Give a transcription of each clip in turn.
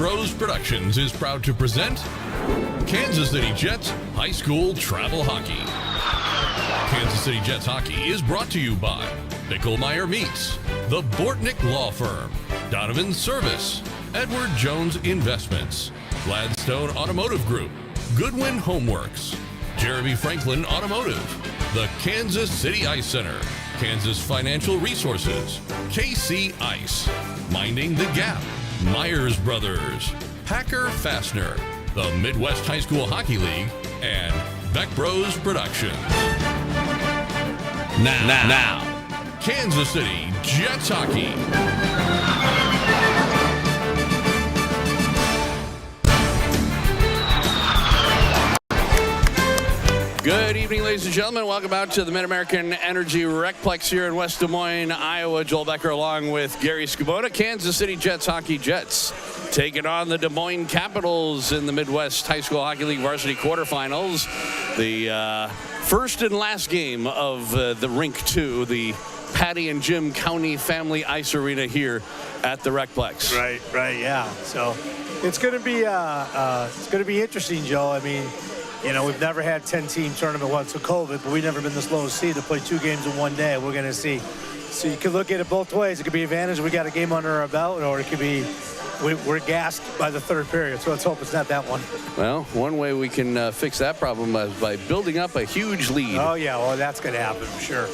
Bros Productions is proud to present Kansas City Jets High School Travel Hockey. Kansas City Jets Hockey is brought to you by Bicklemeyer Meats, the Bortnick Law Firm, Donovan Service, Edward Jones Investments, Gladstone Automotive Group, Goodwin Homeworks, Jeremy Franklin Automotive, the Kansas City Ice Center, Kansas Financial Resources, KC Ice, Minding the Gap, Myers Brothers, Packer Fastener, the Midwest High School Hockey League, and Beck Bros Productions. Now, Kansas City Jets Hockey. Good evening, ladies and gentlemen. Welcome out to the MidAmerican Energy RecPlex here in West Des Moines, Iowa. Joel Becker along with Gary Skubota. Kansas City Jets Hockey Jets taking on the Des Moines Capitals in the Midwest High School Hockey League Varsity Quarterfinals. The first and last game of the Rink 2, the Patty and Jim County Family Ice Arena here at the RecPlex. Right, yeah. So it's going to be interesting, Joe. I mean, you know, we've never had 10-team tournament once with COVID, but we've never been this low seed to play 2 games in one day. We're going to see. So you could look at it both ways. It could be advantage. We got a game under our belt, or it could be we're gassed by the third period. So let's hope it's not that one. Well, one way we can fix that problem is by building up a huge lead. Oh, yeah. Well, that's going to happen for sure.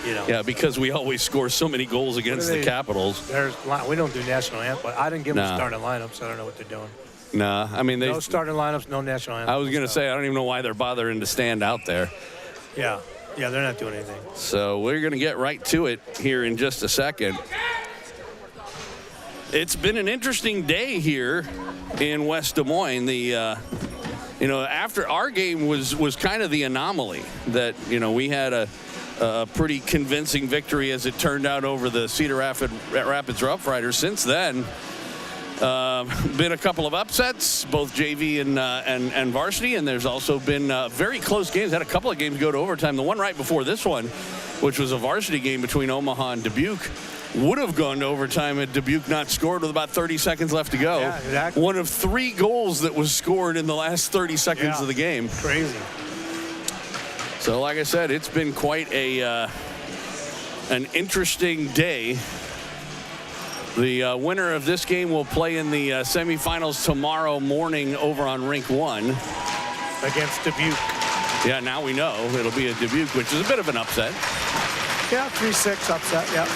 You know. Yeah, because we always score so many goals against the Capitals. We don't do national anthem. I didn't give them starting lineups, so I don't know what they're doing. Nah, I mean, no starting lineups, no national anthem. I was going to say, I don't even know why they're bothering to stand out there. Yeah, they're not doing anything. So we're going to get right to it here in just a second. It's been an interesting day here in West Des Moines. After our game was kind of the anomaly that, we had a pretty convincing victory as it turned out over the Cedar Rapids Rough Riders. Since then, been a couple of upsets, both JV and varsity, and there's also been very close games. Had a couple of games go to overtime. The one right before this one, which was a varsity game between Omaha and Dubuque, would have gone to overtime had Dubuque not scored with about 30 seconds left to go. Yeah, exactly. One of 3 goals that was scored in the last 30 seconds of the game. Crazy. So, like I said, it's been quite an interesting day. The winner of this game will play in the semifinals tomorrow morning over on Rink 1. Against Dubuque. Yeah, now we know it'll be a Dubuque, which is a bit of an upset. Yeah, 3-6 upset, yeah.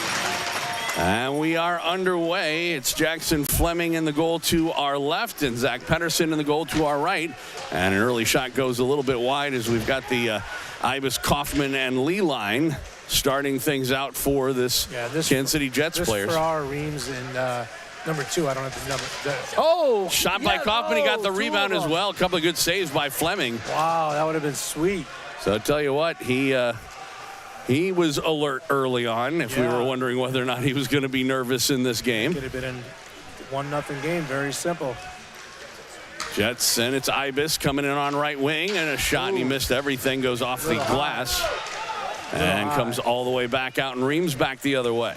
And we are underway. It's Jackson Fleming in the goal to our left and Zach Pedersen in the goal to our right. And an early shot goes a little bit wide as we've got the Ibis, Kaufman, and Lee line starting things out for this Kansas City Jets players. This for our Reams and number 2. I don't have the number. Shot by Kaufman. He got the rebound as well. A couple of good saves by Fleming. Wow, that would have been sweet. So I tell you what, he was alert early on. If we were wondering whether or not he was going to be nervous in this game. Could have been in 1-0 game. Very simple. Jets, and it's Ibis coming in on right wing, and a shot, and he missed everything. Goes off the glass. And comes all the way back out, and Reams back the other way.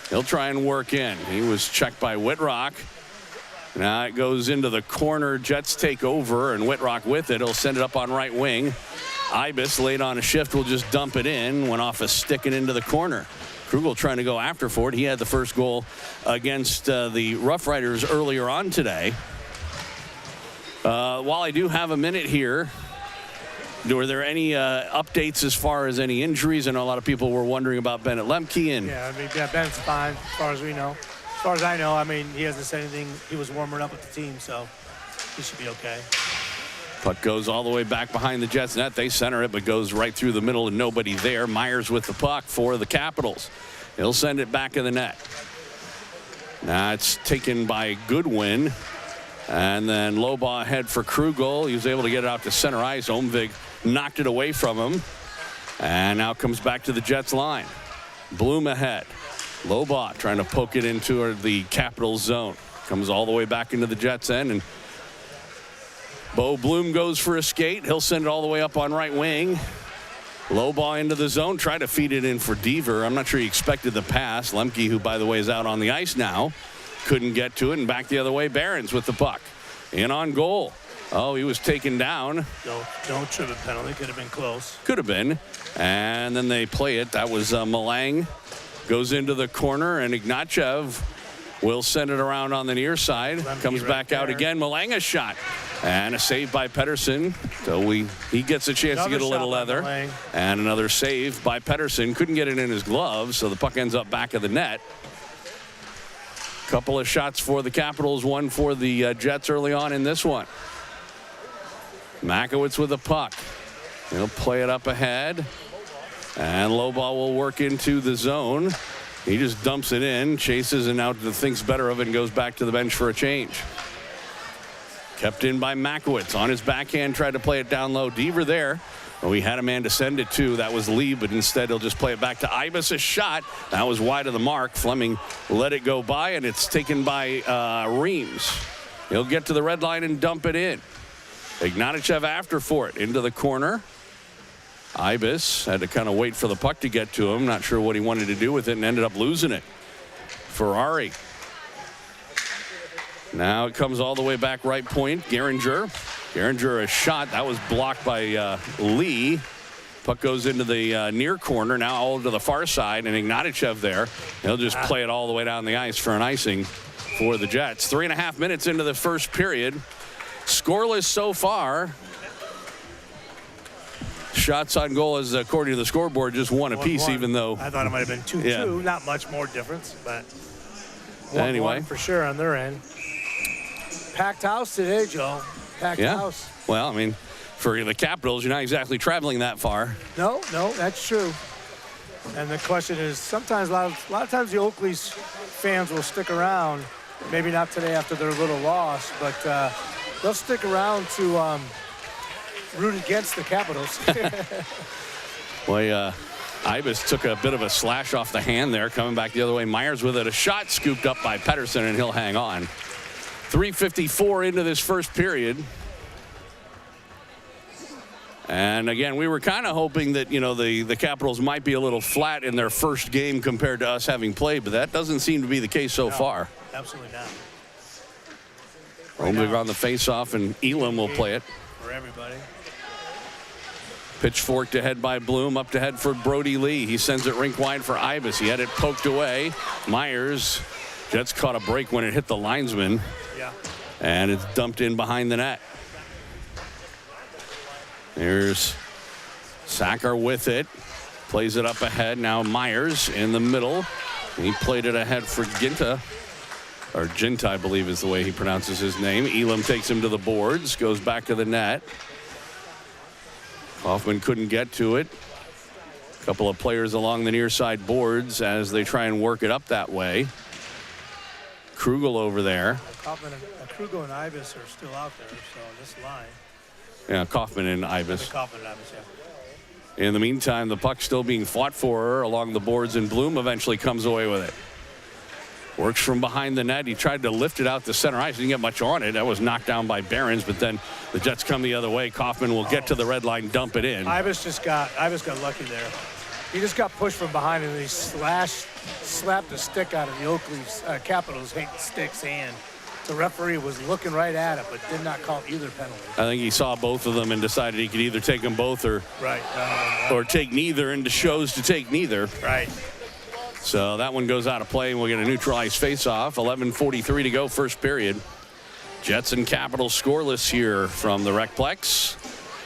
He'll try and work in. He was checked by Whitrock. Now it goes into the corner. Jets take over, and Whitrock with it. He'll send it up on right wing. Ibis, late on a shift, will just dump it in. Went off a stick and into the corner. Krugel trying to go after for it. He had the first goal against the Rough Riders earlier on today. While I do have a minute here, were there any updates as far as any injuries? I know a lot of people were wondering about Bennett Lemke. Bennett's fine as far as we know. As far as I know, he hasn't said anything. He was warming up with the team, so he should be okay. Puck goes all the way back behind the Jets net. They center it, but goes right through the middle and nobody there. Myers with the puck for the Capitals. He'll send it back in the net. Now it's taken by Goodwin. And then Lobaugh ahead for Krugel. He was able to get it out to center ice. Omvig knocked it away from him. And now comes back to the Jets line. Bloom ahead. Lobaugh trying to poke it into the Capitals zone. Comes all the way back into the Jets end. And Bo Bloom goes for a skate. He'll send it all the way up on right wing. Low ball into the zone. Try to feed it in for Deaver. I'm not sure he expected the pass. Lemke, who, by the way, is out on the ice now, couldn't get to it, and back the other way. Behrens with the puck. In on goal. Oh, he was taken down. Don't trip it penalty. Could have been close. Could have been. And then they play it. That was Malang. Goes into the corner, and Ignachev will send it around on the near side. Comes back out again. Malang a shot. And a save by Pettersson. So he gets a chance to get a little leather. And another save by Pettersson. Couldn't get it in his gloves, so the puck ends up back of the net. Couple of shots for the Capitals, one for the Jets early on in this one. Makowitz with the puck. He'll play it up ahead. And Lowball will work into the zone. He just dumps it in, chases, and now thinks better of it and goes back to the bench for a change. Kept in by Makowitz. On his backhand, tried to play it down low. Deaver there. Well, we had a man to send it to. That was Lee, but instead he'll just play it back to Ibis. A shot. That was wide of the mark. Fleming let it go by, and it's taken by Reams. He'll get to the red line and dump it in. Ignachev after for it. Into the corner. Ibis had to kind of wait for the puck to get to him. Not sure what he wanted to do with it and ended up losing it. Ferrari. Now it comes all the way back right point. Geringer a shot. That was blocked by Lee. Puck goes into the near corner. Now all to the far side, and Ignachev there. He'll just play it all the way down the ice for an icing for the Jets. 3.5 minutes into the first period. Scoreless so far. Shots on goal is, according to the scoreboard, just one apiece, even though I thought it might have been 2-2. Yeah. Not much more difference, but anyway, for sure on their end. Packed house today, Joe. Packed house. Well, I mean, for the Capitals, you're not exactly traveling that far. No, that's true. And the question is, sometimes a lot of times the Oakley's fans will stick around. Maybe not today after their little loss, but they'll stick around to root against the Capitals. Well, Ibis took a bit of a slash off the hand there, coming back the other way. Myers with it, a shot scooped up by Pettersson, and he'll hang on. 3:54 into this first period. And again, we were kind of hoping that, the Capitals might be a little flat in their first game compared to us having played, but that doesn't seem to be the case so far. Absolutely not. Holmberg on the face-off, and Elam will play it. For everybody. Pitchforked ahead by Bloom, up to head for Brody Lee. He sends it rink wide for Ibis. He had it poked away. Myers, Jets caught a break when it hit the linesman. Yeah. And it's dumped in behind the net. There's Sacker with it. Plays it up ahead. Now Myers in the middle. He played it ahead for Ginta. Or Ginta, I believe is the way he pronounces his name. Elam takes him to the boards. Goes back to the net. Hoffman couldn't get to it. A couple of players along the near side boards as they try and work it up that way. Krugel over there. Krugel and Ibis are still out there, so this line. Yeah, Kaufman and Ibis. Kaufman and Ibis, yeah. In the meantime, the puck's still being fought for along the boards, and Bloom eventually comes away with it. Works from behind the net. He tried to lift it out to center ice. Didn't get much on it. That was knocked down by Behrens, but then the Jets come the other way. Kaufman will get to the red line, dump it in. Ibis got lucky there. He just got pushed from behind, and he slapped a stick out of the Oakley Capitals stick's hand. The referee was looking right at it, but did not call either penalty. I think he saw both of them and decided he could either take them both or take neither, and chose to take neither. Right. So that one goes out of play, and we'll get a neutralized face-off. 11:43 to go, first period. Jets and Capitals scoreless here from the RecPlex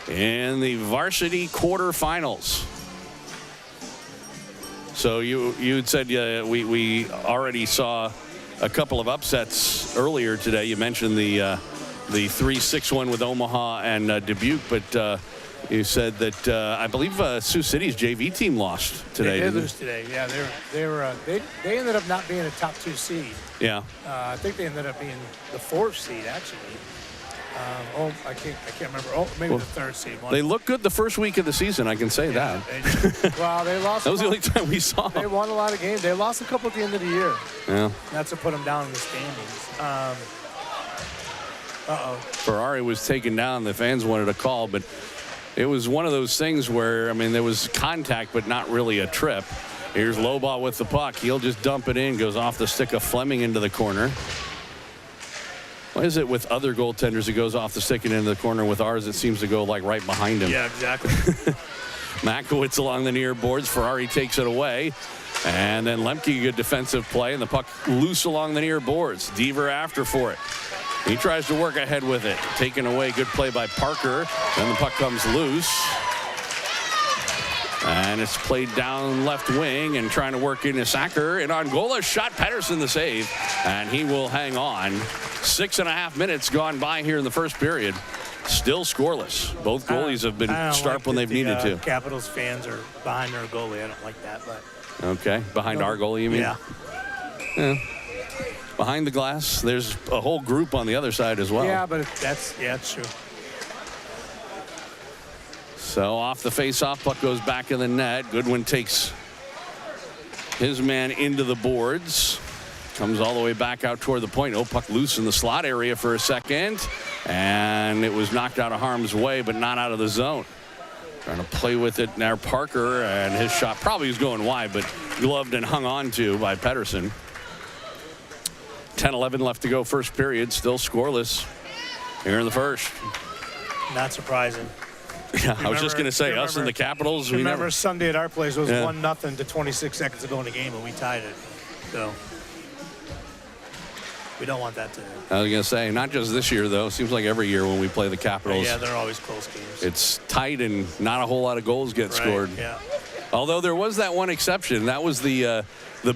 in the varsity quarterfinals. So you had said we already saw a couple of upsets earlier today. You mentioned the 3-6 with Omaha and Dubuque, but you said that I believe Sioux City's JV team lost today. They did lose today. Yeah, they ended up not being a top 2 seed. Yeah. I think they ended up being the 4th seed actually. I can't remember. Maybe the 3rd seed. They looked good the first week of the season. I can say that. They lost. That was the only time we saw them. They won a lot of games. They lost a couple at the end of the year. Yeah. That's what put them down in the standings. Ferrari was taken down. The fans wanted a call, but it was one of those things where, there was contact, but not really a trip. Here's Lobaugh with the puck. He'll just dump it in. Goes off the stick of Fleming into the corner. What is it with other goaltenders? It goes off the stick and into the corner. With ours, it seems to go like right behind him. Yeah, exactly. Makowitz along the near boards. Ferrari takes it away. And then Lemke, good defensive play. And the puck loose along the near boards. Deaver after for it. He tries to work ahead with it. Taken away. Good play by Parker. Then the puck comes loose. And it's played down left wing and trying to work in Sacker. And on goal, a shot. Pettersson the save. And he will hang on. 6.5 minutes gone by here in the first period. Still scoreless. Both goalies have been sharp when they've needed to. Capitals fans are behind their goalie. I don't like that. But okay. Behind our goalie, you mean? Yeah. Behind the glass, there's a whole group on the other side as well. Yeah, but that's true. So off the face-off, puck goes back in the net. Goodwin takes his man into the boards. Comes all the way back out toward the point. Oh, puck loose in the slot area for a second. And it was knocked out of harm's way, but not out of the zone. Trying to play with it now, Parker, and his shot probably was going wide, but gloved and hung on to by Pettersson. 10-11 left to go, first period. Still scoreless here in the first. Not surprising. Yeah, I was just going to say, us and the Capitals. Remember Sunday at our place was 1-0 to 26 seconds to go in the game, and we tied it. So we don't want that to happen. I was going to say, not just this year, though. Seems like every year when we play the Capitals. Yeah, they're always close games. It's tight and not a whole lot of goals get scored. Yeah. Although there was that one exception. That was the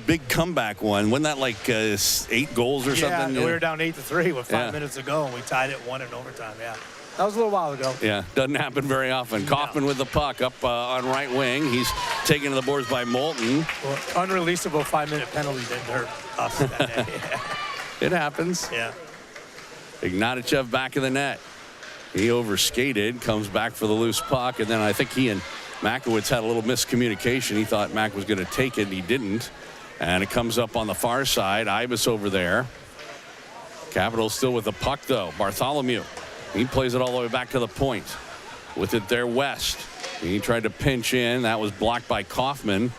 big comeback one. Wasn't that like 8 goals or something? Yeah, we were down 8-3 with 5 minutes to go, and we tied it 1 in overtime. Yeah. That was a little while ago. Yeah, doesn't happen very often. No. Kaufman with the puck up on right wing. He's taken to the boards by Moulton. Well, unreleasable 5-minute penalty didn't hurt us that day. It happens. Yeah. Ignatichev back in the net. He overskated, comes back for the loose puck, and then I think he and Makowitz had a little miscommunication. He thought Mack was going to take it, and he didn't. And it comes up on the far side. Ibis over there. Capitals still with the puck, though. Bartholomew. He plays it all the way back to the point. With it there, West. He tried to pinch in. That was blocked by Kaufman.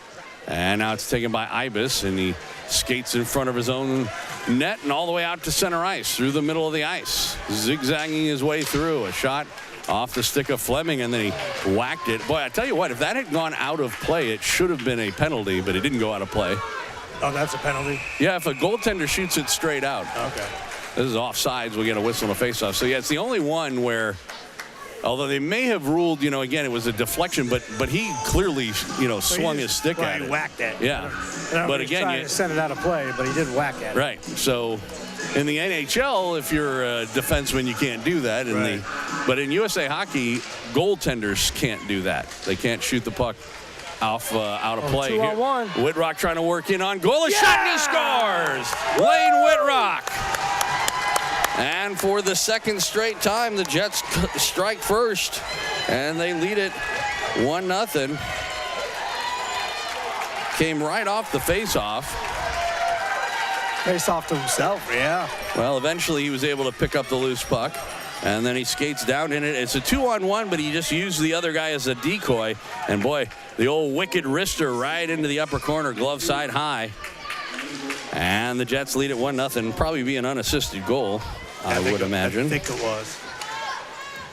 And now it's taken by Ibis, and he skates in front of his own net and all the way out to center ice, through the middle of the ice, zigzagging his way through. A shot off the stick of Fleming, and then he whacked it. Boy, I tell you what, if that had gone out of play, it should have been a penalty, but it didn't go out of play. Oh, that's a penalty? Yeah, if a goaltender shoots it straight out. Okay. This is offsides. We get a whistle and a face-off. So, yeah, it's the only one where, although they may have ruled, again, it was a deflection, but he clearly, swung his stick at it. He whacked it. Yeah. But again, you sent it out of play, but he did whack at it. Right. So, in the NHL, if you're a defenseman, you can't do that. But in USA Hockey, goaltenders can't do that. They can't shoot the puck off out of play. 2-on-1. Whitrock trying to work in on goal. A shot, and he scores! Lane Whitrock. And for the second straight time, the Jets strike first, and they lead it 1-0. Came right off the face-off. Face-off to himself, yeah. Well, eventually he was able to pick up the loose puck, and then he skates down in it. It's a 2-on-1, but he just used the other guy as a decoy. And boy, the old wicked wrister right into the upper corner, glove side high. And the Jets lead it 1-0. Probably be an unassisted goal, I would imagine. I think it was.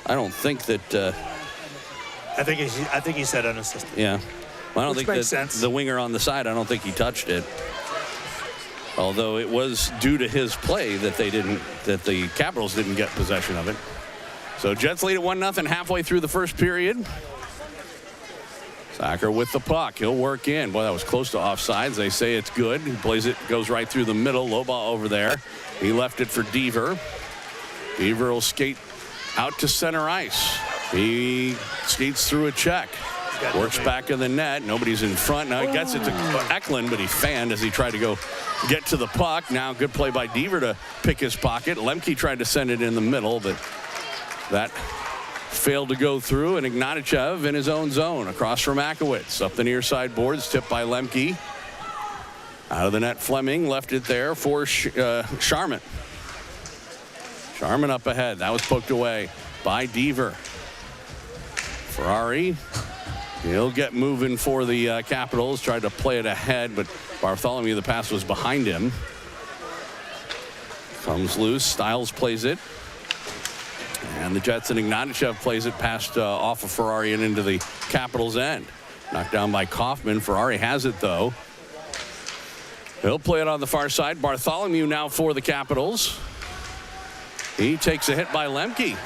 I don't think that. I think he said unassisted. Yeah. Well, I don't think that sense. The winger on the side, I don't think he touched it. Although it was due to his play that the Capitals didn't get possession of it. So Jets lead at 1-0 halfway through the first period. Sacker with the puck. He'll work in. Boy, that was close to offsides. They say it's good. He plays it, goes right through the middle. Lobaugh over there. He left it for Deaver. Deaver will skate out to center ice. He skates through a check. Works back in the net. Nobody's in front. Now he gets it to Eklund, but he fanned as he tried to go get to the puck. Now good play by Deaver to pick his pocket. Lemke tried to send it in the middle, but that failed to go through. And Ignatichev in his own zone across from Makowitz. Up the near side boards, tipped by Lemke. Out of the net, Fleming left it there for Sharman. Sharman up ahead. That was poked away by Deaver. Ferrari He'll get moving for the Capitals. Tried to play it ahead, but Bartholomew, the pass was behind him. Comes loose. Stiles plays it. And the Jets and Ignatichev plays it past off of Ferrari and into the Capitals' end. Knocked down by Kaufman. Ferrari has it, though. He'll play it on the far side. Bartholomew now for the Capitals. He takes a hit by Lemke.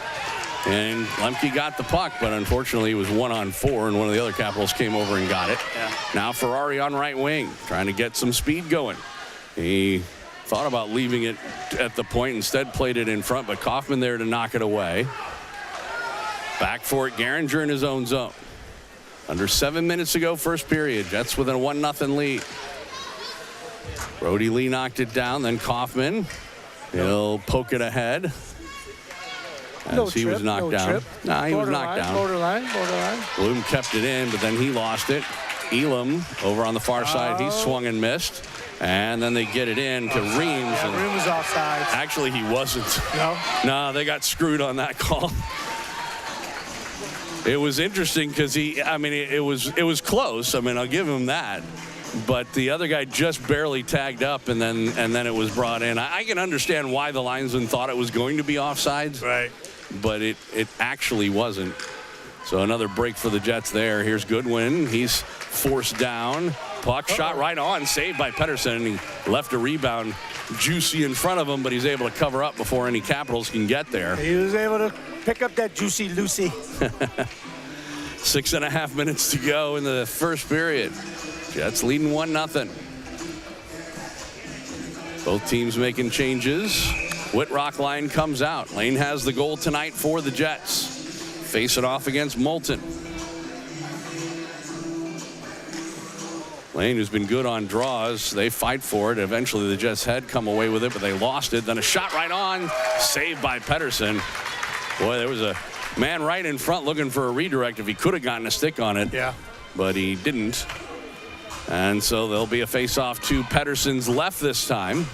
And Lemke got the puck, but unfortunately he was 1-on-4, and one of the other Capitals came over and got it. Yeah. Now Ferrari on right wing, trying to get some speed going. He thought about leaving it at the point, instead played it in front, but Kaufman there to knock it away. Back for it, Gehringer in his own zone. Under 7 minutes to go, first period. Jets with a 1-0 lead. Brody Lee knocked it down, then Kaufman. He'll poke it ahead. As he was knocked down. No, he was knocked down. Borderline. Bloom kept it in, but then he lost it. Elam over on the far side. He swung and missed. And then they get it in to Reams. Yeah, Reams was offside. Actually, he wasn't. No? No, they got screwed on that call. It was interesting because it was close. I mean, I'll give him that. But the other guy just barely tagged up, and then it was brought in. I can understand why the linesman thought it was going to be offsides. Right. But it actually wasn't. So another break for the Jets there. Here's Goodwin. He's forced down. Puck shot right on. Saved by Pettersson. He left a rebound juicy in front of him, but he's able to cover up before any Capitals can get there. He was able to pick up that juicy Lucy. 6.5 minutes to go in the first period. Jets leading 1-0. Both teams making changes. Whitrock line comes out. Lane has the goal tonight for the Jets. Face it off against Moulton. Lane, who's been good on draws, they fight for it. Eventually the Jets had come away with it, but they lost it. Then a shot right on, saved by Pettersson. Boy, there was a man right in front looking for a redirect if he could have gotten a stick on it. Yeah. But he didn't. And so there'll be a face-off to Pettersson's left this time.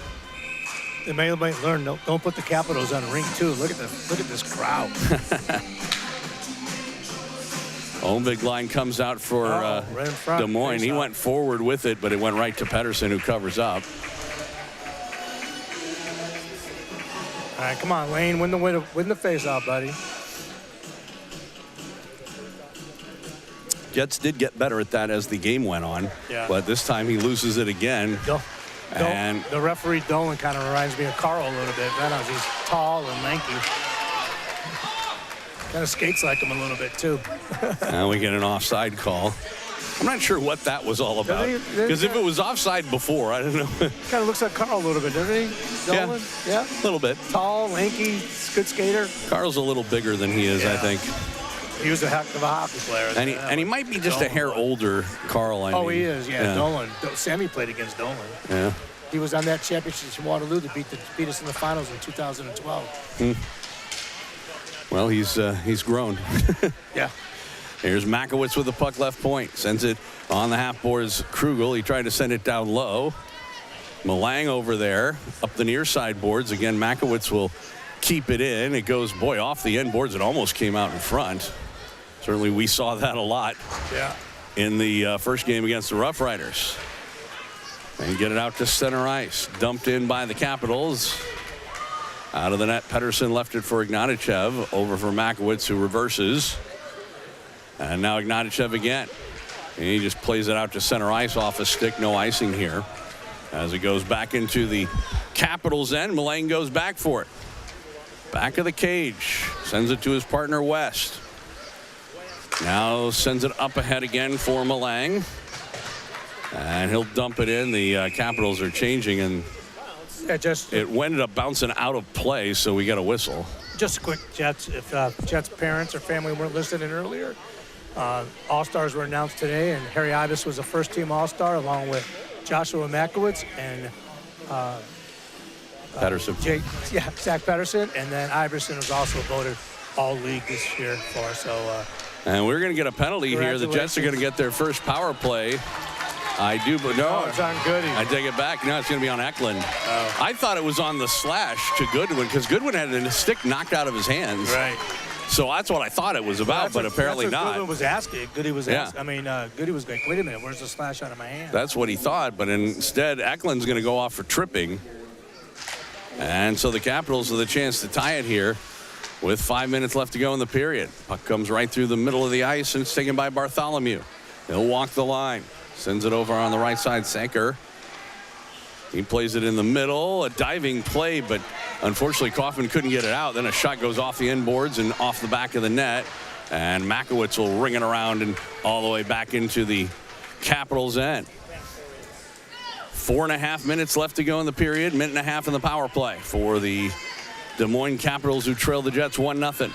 They may learn, don't put the Capitals on the ring, too. Look at this crowd. Big line comes out for right in front, Des Moines. He went forward with it, but it went right to Pettersson, who covers up. All right, come on, Lane. Win the face-off, buddy. Jets did get better at that as the game went on. Yeah. But this time he loses it again. And the referee Dolan kind of reminds me of Carl a little bit. Right now, he's tall and lanky. Kind of skates like him a little bit, too. Now we get an offside call. I'm not sure what that was all about. Because if it was offside before, I don't know. Kind of looks like Carl a little bit, doesn't he? Dolan? Yeah. A little bit. Tall, lanky, good skater. Carl's a little bigger than he is, I think. He was a heck of a hockey player. And he might be just a hair older, Carl. I mean. He is, yeah. Dolan. Sammy played against Dolan. Yeah. He was on that championship in Waterloo to beat us in the finals in 2012. Well, he's grown. Yeah. Here's Makowitz with the puck left point. Sends it on the half boards. Krugel, he tried to send it down low. Malang over there, up the near side boards. Again, Makowitz will keep it in. It goes, off the end boards. It almost came out in front. Certainly we saw that a lot in the first game against the Rough Riders. And get it out to center ice. Dumped in by the Capitals. Out of the net, Pettersson left it for Ignatichev. Over for Makowitz, who reverses. And now Ignatichev again. And he just plays it out to center ice off a stick. No icing here. As it goes back into the Capitals' end, Malang goes back for it. Back of the cage. Sends it to his partner, West. Now sends it up ahead again for Malang. And he'll dump it in. The Capitals are changing, and it ended up bouncing out of play, so we got a whistle. Just a quick, Jets. If Jets' parents or family weren't listening earlier, All-Stars were announced today, and Harry Ibis was a first-team All-Star along with Joshua Makowitz and Pettersson. Zach Pettersson, and then Iverson was also voted All-League this year for us. So, and we're going to get a penalty here. The Jets are going to get their first power play. I do, but no. It's on Goody. I take it back. No, it's going to be on Eklund. I thought it was on the slash to Goodwin because Goodwin had a stick knocked out of his hands. Right. So that's what I thought it was about, but apparently not. Goodwin was asking. Goody was asking. I mean, Goody was like, wait a minute, where's the slash out of my hand? That's what he thought, but instead Eklund's going to go off for tripping. And so the Capitals have the chance to tie it here with 5 minutes left to go in the period. Puck comes right through the middle of the ice, and it's taken by Bartholomew. He'll walk the line. Sends it over on the right side, Sanker. He plays it in the middle. A diving play, but unfortunately Kaufman couldn't get it out. Then a shot goes off the inboards and off the back of the net. And Makowitz will ring it around and all the way back into the Capitals' end. 4.5 minutes left to go in the period. Minute and a half in the power play for the Des Moines Capitals, who trail the Jets 1-0.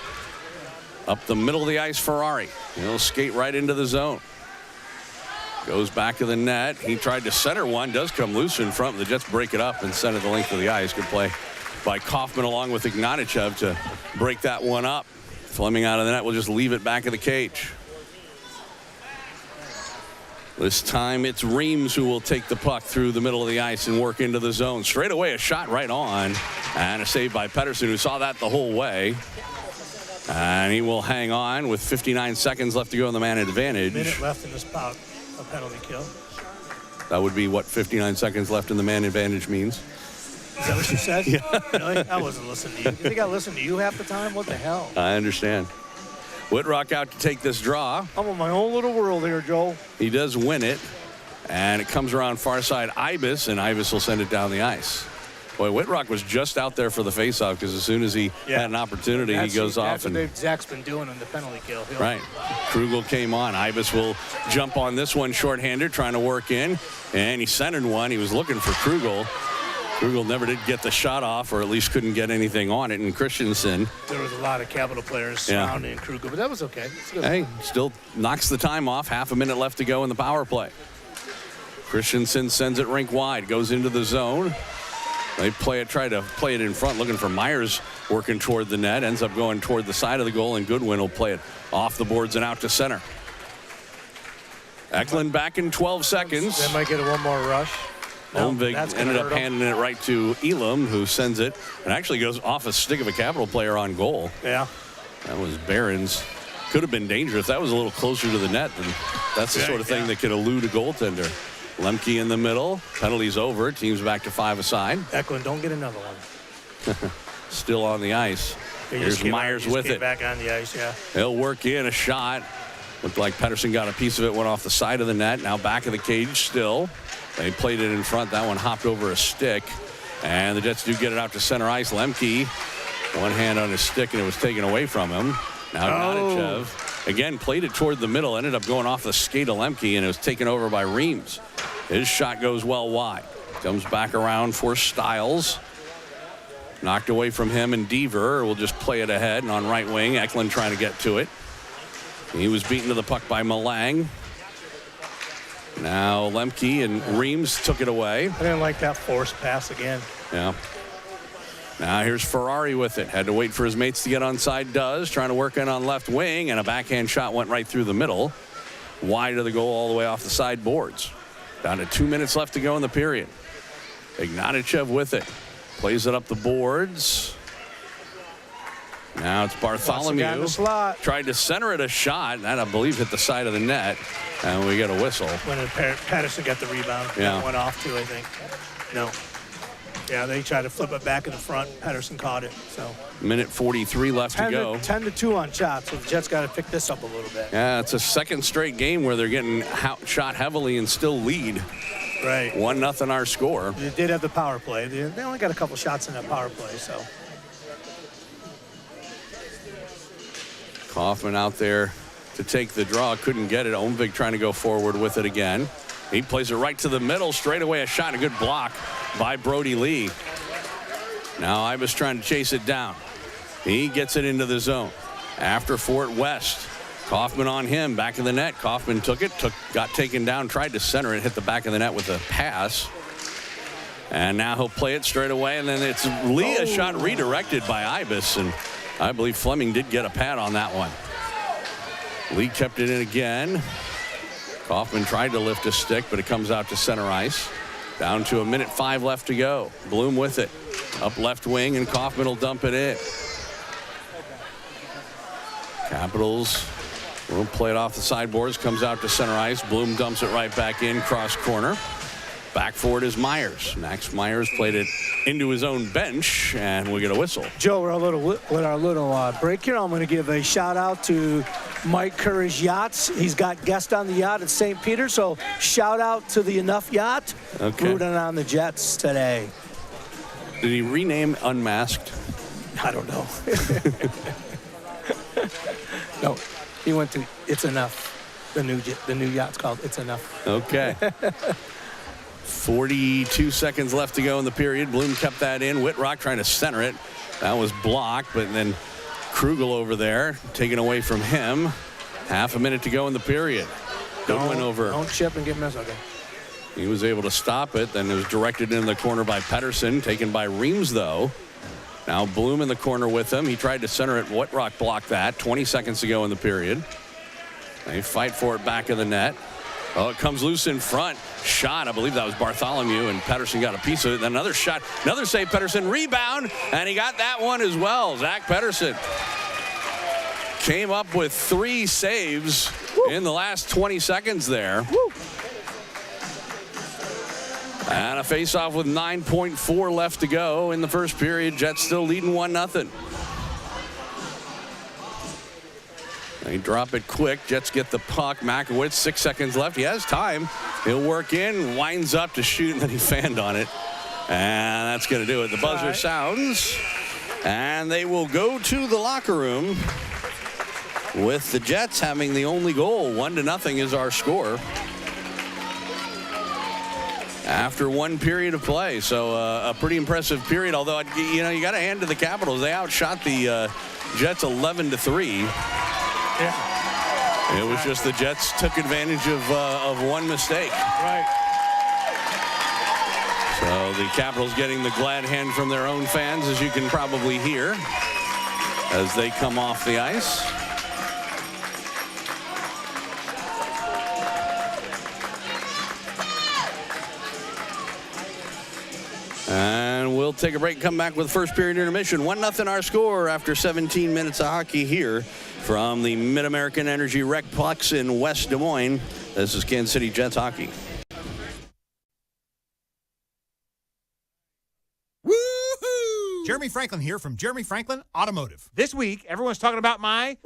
Up the middle of the ice, Ferrari. He'll skate right into the zone. Goes back to the net. He tried to center one. Does come loose in front. The Jets break it up and send it the length of the ice. Good play by Kaufman along with Ignatichev to break that one up. Fleming out of the net will just leave it back of the cage. This time it's Reams who will take the puck through the middle of the ice and work into the zone. Straight away a shot right on. And a save by Pettersson, who saw that the whole way. And he will hang on with 59 seconds left to go in the man advantage. Minute left in this bout. A penalty kill. That would be what 59 seconds left in the man advantage means. Is that what you said? Yeah. Really? I wasn't listening to you. You think I listened to you half the time? What the hell? I understand. Whitrock out to take this draw. I'm in my own little world here, Joel. He does win it, and it comes around far side Ibis, and Ibis will send it down the ice. Boy, Whitrock was just out there for the faceoff because as soon as he had an opportunity, he goes off. That's what Zach's been doing on the penalty kill. Right. Krugel came on. Ibis will jump on this one shorthanded, trying to work in. And he centered one. He was looking for Krugel. Krugel never did get the shot off, or at least couldn't get anything on it. And Christensen. There was a lot of Capital players surrounding Krugel, but that was okay. Hey, still knocks the time off. Half a minute left to go in the power play. Christensen sends it rink wide, goes into the zone. They try to play it in front, looking for Myers working toward the net. Ends up going toward the side of the goal, and Goodwin will play it off the boards and out to center. Eklund back in 12 seconds. They might get one more rush. Holmvig ended up handing it right to Elam, who sends it and actually goes off a stick of a Capital player on goal. Yeah. That was Barons. Could have been dangerous. That was a little closer to the net. Than that's the sort of thing that could elude a goaltender. Lemke in the middle. Penalties over. Team's back to 5 aside. Eklund, don't get another one. Still on the ice. Here's Myers with it. Back on the ice, yeah. He'll work in a shot. Looked like Pettersson got a piece of it, went off the side of the net. Now back of the cage still. They played it in front. That one hopped over a stick. And the Jets do get it out to center ice. Lemke, one hand on his stick, and it was taken away from him. Now Ignatichev, again, played it toward the middle. Ended up going off the skate of Lemke, and it was taken over by Reams. His shot goes well wide. Comes back around for Stiles. Knocked away from him, and Deaver will just play it ahead. And on right wing, Eklund trying to get to it. He was beaten to the puck by Malang. Now Lemke and Reams took it away. I didn't like that forced pass again. Yeah. Now here's Ferrari with it. Had to wait for his mates to get onside. Does. Trying to work in on left wing, and a backhand shot went right through the middle. Wide of the goal all the way off the side boards. Down to 2 minutes left to go in the period. Ignatichev with it. Plays it up the boards. Now it's Bartholomew. Tried to center it, a shot. That, I believe, hit the side of the net. And we get a whistle. When Patterson got the rebound. Yeah. That went off too, I think. No. Yeah, they tried to flip it back in the front. Patterson caught it. So. Minute 43 left to go. 10-2 on shots. So the Jets got to pick this up a little bit. Yeah, it's a second straight game where they're getting shot heavily and still lead. Right. 1-0 our score. They did have the power play. They only got a couple shots in that power play, so. Kaufman out there to take the draw. Couldn't get it. Omvig trying to go forward with it again. He plays it right to the middle. Straight away a shot. A good block by Brody Lee. Now Ibis trying to chase it down. He gets it into the zone. After Fort West. Kaufman on him. Back of the net. Kaufman took it. Got taken down. Tried to center it. Hit the back of the net with a pass. And now he'll play it straight away. And then it's Lee. A shot redirected by Ibis. And I believe Fleming did get a pad on that one. Lee kept it in again. Kaufman tried to lift a stick, but it comes out to center ice. Down to 1:05 left to go. Bloom with it. Up left wing, and Kaufman will dump it in. Capitals will play it off the sideboards, comes out to center ice. Bloom dumps it right back in, cross corner. Back forward is Myers. Max Myers played it into his own bench, and we get a whistle. Joe, we're with our little break here. I'm going to give a shout out to Mike Curry's Yachts. He's got guests on the yacht at St. Peter, so shout out to the Enough Yacht. Okay. Rooting on the Jets today. Did he rename Unmasked? I don't know. No, he went to It's Enough. The new yacht's called It's Enough. Okay. 42 seconds left to go in the period. Bloom kept that in. Whitrock trying to center it. That was blocked, but then Krugel over there, taken away from him. Half a minute to go in the period. Goodwin over. Don't chip and get missed. Okay. He was able to stop it. Then it was directed into the corner by Pettersson, taken by Reams, though. Now Bloom in the corner with him. He tried to center it. Whitrock blocked that. 20 seconds to go in the period. They fight for it back of the net. Oh, it comes loose in front. Shot, I believe that was Bartholomew, and Pettersson got a piece of it. Then another shot, another save, Pettersson, rebound, and he got that one as well. Zach Pettersson came up with 3 saves in the last 20 seconds there. Woo. And a face-off with 9.4 left to go in the first period. Jets still leading 1-0. They drop it quick. Jets get the puck. Makowitz, 6 seconds left. He has time. He'll work in, winds up to shoot, and then he fanned on it. And that's going to do it. The buzzer sounds, and they will go to the locker room with the Jets having the only goal. 1-0 is our score after 1 period of play. So a pretty impressive period, although, you got to hand to the Capitals. They outshot the Jets 11-3. Yeah. It was just the Jets took advantage of one mistake. Right. So the Capitals getting the glad hand from their own fans, as you can probably hear, as they come off the ice. And we'll take a break and come back with first period intermission. 1-0 our score after 17 minutes of hockey here from the MidAmerican Energy RecPlex in West Des Moines. This is Kansas City Jets hockey. Woohoo! Jeremy Franklin here from Jeremy Franklin Automotive. This week, everyone's talking about my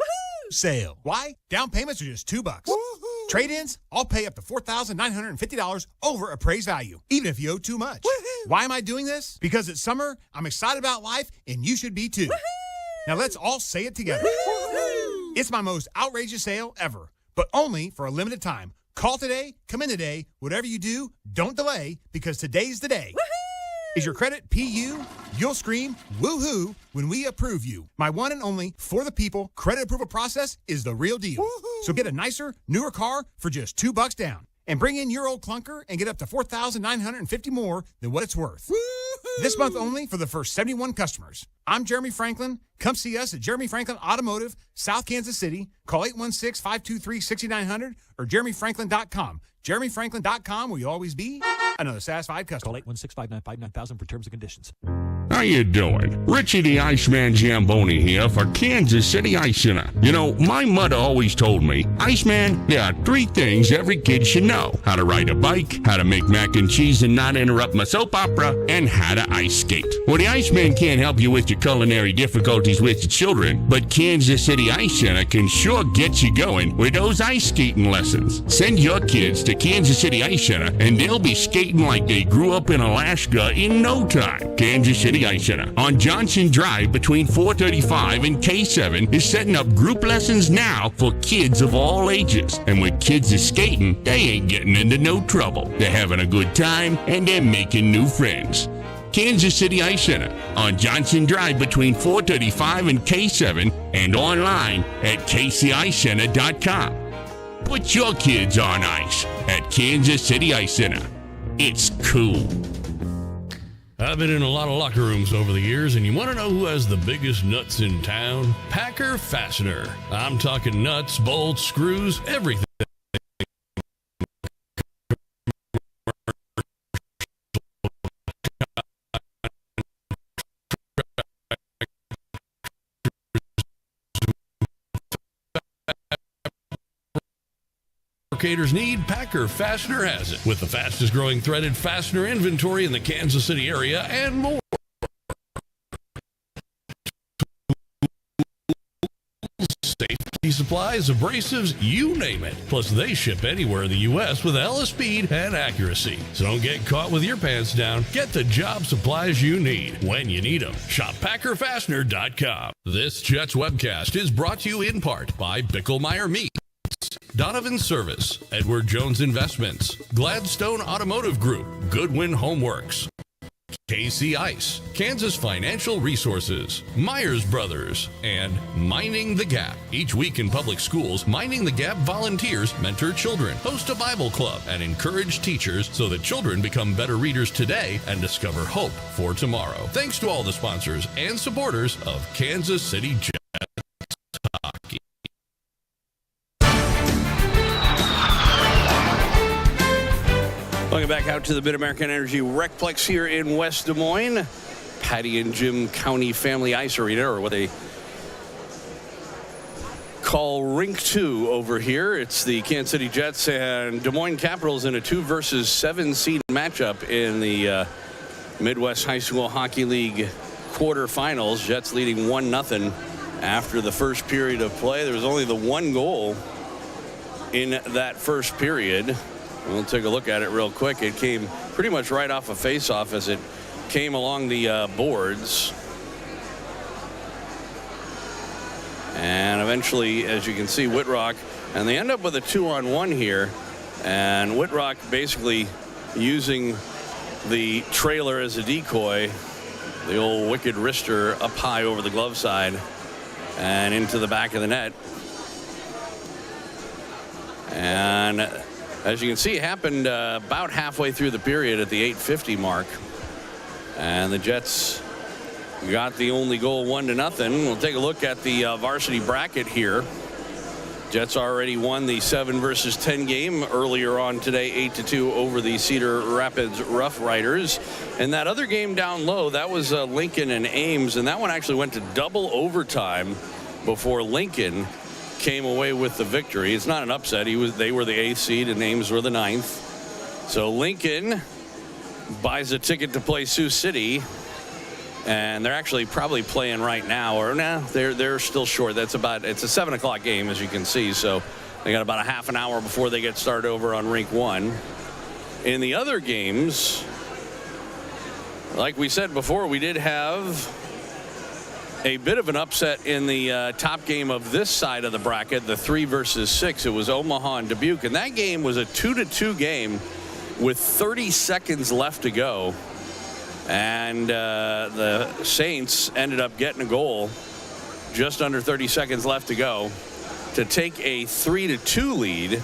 sale. Why? Down payments are just $2. Woohoo! Trade-ins, I'll pay up to $4,950 over appraised value, even if you owe too much. Woohoo! Why am I doing this? Because it's summer, I'm excited about life, and you should be too. Woohoo! Now let's all say it together. Woohoo! It's my most outrageous sale ever, but only for a limited time. Call today, come in today, whatever you do, don't delay, because today's the day. Woohoo! Is your credit PU? You'll scream woohoo when we approve you. My one and only for the people credit approval process is the real deal. Woohoo! So get a nicer, newer car for just $2 down. And bring in your old clunker and get up to $4,950 more than what it's worth. Woo-hoo! This month only for the first 71 customers. I'm Jeremy Franklin. Come see us at Jeremy Franklin Automotive, South Kansas City. Call 816-523-6900 or jeremyfranklin.com. jeremyfranklin.com will you always be another satisfied customer. Call 816-595-9000 for terms and conditions. How you doing? Richie the Iceman Zamboni here for Kansas City Ice Center. You know, my mother always told me, Iceman, there are 3 things every kid should know. How to ride a bike, how to make mac and cheese and not interrupt my soap opera, and how to ice skate. Well, the Iceman can't help you with your culinary difficulties with your children, but Kansas City Ice Center can sure get you going with those ice skating lessons. Send your kids to Kansas City Ice Center, and they'll be skating like they grew up in Alaska in no time. Kansas City Ice Center on Johnson Drive between 435 and K7 is setting up group lessons now for kids of all ages. And when kids are skating, they ain't getting into no trouble. They're having a good time and they're making new friends. Kansas City Ice Center on Johnson Drive between 435 and K7 and online at kcicecenter.com. Put your kids on ice at Kansas City Ice Center. It's cool. I've been in a lot of locker rooms over the years, and you want to know who has the biggest nuts in town? Packer Fastener. I'm talking nuts, bolts, screws, everything. fabricators need, Packer Fastener has it. With the fastest growing threaded fastener inventory in the Kansas City area and more. Safety supplies, abrasives, you name it. Plus, they ship anywhere in the U.S. with endless speed and accuracy. So don't get caught with your pants down. Get the job supplies you need when you need them. Shop PackerFastener.com. This Jets webcast is brought to you in part by Bicklemeyer Meats, Donovan Service, Edward Jones Investments, Gladstone Automotive Group, Goodwin Homeworks, KC Ice, Kansas Financial Resources, Myers Brothers, and Minding the Gap. Each week in public schools, Minding the Gap volunteers mentor children, host a Bible club, and encourage teachers so that children become better readers today and discover hope for tomorrow. Thanks to all the sponsors and supporters of Kansas City Jets hockey. Welcome back out to the MidAmerican Energy RecPlex here in West Des Moines. Patty and Jim County Family Ice Arena, or what they call Rink 2 over here. It's the Kansas City Jets and Des Moines Capitals in a 2-7 seed matchup in the Midwest High School Hockey League quarterfinals. Jets leading 1-0 after the first period of play. There was only the one goal in that first period. We'll take a look at it real quick. It came pretty much right off a face-off as it came along the boards. And eventually, as you can see, Whitrock, and they end up with a 2-on-1 here. And Whitrock basically using the trailer as a decoy, the old wicked wrister up high over the glove side and into the back of the net. And as you can see, it happened about halfway through the period at the 8:50 mark. And the Jets got the only goal 1-0. We'll take a look at the varsity bracket here. Jets already won the 7-10 game earlier on today, 8-2 over the Cedar Rapids Rough Riders. And that other game down low, that was Lincoln and Ames, and that one actually went to double overtime before Lincoln came away with the victory. It's not an upset. They were the 8th seed and Ames were the 9th. So Lincoln buys a ticket to play Sioux City, and they're actually probably playing right now, or they're still short. It's a 7:00 game, as you can see. So they got about a half an hour before they get started over on Rink 1. In the other games, like we said before, we did have a bit of an upset in the top game of this side of the bracket, the 3-6. It was Omaha and Dubuque, and that game was a 2-2 game with 30 seconds left to go. And the Saints ended up getting a goal just under 30 seconds left to go to take a 3-2 lead.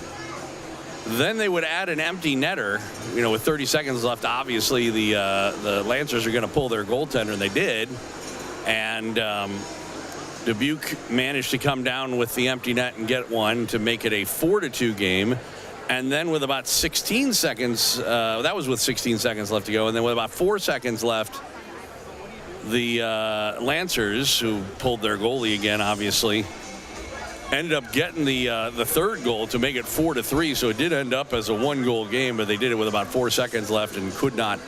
Then they would add an empty netter, with 30 seconds left. Obviously, the Lancers are going to pull their goaltender, and they did. And Dubuque managed to come down with the empty net and get one to make it a 4-2 game. And then with about 16 seconds, that was with 16 seconds left to go. And then with about 4 seconds left, the Lancers, who pulled their goalie again, obviously, ended up getting the third goal to make it 4-3. So it did end up as a 1-goal game, but they did it with about 4 seconds left and could not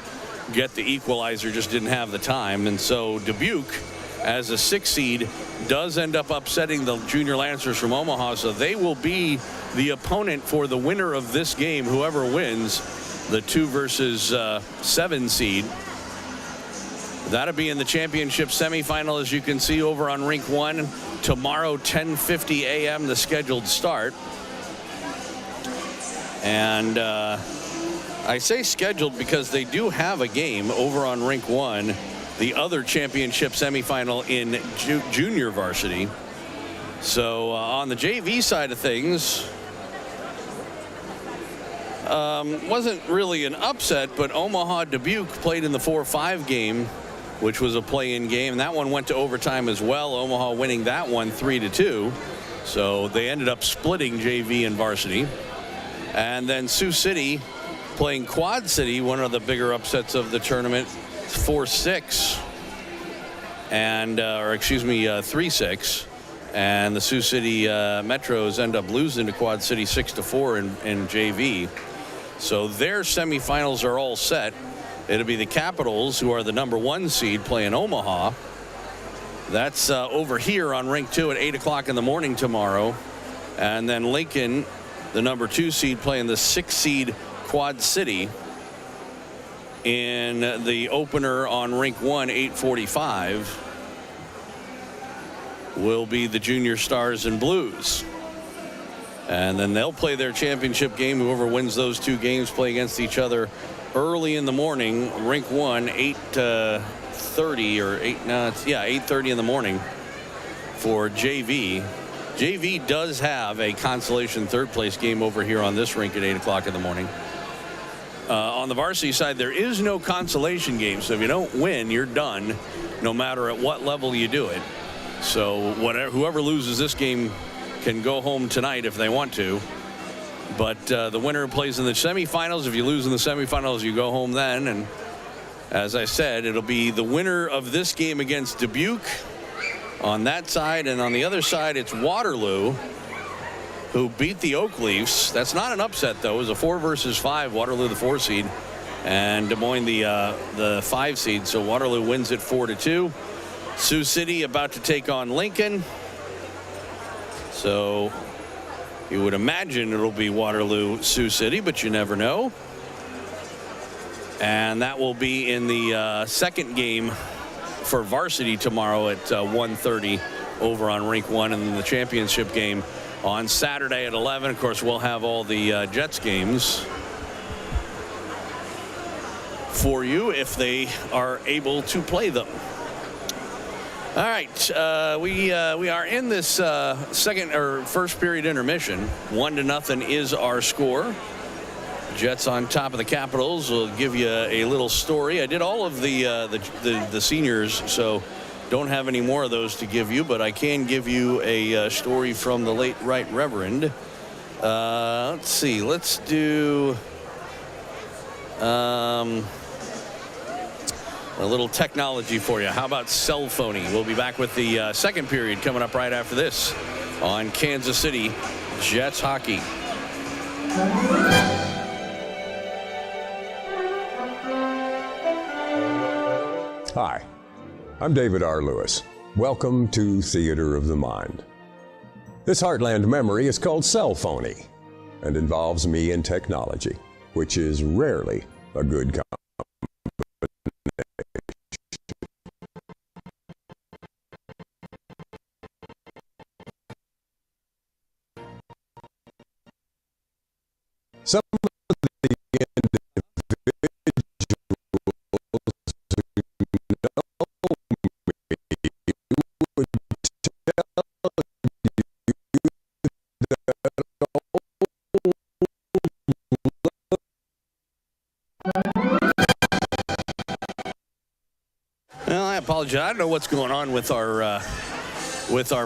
get the equalizer, just didn't have the time. And so Dubuque, as a 6th seed, does end up upsetting the Junior Lancers from Omaha, so they will be the opponent for the winner of this game, whoever wins the 2-7 seed. That'll be in the championship semifinal, as you can see over on Rink 1 tomorrow, 10:50 a.m. the scheduled start. And I say scheduled because they do have a game over on Rink 1, the other championship semifinal in junior varsity. So on the JV side of things, wasn't really an upset, but Omaha Dubuque played in the 4-5 game, which was a play-in game. That one went to overtime as well, Omaha winning that one 3-2. So they ended up splitting JV and varsity. And then Sioux City playing Quad City, one of the bigger upsets of the tournament, 4-6, and 3-6. And the Sioux City Metros end up losing to Quad City 6-4 in JV. So their semifinals are all set. It'll be the Capitals, who are the number 1 seed, playing Omaha. That's over here on Rink 2 at 8 o'clock in the morning tomorrow. And then Lincoln, the number 2 seed, playing the 6 seed Quad City in the opener on Rink 1, 8:45. Will be the Junior Stars and Blues. And then they'll play their championship game. Whoever wins those 2 games play against each other early in the morning. Rink 1, 8:30 or 8:30 in the morning for JV. JV does have a consolation third place game over here on this rink at 8 o'clock in the morning. On the varsity side, there is no consolation game. So if you don't win, you're done, no matter at what level you do it. So whoever loses this game can go home tonight if they want to. But the winner plays in the semifinals. If you lose in the semifinals, you go home then. And as I said, it'll be the winner of this game against Dubuque on that side. And on the other side, it's Waterloo, who beat the Oak Leafs. That's not an upset, though. It was a 4-5. Waterloo, the 4 seed, and Des Moines, the 5 seed. So Waterloo wins it 4-2. Sioux City about to take on Lincoln. So you would imagine it'll be Waterloo, Sioux City, but you never know. And that will be in the second game for varsity tomorrow at 1:30 over on Rink 1, and then the championship game on Saturday at 11. Of course, we'll have all the Jets games for you if they are able to play them. All right, we are in this first period intermission. 1-0 is our score. Jets on top of the Capitals. We'll give you a little story. I did all of the seniors, so don't have any more of those to give you, but I can give you a story from the late Right Reverend. Let's see. Let's do a little technology for you. How about cell phoning? We'll be back with the second period coming up right after this on Kansas City Jets hockey. Hi, I'm David R. Lewis. Welcome to Theater of the Mind. This Heartland memory is called cell phony and involves me and technology, which is rarely a good combination. Some of the individuals who know me would tell you Well, I apologize. I don't know what's going on with our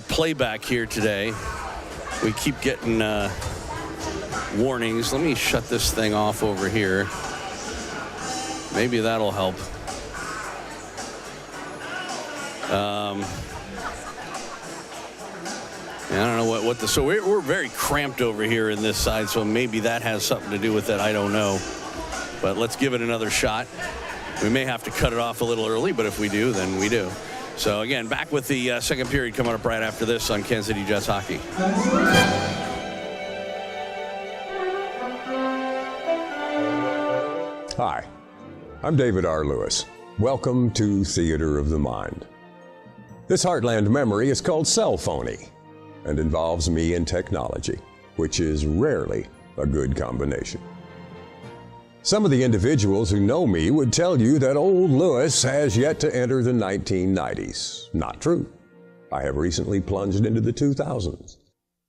playback here today. We keep getting warnings. Let me shut this thing off over here. Maybe that'll help. I don't know what the, so we're very cramped over here in this side, so maybe that has something to do with it. I don't know. But let's give it another shot. We may have to cut it off a little early, but if we do, then we do. So again, back with the second period coming up right after this on Kansas City Jets hockey. Hi, I'm David R. Lewis. Welcome to Theater of the Mind. This Heartland memory is called cell phony and involves me and technology, which is rarely a good combination. Some of the individuals who know me would tell you that old Lewis has yet to enter the 1990s. Not true. I have recently plunged into the 2000s.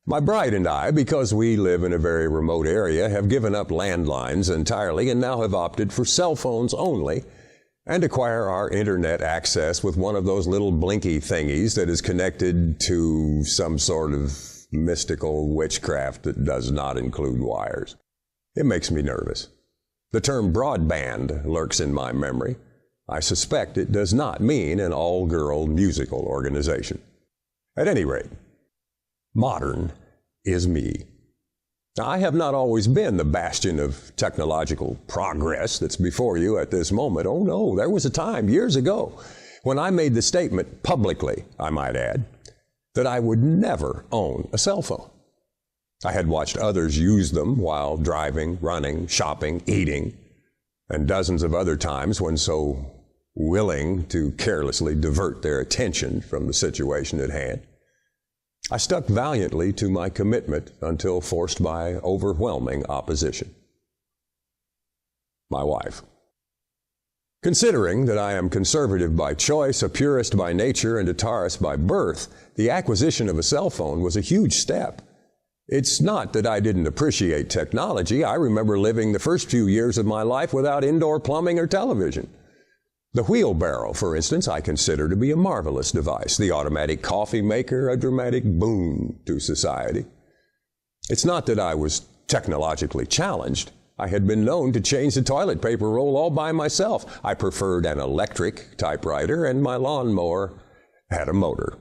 My bride and I, because we live in a very remote area, have given up landlines entirely and now have opted for cell phones only and acquire our internet access with one of those little blinky thingies that is connected to some sort of mystical witchcraft that does not include wires. It makes me nervous. The term broadband lurks in my memory. I suspect it does not mean an all-girl musical organization. At any rate, Modern is me. Now, I have not always been the bastion of technological progress that's before you at this moment. Oh no, there was a time years ago when I made the statement publicly, I might add, that I would never own a cell phone. I had watched others use them while driving, running, shopping, eating, and dozens of other times when so willing to carelessly divert their attention from the situation at hand. I stuck valiantly to my commitment until forced by overwhelming opposition. My wife. Considering that I am conservative by choice, a purist by nature, and a Taurus by birth, the acquisition of a cell phone was a huge step. It's not that I didn't appreciate technology. I remember living the first few years of my life without indoor plumbing or television. The wheelbarrow, for instance, I consider to be a marvelous device. The automatic coffee maker, a dramatic boon to society. It's not that I was technologically challenged. I had been known to change the toilet paper roll all by myself. I preferred an electric typewriter, and my lawnmower had a motor.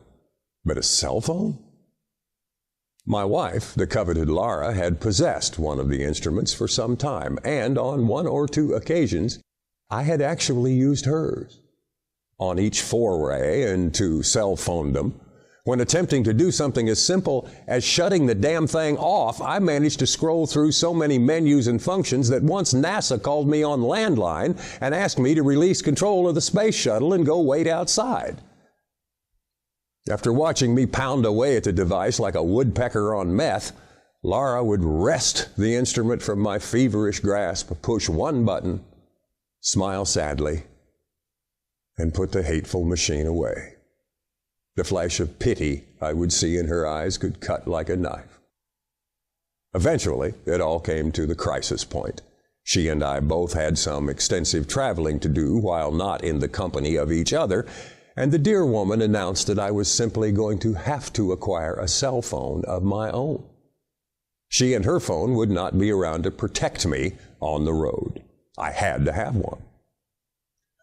But a cell phone? My wife, the coveted Lara, had possessed one of the instruments for some time, and on one or two occasions, I had actually used hers. On each foray into cell phonedom, when attempting to do something as simple as shutting the damn thing off, I managed to scroll through so many menus and functions that once NASA called me on landline and asked me to release control of the space shuttle and go wait outside. After watching me pound away at the device like a woodpecker on meth, Lara would wrest the instrument from my feverish grasp, push one button, smile sadly, and put the hateful machine away. The flash of pity I would see in her eyes could cut like a knife. Eventually, it all came to the crisis point. She and I both had some extensive traveling to do while not in the company of each other, and the dear woman announced that I was simply going to have to acquire a cell phone of my own. She and her phone would not be around to protect me on the road. I had to have one.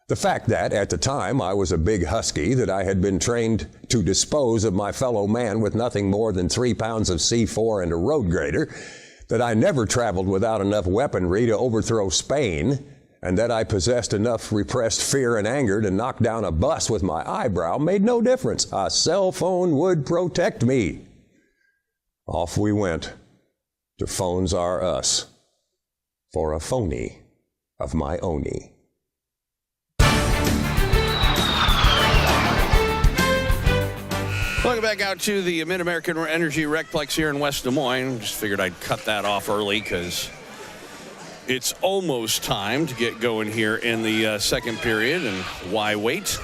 The fact that, at the time, I was a big husky, that I had been trained to dispose of my fellow man with nothing more than 3 pounds of C4 and a road grader, that I never traveled without enough weaponry to overthrow Spain, and that I possessed enough repressed fear and anger to knock down a bus with my eyebrow made no difference. A cell phone would protect me. Off we went to Phones Are Us for a phony of my ownie. Welcome back out to the MidAmerican Energy RecPlex here in West Des Moines. Just figured I'd cut that off early because it's almost time to get going here in the second period, and why wait?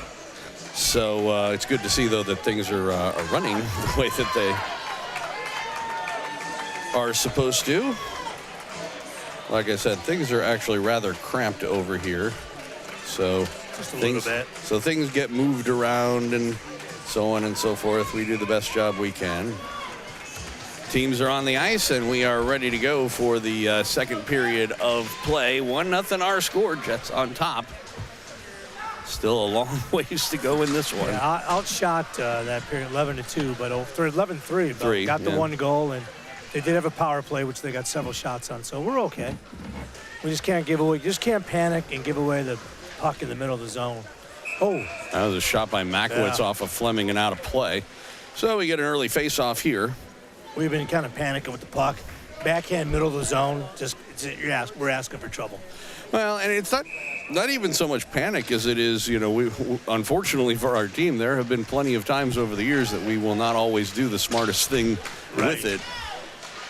So it's good to see, though, that things are running the way that they are supposed to. Like I said, things are actually rather cramped over here. So just a little bit. So things get moved around and so on and so forth. We do the best job we can. Teams are on the ice, and we are ready to go for the second period of play. 1-0 our score. Jets on top. Still a long ways to go in this one. Yeah, outshot that period 11-2, but 11-3. But got the one goal, and they did have a power play, which they got several shots on. So we're okay. We just can't give away. Just can't panic and give away the puck in the middle of the zone. Oh, that was a shot by Makowitz off of Fleming and out of play. So we get an early face-off here. We've been kind of panicking with the puck. Backhand, middle of the zone. We're asking for trouble. Well, and it's not even so much panic as it is, we unfortunately for our team, there have been plenty of times over the years that we will not always do the smartest thing with it.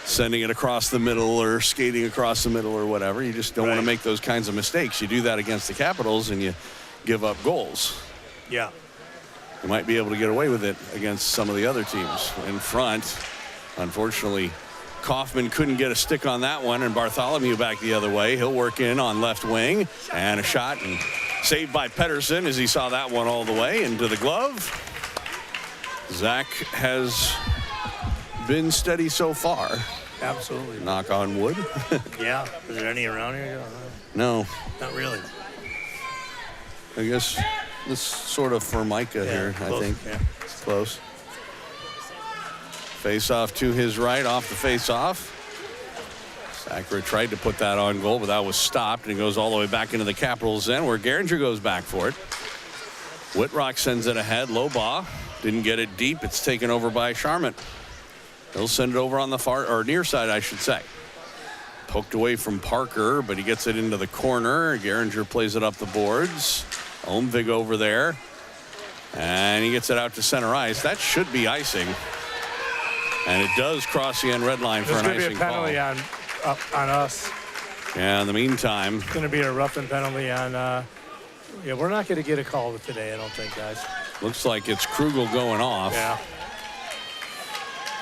Sending it across the middle or skating across the middle or whatever. You just don't want to make those kinds of mistakes. You do that against the Capitals and you give up goals. Yeah. You might be able to get away with it against some of the other teams in front. Unfortunately, Kaufman couldn't get a stick on that one, and Bartholomew back the other way. He'll work in on left wing, and a shot and saved by Pettersson as he saw that one all the way into the glove. Zach has been steady so far. Absolutely. Knock on wood. Yeah. Is there any around here? No. Not really. I guess this sort of Formica here, close. I think. Yeah. It's close. Face-off to his right, off the face-off. Sakura tried to put that on goal, but that was stopped, and it goes all the way back into the Capitals end, where Gehringer goes back for it. Whitrock sends it ahead. Low ball. Didn't get it deep. It's taken over by Sharman. He'll send it over on the far, or near side, I should say. Poked away from Parker, but he gets it into the corner. Gehringer plays it up the boards. Omvig over there. And he gets it out to center ice. That should be icing. And it does cross the end red line for an icing call. There's going to be a penalty on us. Yeah, in the meantime. It's going to be a roughing penalty on, yeah, we're not going to get a call today, I don't think, guys. Looks like it's Krugel going off. Yeah.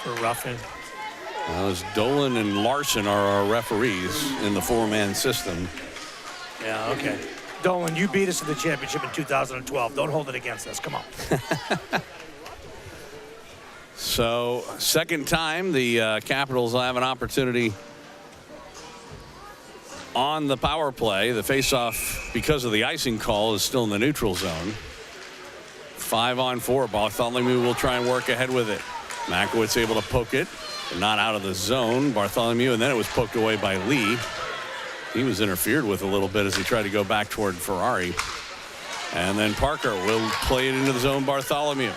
For roughing. Well, as Dolan and Larson are our referees in the four-man system. Yeah, okay. Dolan, you beat us to the championship in 2012. Don't hold it against us. Come on. So, second time, the Capitals will have an opportunity on the power play. The faceoff, because of the icing call, is still in the neutral zone. 5-on-4. Bartholomew will try and work ahead with it. Makowitz able to poke it, but not out of the zone. Bartholomew, and then it was poked away by Lee. He was interfered with a little bit as he tried to go back toward Ferrari. And then Parker will play it into the zone. Bartholomew.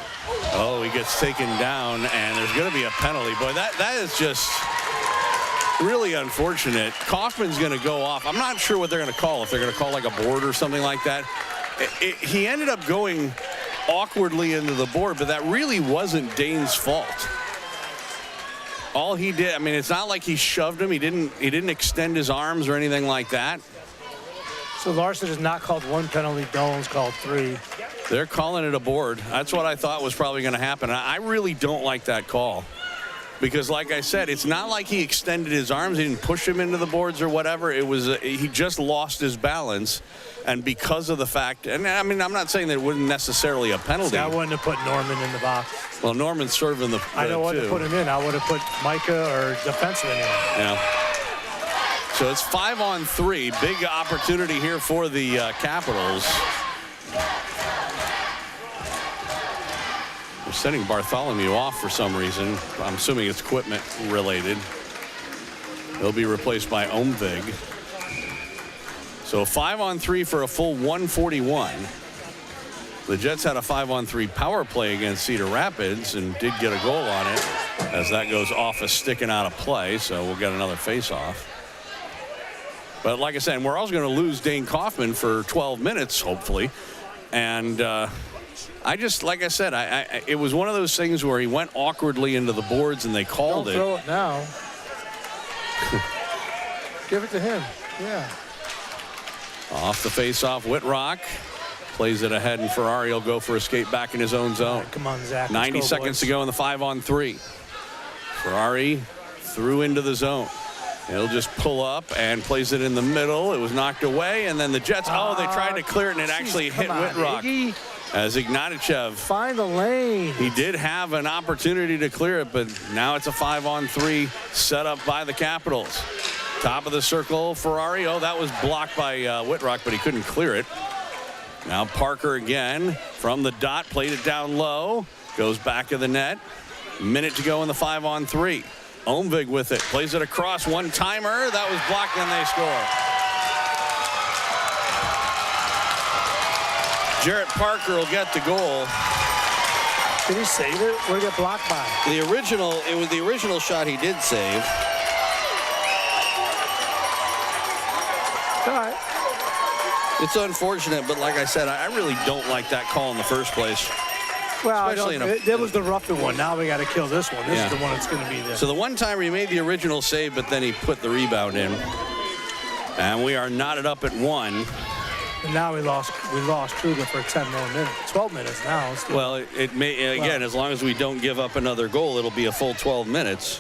Oh, he gets taken down, and there's going to be a penalty. Boy, that is just really unfortunate. Kaufman's going to go off. I'm not sure what they're going to call, if they're going to call like a board or something like that. He ended up going awkwardly into the board, but that really wasn't Dane's fault. All he did, I mean, it's not like he shoved him. He didn't extend his arms or anything like that. So Larson is not called one penalty. Dolan's called 3. They're calling it a board. That's what I thought was probably going to happen. I really don't like that call. Because, like I said, it's not like he extended his arms. He didn't push him into the boards or whatever. It was he just lost his balance. And because of the fact, and I mean, I'm not saying that it wasn't necessarily a penalty. See, I wouldn't have put Norman in the box. Well, Norman's serving the I don't want to put him in. I would have put Micah or defenseman in. Yeah. So it's 5-on-3. Big opportunity here for the Capitals. They're sending Bartholomew off for some reason. I'm assuming it's equipment related. He'll be replaced by Omvig. So 5-on-3 for a full 141. The Jets had a 5-on-3 power play against Cedar Rapids and did get a goal on it, as that goes off a stick and out of play. So we'll get another face-off. But like I said, we're also going to lose Dane Kaufman for 12 minutes, hopefully. And I just, like I said, it was one of those things where he went awkwardly into the boards and they called it. Don't throw it now. Give it to him. Yeah. Off the face-off, Whitrock plays it ahead, and Ferrari will go for a skate back in his own zone. Right, come on, Zach. 90 seconds to go in the 5-on-3. Ferrari threw into the zone. He'll just pull up and plays it in the middle. It was knocked away, and then the Jets, they tried to clear it, and it actually hit Whitrock. Iggy. As Ignatichev. Find the lane. He did have an opportunity to clear it, but now it's a 5-on-3 set up by the Capitals. Top of the circle, Ferrari. Oh, that was blocked by Whitrock, but he couldn't clear it. Now Parker again from the dot, played it down low, goes back of the net. Minute to go in the 5-on-3. Omvig with it, plays it across, one-timer. That was blocked, and they score. Jarrett Parker will get the goal. Did he save it? Or did it get blocked by? It was the original shot he did save. All right. It's unfortunate, but like I said, I really don't like that call in the first place. Well, that was the roughing one. Now we got to kill this one. This is the one that's going to be there. So the one time he made the original save, but then he put the rebound in. And we are knotted up at 1. And now we lost Kruger for 10 more minutes. 12 minutes now. Well, it may, again, as long as we don't give up another goal, it'll be a full 12 minutes.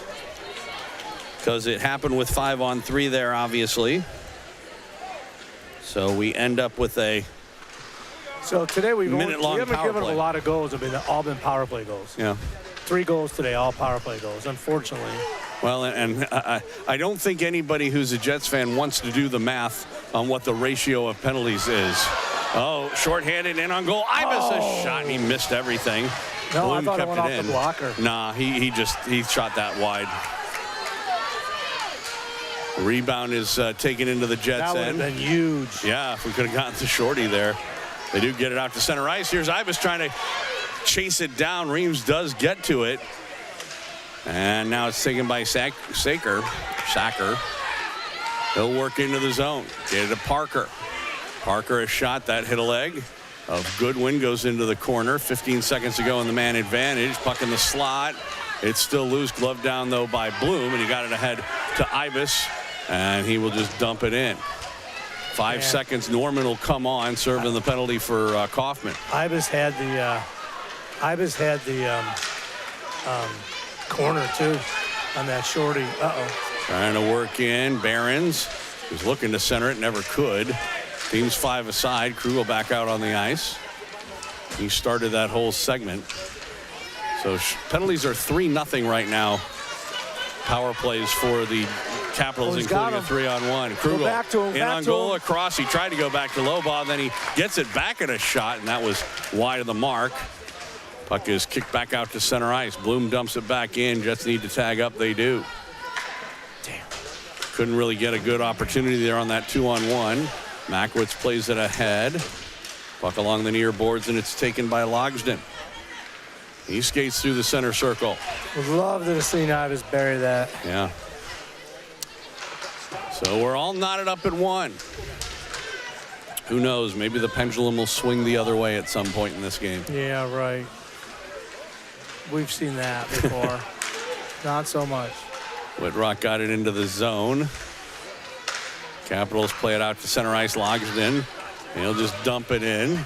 Because it happened with 5-on-3 there, obviously. So we end up with a today we haven't given up a lot of goals. They've all been power play goals. Yeah. 3 goals today, all power play goals, unfortunately. Well, and I don't think anybody who's a Jets fan wants to do the math on what the ratio of penalties is. Oh, shorthanded in on goal. Ibis a shot, and he missed everything. No, Bloom I thought it kept went off in. the blocker. Nah, he shot that wide. The rebound is taken into the Jets' That would end. have been huge. Yeah, if we could have gotten to Shorty there. They do get it out to center ice. Here's Ibis trying to chase it down. Reams does get to it. And now it's taken by Sacker. He'll work into the zone. Get it to Parker. Parker, a shot that hit a leg of Goodwin, goes into the corner. 15 seconds to go in the man advantage. Puck in the slot. It's still loose. Glove down, though, by Bloom, and he got it ahead to Ibis, and he will just dump it in. 5 seconds. Norman will come on, serving the penalty for Kaufman. Ibis had the corner, too, on that Shorty. Trying to work in. Behrens was looking to center it, never could. Team's 5 aside. Krugel back out on the ice. He started that whole segment. So penalties are 3-0 right now. Power plays for the Capitals, including a 3-on-1. Krugel in on goal across. He tried to go back to Lobaugh, then he gets it back at a shot, and that was wide of the mark. Puck is kicked back out to center ice. Bloom dumps it back in. Jets need to tag up. They do. Damn. Couldn't really get a good opportunity there on that 2-on-1. Mackwitz plays it ahead. Puck along the near boards, and it's taken by Logsden. He skates through the center circle. Would love to have seen Ibis bury that. Yeah. So we're all knotted up at 1. Who knows? Maybe the pendulum will swing the other way at some point in this game. Yeah, right. We've seen that before. Not so much. Whitrock got it into the zone. Capitals play it out to center ice. Logsden. He'll just dump it in.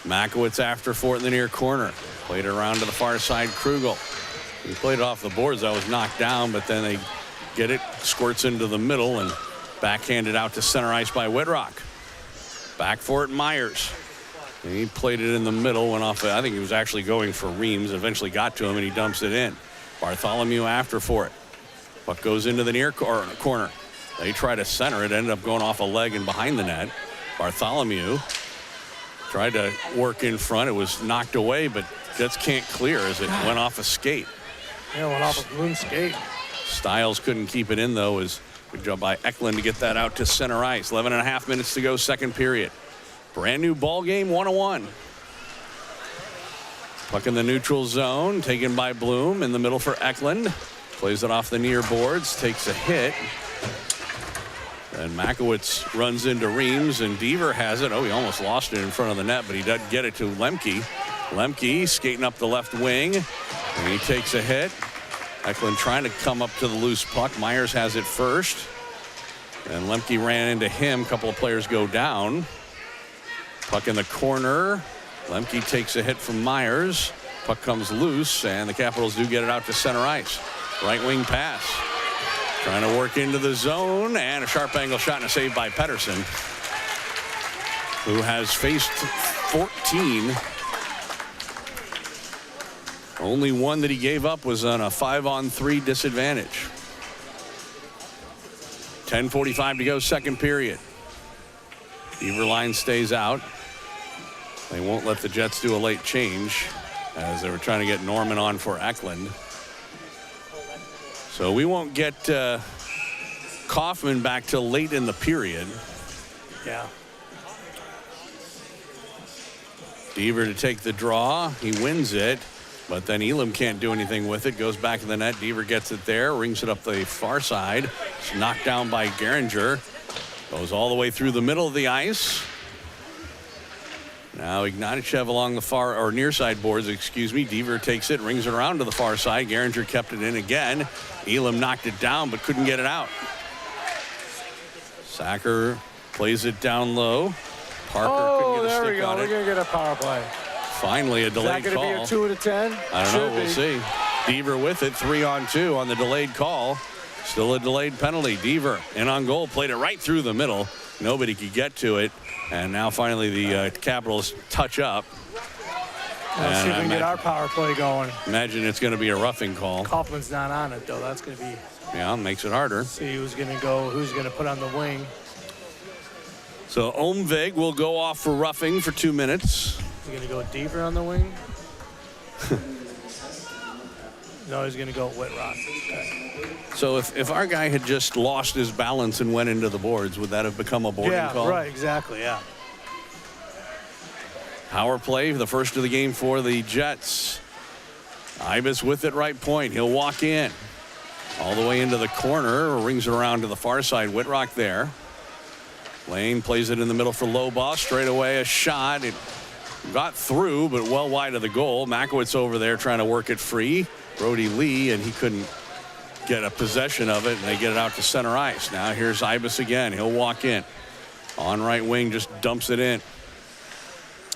Makowitz after for it in the near corner. Played it around to the far side. Krugel. He played it off the boards. That was knocked down, but then they get it. Squirts into the middle and backhanded out to center ice by Whitrock. Back for it, Myers. And he played it in the middle. Went off. I think he was actually going for Reams. Eventually got to him, and he dumps it in. Bartholomew after for it. Puck goes into the near corner. They try to center it. Ended up going off a leg and behind the net. Bartholomew tried to work in front. It was knocked away, but Jets can't clear as it went off a skate. Yeah, went off a Bloom skate. Stiles couldn't keep it in, though. As good job by Eklund to get that out to center ice. 11.5 minutes to go, second period. Brand new ball game, 1-1. Puck in the neutral zone, taken by Bloom in the middle for Eklund. Plays it off the near boards, takes a hit. And Makowitz runs into Reams, and Deaver has it. Oh, he almost lost it in front of the net, but he doesn't get it to Lemke. Lemke skating up the left wing, and he takes a hit. Eklund trying to come up to the loose puck. Myers has it first, and Lemke ran into him. A couple of players go down. Puck in the corner. Lemke takes a hit from Myers. Puck comes loose, and the Capitals do get it out to center ice. Right wing pass. Trying to work into the zone, and a sharp angle shot and a save by Pettersson, who has faced 14. Only one that he gave up was on a 5-on-3 disadvantage. 10:45 to go, second period. Beaver line stays out. They won't let the Jets do a late change as they were trying to get Norman on for Eklund. So we won't get Kaufman back till late in the period. Yeah. Deaver to take the draw. He wins it, but then Elam can't do anything with it. Goes back in the net. Deaver gets it there, rings it up the far side. It's knocked down by Geringer. Goes all the way through the middle of the ice. Now Ignatichev along the far or near side boards, excuse me. Deaver takes it, rings it around to the far side. Geringer kept it in again. Elam knocked it down but couldn't get it out. Sacker plays it down low. Parker couldn't get a stick on it. We're going to get a power play. Finally a delayed call. Is that going to be a 2 out of 10? I don't know. We'll see. Deaver with it, 3-on-2 on the delayed call. Still a delayed penalty. Deaver in on goal, played it right through the middle. Nobody could get to it. And now finally the Capitals touch up. Let's see if we can get our power play going. Imagine it's going to be a roughing call. Kaufman's not on it, though. That's going to be... Yeah, makes it harder. See who's going to go, who's going to put on the wing. So Omvig will go off for roughing for 2 minutes. You're going to go Deaver on the wing? No, he's going to go Whitrock. So if our guy had just lost his balance and went into the boards, would that have become a boarding call? Yeah, right, exactly, yeah. Power play, the first of the game for the Jets. Ibis with it right point. He'll walk in. All the way into the corner, rings it around to the far side. Whitrock there. Lane plays it in the middle for low ball. Straight away, a shot. It got through, but well wide of the goal. Makowitz over there trying to work it free. Brody Lee, and he couldn't get a possession of it, and they get it out to center ice. Now here's Ibis again. He'll walk in. On right wing, just dumps it in.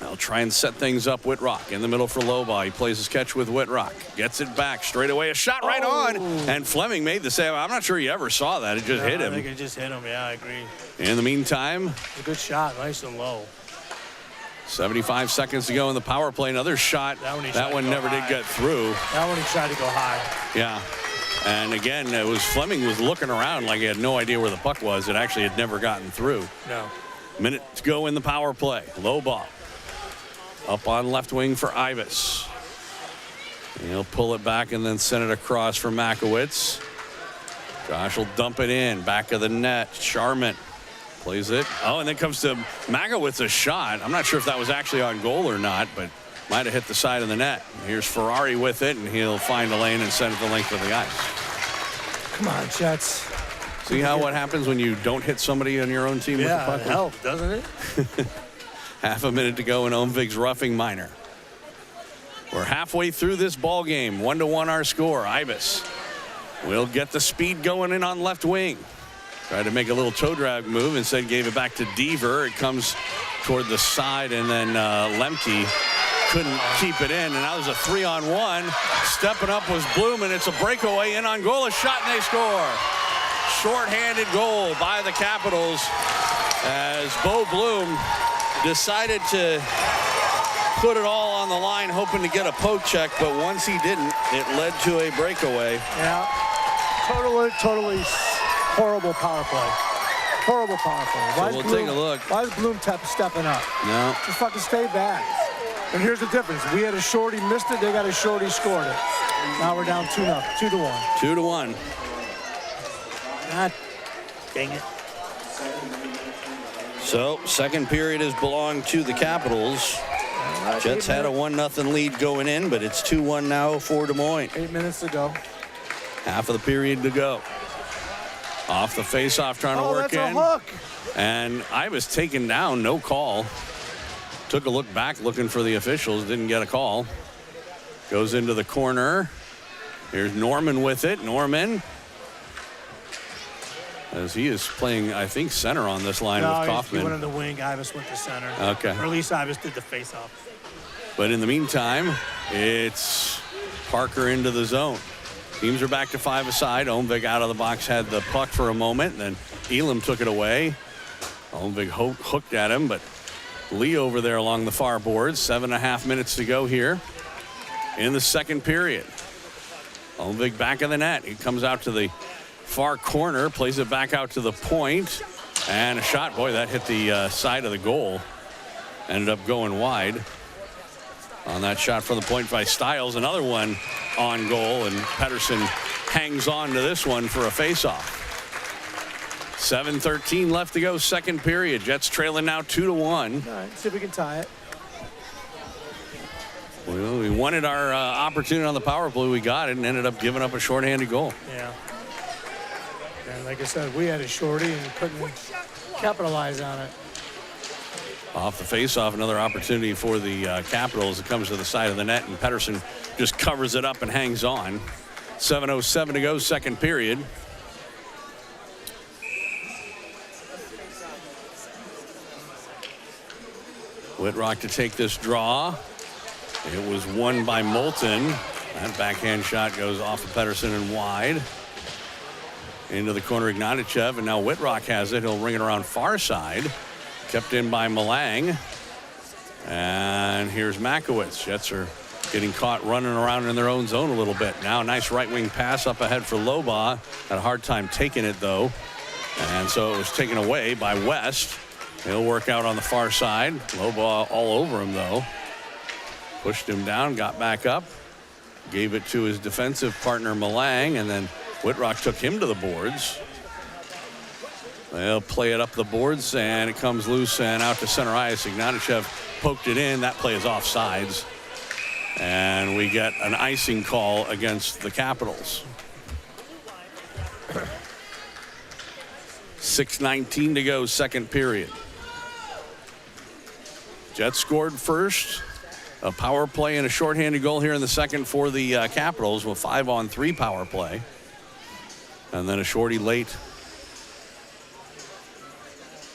They'll try and set things up. Whitrock in the middle for Loba. He plays his catch with Whitrock. Gets it back. Straight away, a shot right on. And Fleming made the save. I'm not sure you ever saw that. It just hit him. I think it just hit him. Yeah, I agree. In the meantime, It's a good shot. Nice and low. 75 seconds to go in the power play. Another shot. That one never did get through. That one he tried to go high. Yeah. And again, it was Fleming was looking around like he had no idea where the puck was. It actually had never gotten through. No. Minute to go in the power play. Low ball. Up on left wing for Ibis. And he'll pull it back and then send it across for Makowitz. Josh will dump it in. Back of the net. Sharman plays it. Oh, and then comes to Makowitz, a shot. I'm not sure if that was actually on goal or not, but might have hit the side of the net. Here's Ferrari with it, and he'll find a lane and send it the length of the ice. Come on, Jets. See how what happens when you don't hit somebody on your own team with the puck? Yeah, it helps, doesn't it? Half a minute to go in Omvig's roughing minor. We're halfway through this ball game. 1-1 our score. Ibis will get the speed going in on left wing. Tried to make a little toe drag move. Instead gave it back to Deaver. It comes toward the side, and then Lemke couldn't keep it in. And that was a 3-on-1. Stepping up was Bloom, and it's a breakaway in on goal. A shot, and they score. Short-handed goal by the Capitals as Bo Bloom decided to put it all on the line, hoping to get a poke check, but once he didn't, it led to a breakaway. Yeah. Totally horrible power play. Horrible power play. So we'll take a look. Why is Bloom stepping up? No. Just fucking stay back. And here's the difference. We had a shorty, missed it. They got a shorty, scored it. Now we're down 2-1. 2-1. God dang it. So, second period has belonged to the Capitals. Jets had a 1-0 lead going in, but it's 2-1 now for Des Moines. 8 minutes to go. Half of the period to go. Off the face-off, trying to work in. That's a hook. And I was taken down, no call. Took a look back looking for the officials, didn't get a call. Goes into the corner. Here's Norman with it. Norman, as he is playing, I think, center on this line with Kaufman. He went in the wing. Ibis went to center. Okay. Or at least Ibis did the face-off. But in the meantime, it's Parker into the zone. Teams are back to 5-a-side. Omvig out of the box, had the puck for a moment. Then Elam took it away. Omvig hooked at him, but Lee over there along the far boards. 7.5 minutes to go here in the second period. Omvig back of the net. He comes out to the far corner, plays it back out to the point, and a shot. Boy, that hit the side of the goal. Ended up going wide on that shot from the point by Stiles. Another one on goal, and Pettersson hangs on to this one for a faceoff. 7:13 left to go, second period. Jets trailing now 2-1. All right, see if we can tie it. Well, we wanted our opportunity on the power play. We got it and ended up giving up a shorthanded goal. Yeah. And like I said, we had a shorty and couldn't capitalize on it. Off the faceoff, another opportunity for the Capitals. It comes to the side of the net, and Pettersson just covers it up and hangs on. 7:07 to go, second period. Whitrock to take this draw. It was won by Moulton. That backhand shot goes off of Pettersson and wide. Into the corner, Ignatichev, and now Whitrock has it. He'll ring it around far side. Kept in by Malang. And here's Makowitz. Jets are getting caught running around in their own zone a little bit. Now, nice right wing pass up ahead for Loba. Had a hard time taking it, though. And so it was taken away by West. He'll work out on the far side. Loba all over him, though. Pushed him down, got back up, gave it to his defensive partner Malang, and then Whitrock took him to the boards. They'll play it up the boards, and it comes loose and out to center ice. Ignatichev poked it in. That play is offsides. And we get an icing call against the Capitals. 6:19 to go, second period. Jets scored first. A power play and a shorthanded goal here in the second for the Capitals with 5-on-3 power play. And then a shorty late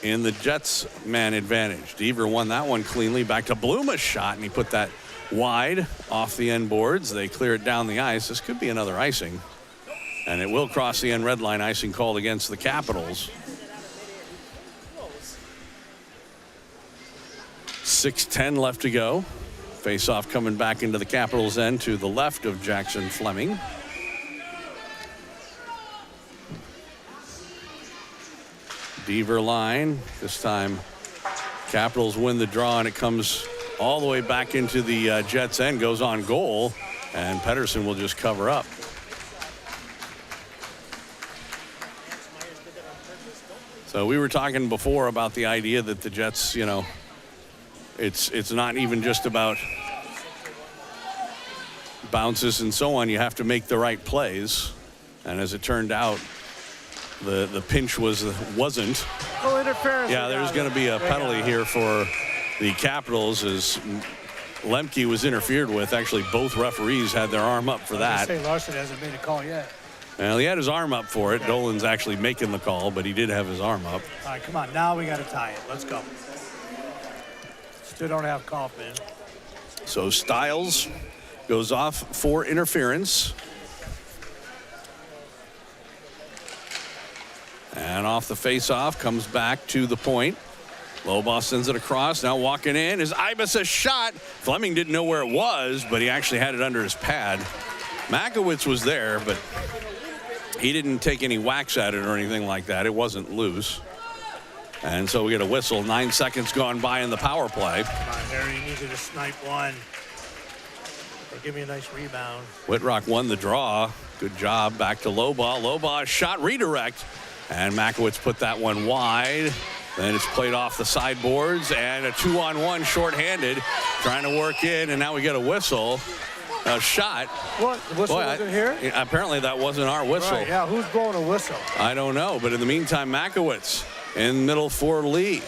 in the Jets man advantage. Deaver won that one cleanly. Back to Bluma's shot, and he put that wide off the end boards. They clear it down the ice. This could be another icing. And it will cross the end red line. Icing called against the Capitals. 6:10 left to go. Face-off coming back into the Capitals' end to the left of Jackson Fleming. Deaver line. This time Capitals win the draw, and it comes all the way back into the Jets' end. Goes on goal, and Pettersson will just cover up. So we were talking before about the idea that the Jets, you know, it's not even just about bounces and so on. You have to make the right plays, and as it turned out, the pinch wasn't. No interference. Yeah, there's going to be a penalty here for the Capitals as Lemke was interfered with. Actually, both referees had their arm up for that. Say Larson hasn't made a call yet. Well, he had his arm up for it. Okay. Dolan's actually making the call, but he did have his arm up. All right, come on. Now we got to tie it. Let's go. Still don't have Kaufman. So Stiles goes off for interference. And off the face-off, comes back to the point. Lobaugh sends it across. Now walking in is Ibis' shot. Fleming didn't know where it was, but he actually had it under his pad. Makowitz was there, but he didn't take any whacks at it or anything like that. It wasn't loose. And so we get a whistle. 9 seconds gone by in the power play. Come on, Harry, you need to snipe one. Or give me a nice rebound. Whitrock won the draw. Good job. Back to Lobaugh. Lobaugh shot redirect. And Makowitz put that one wide. Then it's played off the sideboards, and a 2-on-1 shorthanded, trying to work in, and now we get a whistle. A shot. What? The whistle wasn't here? Apparently that wasn't our whistle. Right, yeah, who's blowing a whistle? I don't know, but in the meantime, Makowitz in middle for Lee.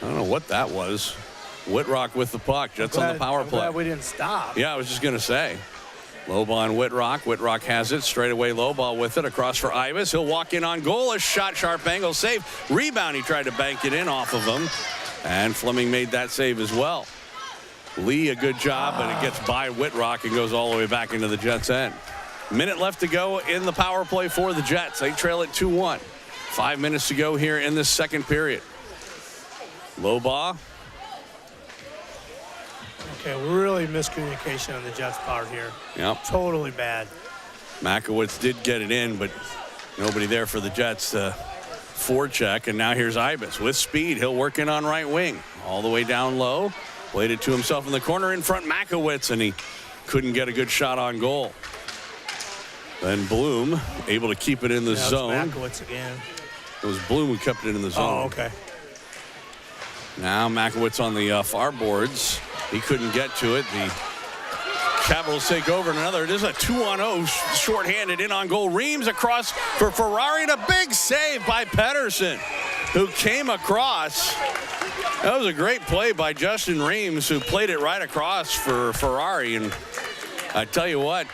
I don't know what that was. Whitrock with the puck, Jets on the power play. I'm glad we didn't stop. Yeah, I was just going to say. Lobaugh and Whitrock. Whitrock has it. Straight away, Lobaugh with it across for Ibis. He'll walk in on goal. A shot, sharp angle, save. Rebound, he tried to bank it in off of him. And Fleming made that save as well. Lee, a good job, but it gets by Whitrock and goes all the way back into the Jets' end. Minute left to go in the power play for the Jets. They trail it 2-1. 5 minutes to go here in this second period. Lobaugh. Okay, really miscommunication on the Jets' part here. Yep. Totally bad. Makowitz did get it in, but nobody there for the Jets to forecheck. And now here's Ibis with speed. He'll work in on right wing. All the way down low. Played it to himself in the corner in front, Makowitz, and he couldn't get a good shot on goal. Then Bloom able to keep it in the zone. Makowitz again. It was Bloom who kept it in the zone. Oh, okay. Now Makowitz on the far boards. He couldn't get to it. The Capitals take over in another. This is a 2-on-0 shorthanded in on goal. Reams across for Ferrari, and a big save by Pettersson, who came across. That was a great play by Justin Reams, who played it right across for Ferrari. And I tell you what,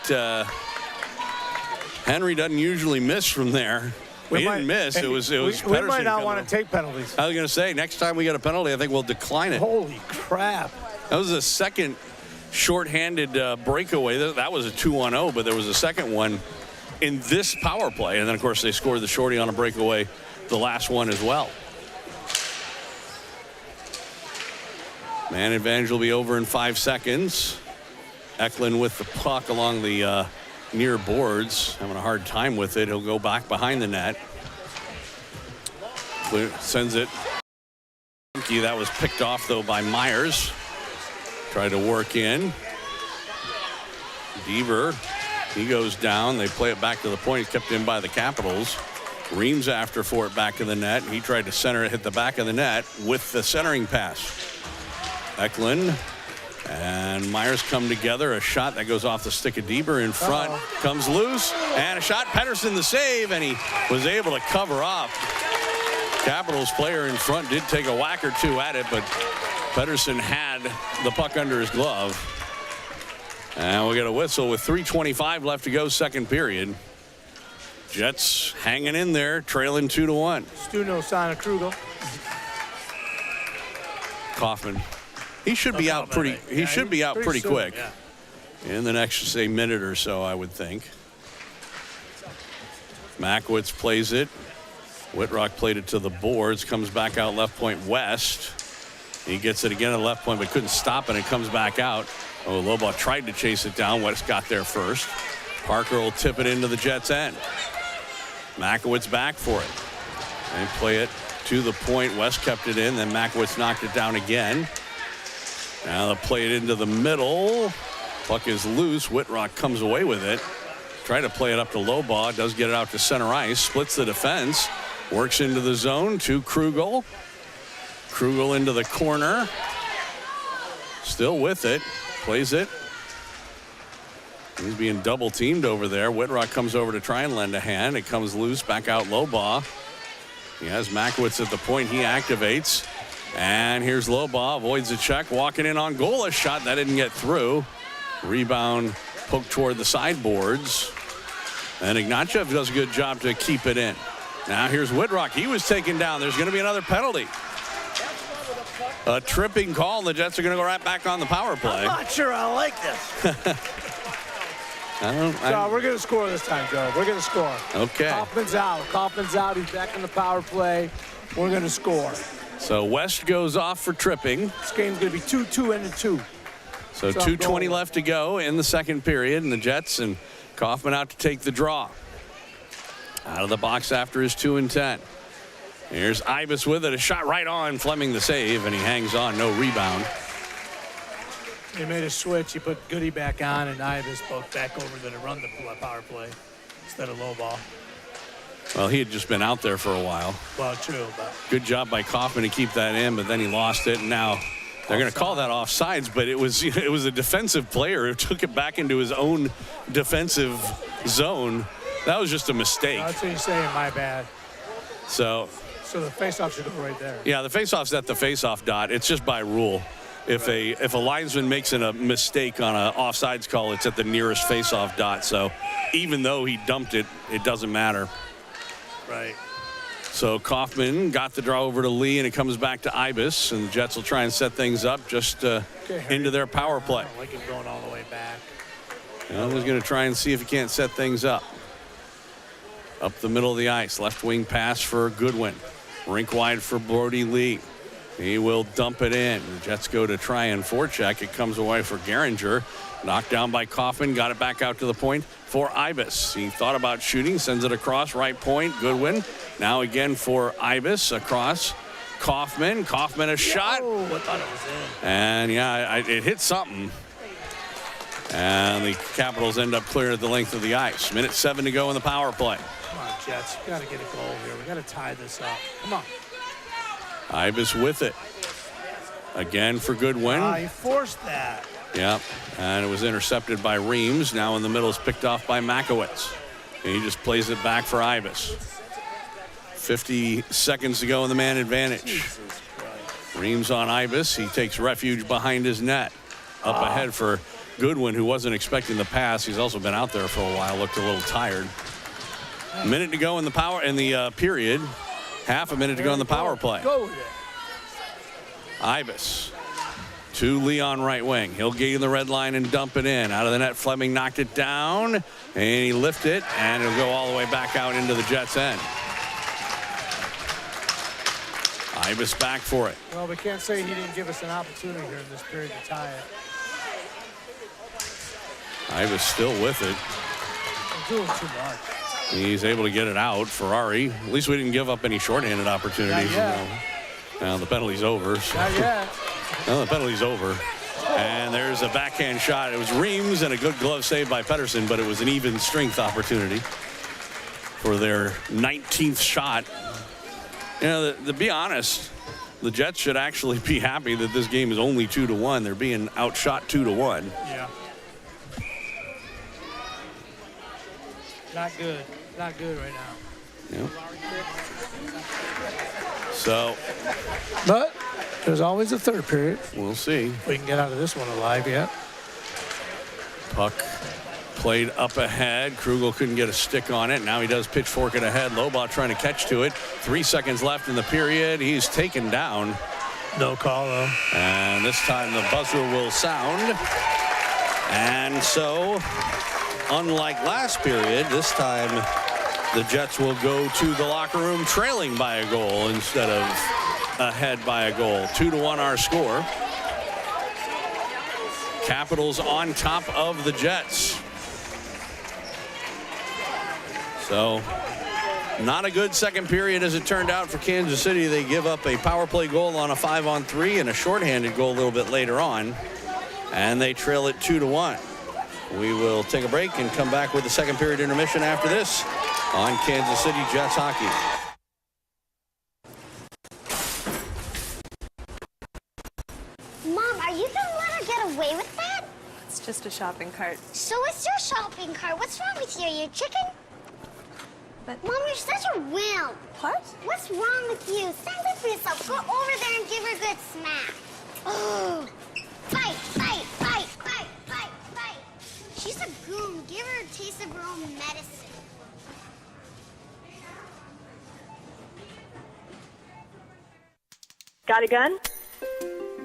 Henry doesn't usually miss from there. He didn't miss. It was Pettersson. We might not want to take penalties. I was going to say, next time we get a penalty, I think we'll decline it. Holy crap. That was the second shorthanded breakaway. That was a 2-on-0, but there was a second one in this power play. And then, of course, they scored the shorty on a breakaway, the last one as well. Man advantage will be over in 5 seconds. Eklund with the puck along the near boards, having a hard time with it. He'll go back behind the net. Sends it. That was picked off, though, by Myers. Try to work in. Deaver, he goes down. They play it back to the point. He's kept in by the Capitals. Reams after for it back in the net. He tried to center it, hit the back of the net with the centering pass. Eklund and Myers come together. A shot that goes off the stick of Deaver in front. Comes loose. And a shot. Pettersson the save, and he was able to cover up. Capitals player in front did take a whack or two at it, but Pettersson had the puck under his glove. And we'll get a whistle with 3:25 left to go, second period. Jets hanging in there, trailing 2-1. Stuno Sana Krugel. Kaufman. He should be out pretty. He should be out pretty soon, quick. Yeah. In the next, say, minute or so, I would think. Makowitz plays it. Whitrock played it to the boards. Comes back out left point West. He gets it again at left point, but couldn't stop it. And it comes back out. Oh, Lobaugh tried to chase it down. West got there first. Parker will tip it into the Jets' end. Makowitz back for it. They play it to the point. West kept it in. Then Makowitz knocked it down again. Now they'll play it into the middle. Puck is loose. Whitrock comes away with it. Try to play it up to Lobaugh. Does get it out to center ice. Splits the defense. Works into the zone to Krugel. Krugel into the corner. Still with it. Plays it. He's being double teamed over there. Whitrock comes over to try and lend a hand. It comes loose. Back out Lobaugh. He has Makowitz at the point. He activates. And here's Lobaugh. Avoids a check. Walking in on goal. A shot that didn't get through. Rebound poked toward the sideboards. And Ignatieff does a good job to keep it in. Now here's Whitrock. He was taken down. There's going to be another penalty. A tripping call. The Jets are going to go right back on the power play. I'm not sure I like this. We're going to score this time, Joe. We're going to score. Okay. Kaufman's out. He's back in the power play. We're going to score. So West goes off for tripping. This game's going to be 2-2 and a 2. So 2:20 left to go in the second period, and the Jets and Kaufman out to take the draw. Out of the box after his 2-10. Here's Ibis with it. A shot right on. Fleming the save, and he hangs on. No rebound. He made a switch. He put Goody back on, and Ibis both back over there to run the power play instead of Lobaugh. Well, he had just been out there for a while. Well, true. But good job by Kaufman to keep that in, but then he lost it, and now they're going to call that offsides, but it was a defensive player who took it back into his own defensive zone. That was just a mistake. That's what you're saying. My bad. So the faceoff should go right there. Yeah, the faceoff's at the faceoff dot. It's just by rule. If a linesman makes a mistake on an offsides call, it's at the nearest faceoff dot. So even though he dumped it, it doesn't matter. Right. So Kaufman got the draw over to Lee, and it comes back to Ibis, and the Jets will try and set things up just into their power play. I don't like him going all the way back. Well, he's going to try and see if he can't set things up. Up the middle of the ice, left wing pass for Goodwin. Rink wide for Brody Lee. He will dump it in. The Jets go to try and forecheck. It comes away for Gehringer. Knocked down by Kaufman. Got it back out to the point for Ibis. He thought about shooting. Sends it across right point. Goodwin. Now again for Ibis. Across Kaufman. Kaufman a shot. Oh, I thought it was in. And yeah, it hit something. And the Capitals end up clear at the length of the ice. 1:07 to go in the power play. Come on, Jets. We got to get a goal here. We got to tie this up. Come on. Ibis with it. Again for Goodwin. He forced that. Yep. And it was intercepted by Reams. Now in the middle is picked off by Makowitz. And he just plays it back for Ibis. 50 seconds to go in the man advantage. Reams on Ibis. He takes refuge behind his net. Up ahead for Goodwin, who wasn't expecting the pass. He's also been out there for a while. Looked a little tired. Minute to go in the period. Half a minute to go in the power play. Go with it. Ibis to Leon right wing. He'll gain the red line and dump it in. Out of the net, Fleming knocked it down, and he lifted it, and it'll go all the way back out into the Jets' end. Ibis back for it. Well, we can't say he didn't give us an opportunity here in this period to tie it. Ibis still with it. I'm doing too much. He's able to get it out. Ferrari. At least we didn't give up any shorthanded opportunities. Not yet. Now the penalty's over. So. Not yet. No, the penalty's over. And there's a backhand shot. It was Reams and a good glove save by Pedersen, but it was an even strength opportunity for their 19th shot. You know, to be honest, the Jets should actually be happy that this game is only 2-1. They're being outshot 2-1. Yeah. Not good. Not good right now. Yeah. So. But there's always a third period. We'll see. If we can get out of this one alive yet. Puck played up ahead. Krugel couldn't get a stick on it. Now he does pitchfork it ahead. Lobaugh trying to catch to it. 3 seconds left in the period. He's taken down. No call, though. And this time the buzzer will sound. And so, unlike last period, this time the Jets will go to the locker room trailing by a goal instead of ahead by a goal. 2-1 our score. Capitals on top of the Jets. So, not a good second period as it turned out for Kansas City. They give up a power play goal on a 5-on-3 and a shorthanded goal a little bit later on. And they trail it 2-1. We will take a break and come back with the second period intermission after this on Kansas City Jets hockey. Mom, are you gonna let her get away with that? It's just a shopping cart. So it's your shopping cart. What's wrong with you? Are you a chicken? But Mom, you're such a wimp. what? What's wrong with you? Stand up for yourself. Go over there and give her a good smack. Oh. Fight, fight, fight, fight, fight, fight. She's a goon. Give her a taste of her own medicine. Got a gun?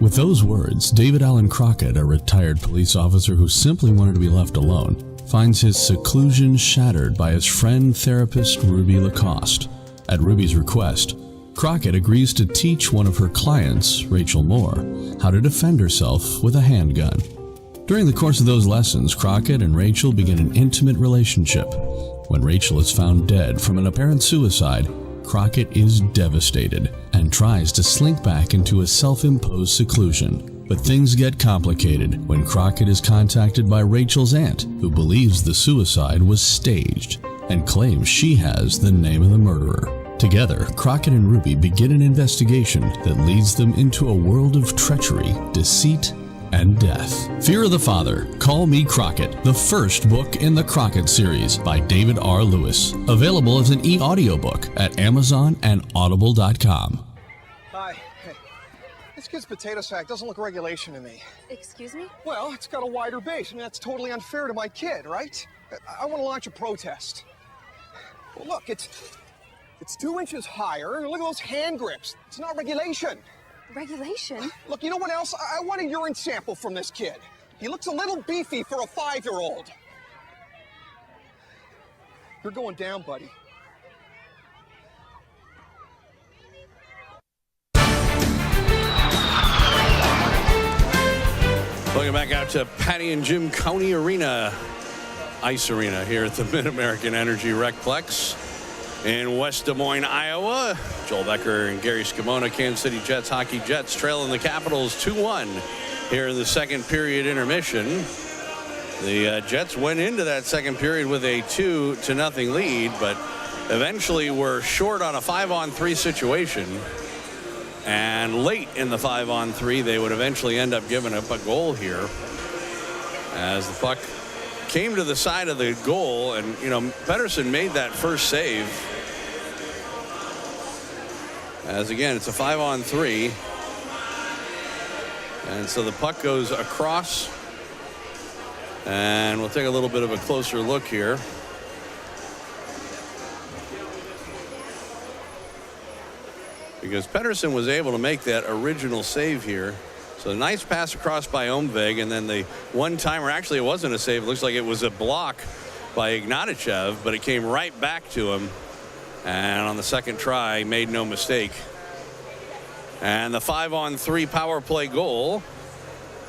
With those words, David Allen Crockett, a retired police officer who simply wanted to be left alone, finds his seclusion shattered by his friend therapist Ruby Lacoste. At Ruby's request, Crockett agrees to teach one of her clients, Rachel Moore, how to defend herself with a handgun. During the course of those lessons, Crockett and Rachel begin an intimate relationship. When Rachel is found dead from an apparent suicide, Crockett is devastated and tries to slink back into a self-imposed seclusion. But things get complicated when Crockett is contacted by Rachel's aunt, who believes the suicide was staged and claims she has the name of the murderer. Together, Crockett and Ruby begin an investigation that leads them into a world of treachery, deceit, and death. Fear of the Father, Call Me Crockett, the first book in the Crockett series by David R. Lewis. Available as an e-audiobook at Amazon and Audible.com. Hi. Hey. This kid's potato sack doesn't look regulation to me. Excuse me? Well, it's got a wider base. I mean, that's totally unfair to my kid, right? I want to launch a protest. Well, look, it's 2 inches higher. Look at those hand grips. It's not regulation. Regulation? Look, you know what else? I want a urine sample from this kid. He looks a little beefy for a 5-year-old. You're going down, buddy. Looking back out to Patty and Jim County Arena, Ice Arena here at the MidAmerican Energy RecPlex in West Des Moines, Iowa. Joel Becker and Gary Scamona, Kansas City Jets hockey. Jets trailing the Capitals 2-1 here in the second period intermission. The Jets went into that second period with a 2-0 lead, but eventually were short on a 5-on-3 situation. And late in the 5-on-3, they would eventually end up giving up a goal here as the puck came to the side of the goal. And, you know, Pedersen made that first save. As again, it's a 5-on-3. And so the puck goes across. And we'll take a little bit of a closer look here. Because Pedersen was able to make that original save here. So a nice pass across by Omveg, and then the one-timer, actually it wasn't a save, it looks like it was a block by Ignatichev, but it came right back to him. And on the second try, made no mistake. And the 5-on-3 power play goal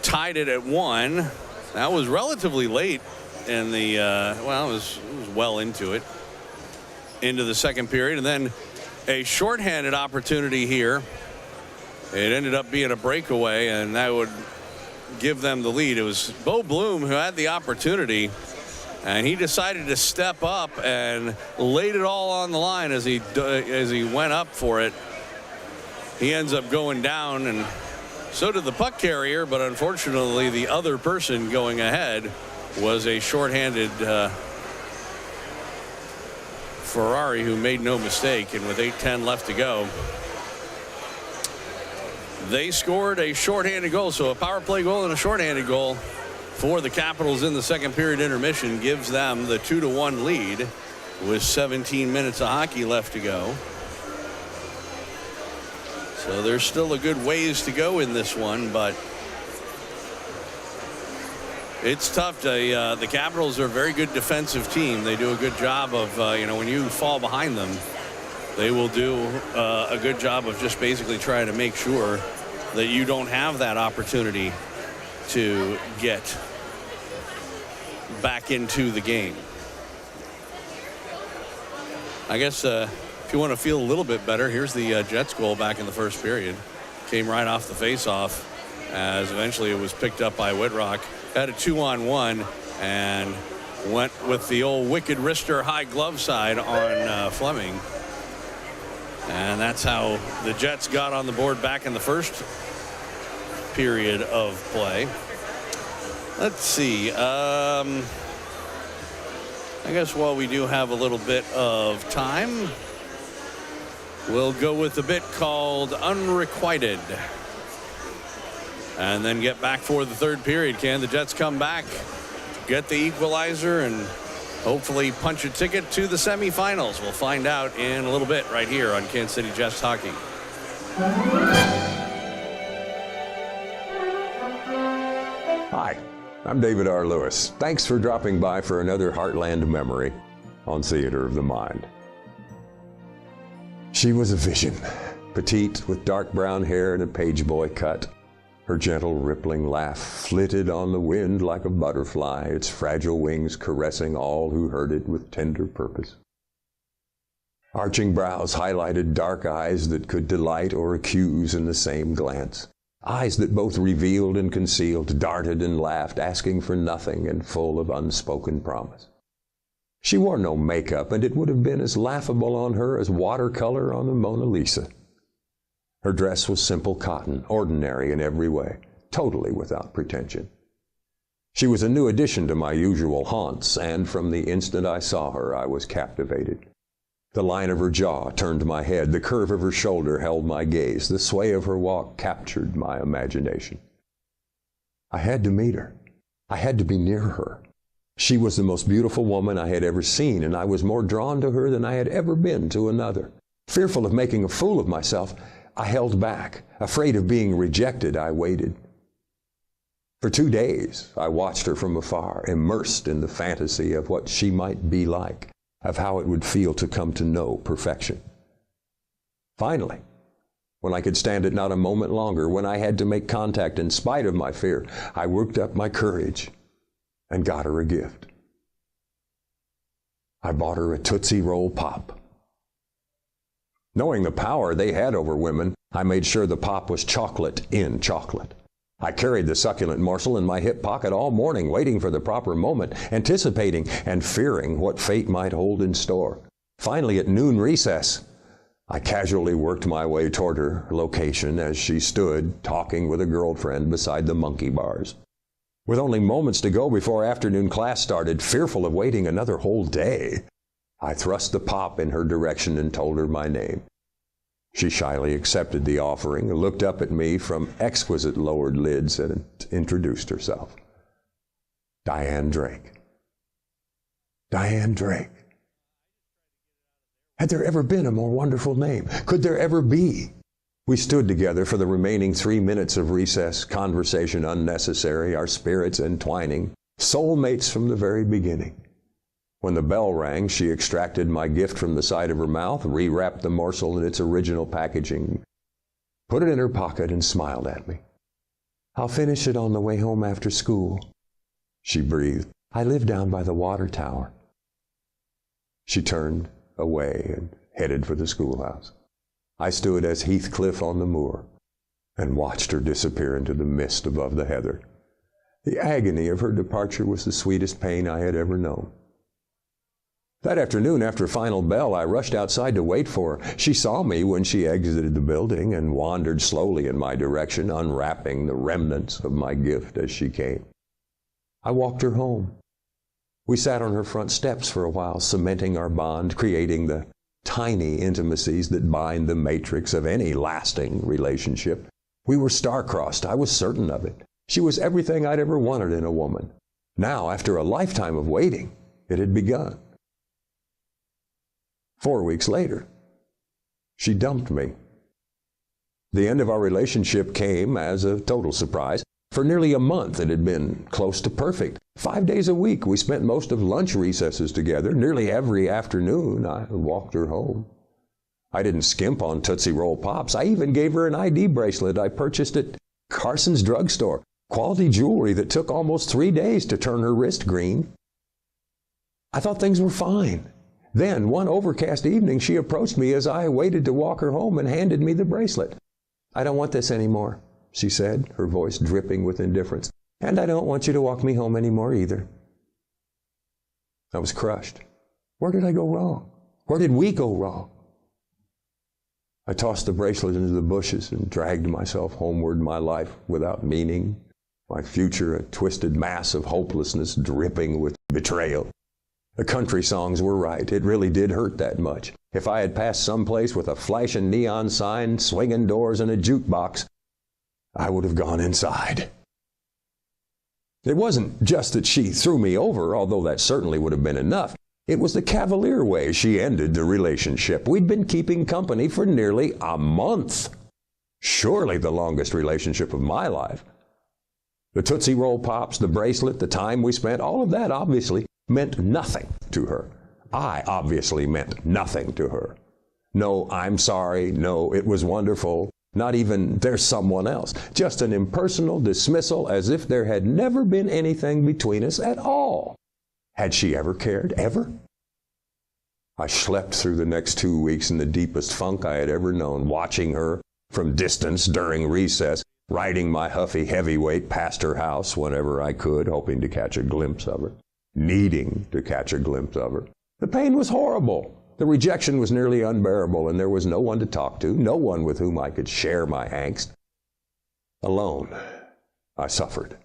tied it at 1. That was relatively late in the, well, it was well into it, into the second period. And then a shorthanded opportunity here. It ended up being a breakaway, and that would give them the lead. It was Bo Bloom who had the opportunity, and he decided to step up and laid it all on the line as he went up for it. He ends up going down, and so did the puck carrier, but unfortunately the other person going ahead was a shorthanded Ferrari who made no mistake, and with 8:10 left to go, they scored a shorthanded goal. So a power play goal and a shorthanded goal for the Capitals in the second period intermission gives them the 2-1 lead with 17 minutes of hockey left to go. So there's still a good ways to go in this one, but it's tough. The Capitals are a very good defensive team. They do a good job of, when you fall behind them, they will do a good job of just basically trying to make sure that you don't have that opportunity to get back into the game. I guess if you want to feel a little bit better, here's the Jets goal back in the first period. Came right off the face-off, as eventually it was picked up by Whitrock. Had a 2-on-1 and went with the old wicked wrister high glove side on Fleming. And that's how the Jets got on the board back in the first period of play. Let's see. I guess while we do have a little bit of time, we'll go with a bit called Unrequited. And then get back for the third period. Can the Jets come back, get the equalizer, and hopefully punch a ticket to the semifinals? We'll find out in a little bit right here on Kansas City Jets Hockey. Hi, I'm David R. Lewis. Thanks for dropping by for another Heartland memory on Theater of the Mind. She was a vision, petite with dark brown hair and a page boy cut. Her gentle rippling laugh flitted on the wind like a butterfly, its fragile wings caressing all who heard it with tender purpose. Arching brows highlighted dark eyes that could delight or accuse in the same glance. Eyes that both revealed and concealed, darted and laughed, asking for nothing and full of unspoken promise. She wore no makeup, and it would have been as laughable on her as watercolor on the Mona Lisa. Her dress was simple cotton, ordinary in every way, totally without pretension. She was a new addition to my usual haunts, and from the instant I saw her, I was captivated. The line of her jaw turned my head, the curve of her shoulder held my gaze, the sway of her walk captured my imagination. I had to meet her. I had to be near her. She was the most beautiful woman I had ever seen, and I was more drawn to her than I had ever been to another. Fearful of making a fool of myself, I held back. Afraid of being rejected, I waited. For 2 days, I watched her from afar, immersed in the fantasy of what she might be like, of how it would feel to come to know perfection. Finally, when I could stand it not a moment longer, when I had to make contact in spite of my fear, I worked up my courage and got her a gift. I bought her a Tootsie Roll Pop. Knowing the power they had over women, I made sure the pop was chocolate in chocolate. I carried the succulent morsel in my hip pocket all morning, waiting for the proper moment, anticipating and fearing what fate might hold in store. Finally, at noon recess, I casually worked my way toward her location as she stood talking with a girlfriend beside the monkey bars. With only moments to go before afternoon class started, fearful of waiting another whole day, I thrust the pop in her direction and told her my name. She shyly accepted the offering, looked up at me from exquisite lowered lids, and introduced herself. Diane Drake. Diane Drake. Had there ever been a more wonderful name? Could there ever be? We stood together for the remaining 3 minutes of recess, conversation unnecessary, our spirits entwining, soulmates from the very beginning. When the bell rang, she extracted my gift from the side of her mouth, rewrapped the morsel in its original packaging, put it in her pocket, and smiled at me. "I'll finish it on the way home after school," she breathed. "I live down by the water tower." She turned away and headed for the schoolhouse. I stood as Heathcliff on the moor and watched her disappear into the mist above the heather. The agony of her departure was the sweetest pain I had ever known. That afternoon, after final bell, I rushed outside to wait for her. She saw me when she exited the building and wandered slowly in my direction, unwrapping the remnants of my gift as she came. I walked her home. We sat on her front steps for a while, cementing our bond, creating the tiny intimacies that bind the matrix of any lasting relationship. We were star-crossed. I was certain of it. She was everything I'd ever wanted in a woman. Now, after a lifetime of waiting, it had begun. 4 weeks later, she dumped me. The end of our relationship came as a total surprise. For nearly a month, it had been close to perfect. 5 days a week, we spent most of lunch recesses together. Nearly every afternoon, I walked her home. I didn't skimp on Tootsie Roll Pops. I even gave her an ID bracelet I purchased at Carson's drugstore. Quality jewelry that took almost 3 days to turn her wrist green. I thought things were fine. Then, one overcast evening, she approached me as I waited to walk her home and handed me the bracelet. "I don't want this anymore," she said, her voice dripping with indifference. "And I don't want you to walk me home anymore either." I was crushed. Where did I go wrong? Where did we go wrong? I tossed the bracelet into the bushes and dragged myself homeward, my life without meaning, my future a twisted mass of hopelessness dripping with betrayal. The country songs were right. It really did hurt that much. If I had passed someplace with a flashing neon sign, swinging doors, and a jukebox, I would have gone inside. It wasn't just that she threw me over, although that certainly would have been enough. It was the cavalier way she ended the relationship. We'd been keeping company for nearly a month. Surely the longest relationship of my life. The Tootsie Roll Pops, the bracelet, the time we spent, all of that obviously meant nothing to her. I obviously meant nothing to her. No, I'm sorry. No, it was wonderful. Not even, there's someone else. Just an impersonal dismissal as if there had never been anything between us at all. Had she ever cared? Ever? I slept through the next 2 weeks in the deepest funk I had ever known, watching her from distance during recess, riding my huffy heavyweight past her house whenever I could, hoping to catch a glimpse of her, needing to catch a glimpse of her. The pain was horrible. The rejection was nearly unbearable, and there was no one to talk to, no one with whom I could share my angst. Alone, I suffered.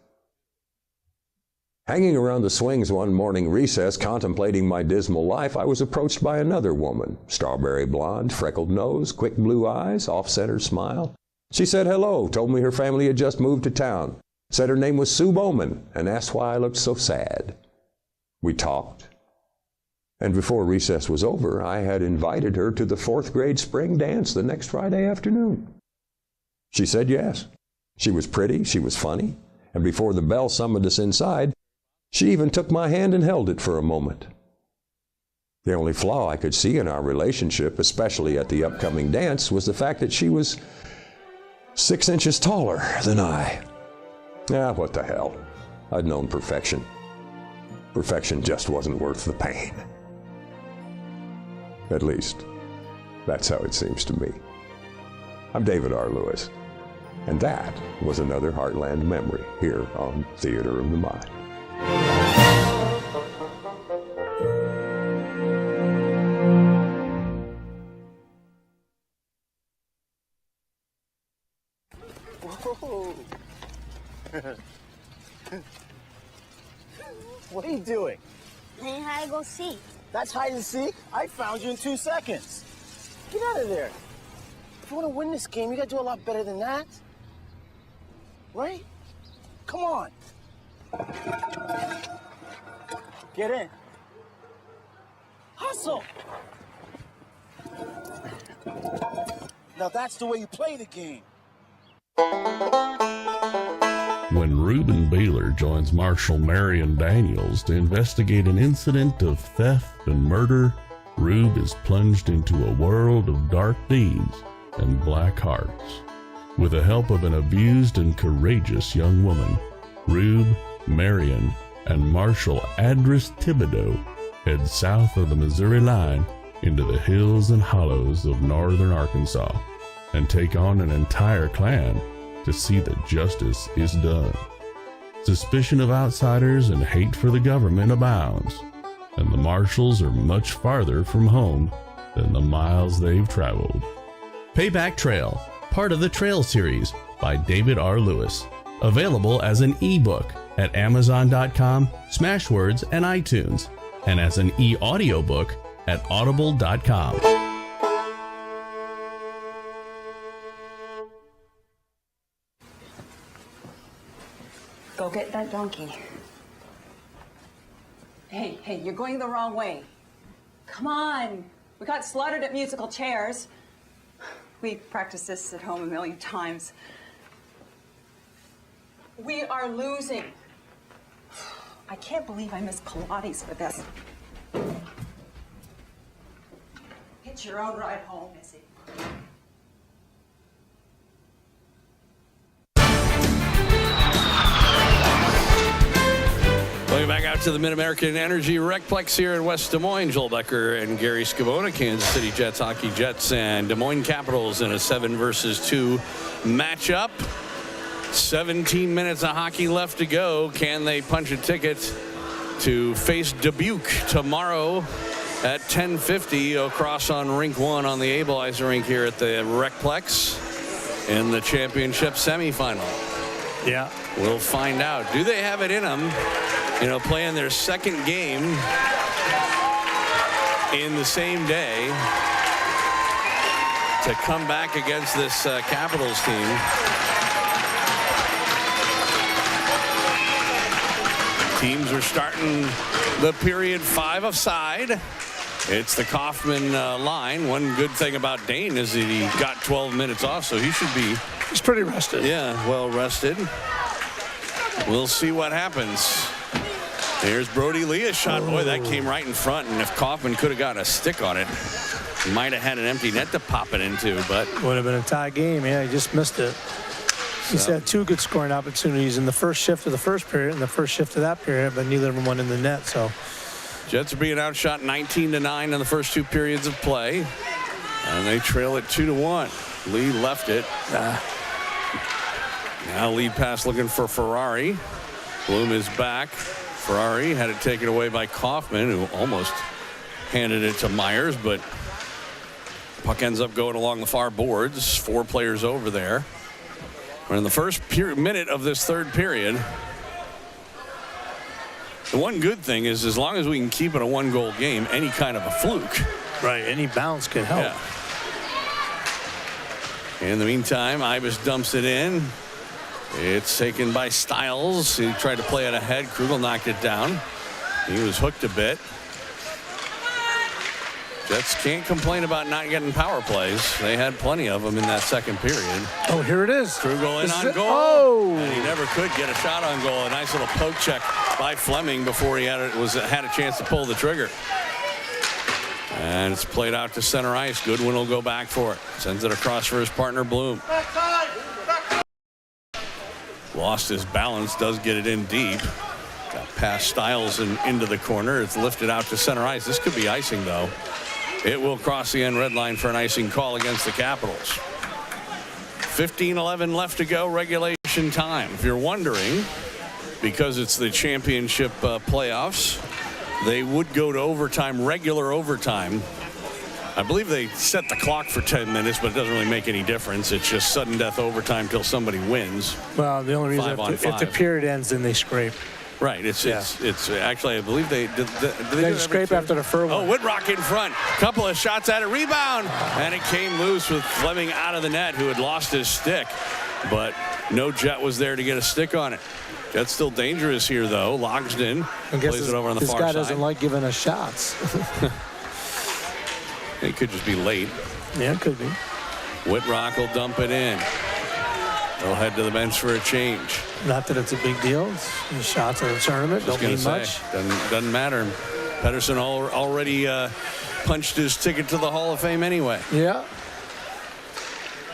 Hanging around the swings one morning recess, contemplating my dismal life, I was approached by another woman, strawberry blonde, freckled nose, quick blue eyes, off-center smile. She said hello, told me her family had just moved to town, said her name was Sue Bowman, and asked why I looked so sad. We talked, and before recess was over, I had invited her to the 4th grade spring dance the next Friday afternoon. She said yes. She was pretty, she was funny, and before the bell summoned us inside, she even took my hand and held it for a moment. The only flaw I could see in our relationship, especially at the upcoming dance, was the fact that she was 6 inches taller than I. What the hell? I'd known perfection. Perfection just wasn't worth the pain. At least, that's how it seems to me. I'm David R. Lewis, and that was another Heartland memory here on Theater of the Mind. Whoa. What are you doing? Playing hide and go seek. That's hide and seek? I found you in 2 seconds. Get out of there. If you want to win this game, you got to do a lot better than that. Right? Come on. Get in. Hustle. Now that's the way you play the game. When Reuben Baylor joins Marshal Marion Daniels to investigate an incident of theft and murder, Rube is plunged into a world of dark deeds and black hearts. With the help of an abused and courageous young woman, Rube, Marion, and Marshal Adris Thibodeau head south of the Missouri line into the hills and hollows of northern Arkansas and take on an entire clan to see that justice is done. Suspicion of outsiders and hate for the government abounds, and the marshals are much farther from home than the miles they've traveled. Payback Trail, part of the Trail series by David R. Lewis. Available as an ebook at Amazon.com, Smashwords, and iTunes, and as an e-audiobook at Audible.com. Go get that donkey. Hey, you're going the wrong way. Come on. We got slaughtered at musical chairs. We practiced this at home a million times. We are losing. I can't believe I missed Pilates for this. Get your own ride home, Missy. Going back out to the MidAmerican Energy RecPlex here in West Des Moines. Joel Becker and Gary Scavone, Kansas City Jets hockey. Jets and Des Moines Capitals in a 7-versus-2 matchup. 17 minutes of hockey left to go. Can they punch a ticket to face Dubuque tomorrow at 10:50 across on Rink 1 on the Abel-Eisen rink here at the RecPlex in the championship semifinal? Yeah. We'll find out. Do they have it in them? You know, playing their second game in the same day to come back against this Capitals team. Teams are starting the period 5 aside. It's the Kaufman line. One good thing about Dane is that he got 12 minutes off, so he should be... He's pretty rested. Yeah, well rested. We'll see what happens. Here's Brody Leah's shot. Boy, that came right in front, and if Kaufman could have got a stick on it, he might have had an empty net to pop it into, but... Would have been a tie game. Yeah, he just missed it. He's had 2 good scoring opportunities in the first shift of the first period and the first shift of that period, but neither of them went in the net, so... Jets are being outshot 19-9 in the first 2 periods of play, and they trail it 2-1. Lee left it. Now lead pass looking for Ferrari. Bloom is back. Ferrari had it taken away by Kaufman, who almost handed it to Myers, but puck ends up going along the far boards. 4 players over there. We're in the first minute of this third period. The one good thing is, as long as we can keep it a 1-goal game, any kind of a fluke. Right, any bounce can help. Yeah. In the meantime, Ibis dumps it in. It's taken by Stiles. He tried to play it ahead. Krugel knocked it down. He was hooked a bit. Jets can't complain about not getting power plays. They had plenty of them in that second period. Oh, here it is. Krugel in on goal. Oh! And he never could get a shot on goal. A nice little poke check by Fleming before he had a chance to pull the trigger. And it's played out to center ice. Goodwin will go back for it. Sends it across for his partner, Bloom. Lost his balance, does get it in deep. Got past Stiles and into the corner. It's lifted out to center ice. This could be icing, though. It will cross the end red line for an icing call against the Capitals. 15-11 left to go, regulation time. If you're wondering, because it's the championship playoffs, they would go to overtime, regular overtime. I believe they set the clock for 10 minutes, but it doesn't really make any difference. It's just sudden death overtime till somebody wins. Well, the only reason if the period ends, then they scrape. Right. It's actually, I believe they did. They scrape after the fur one. Oh, Whitrock in front. Couple of shots at it. Rebound. And it came loose with Fleming out of the net, who had lost his stick. But no Jet was there to get a stick on it. Jet's still dangerous here, though. Logsden plays it over on the far side. This guy doesn't like giving us shots. It could just be late. Yeah, it could be. Whitrock will dump it in. They'll head to the bench for a change. Not that it's a big deal. The shots in the tournament don't mean much. Doesn't matter. Pettersson already punched his ticket to the Hall of Fame anyway. Yeah.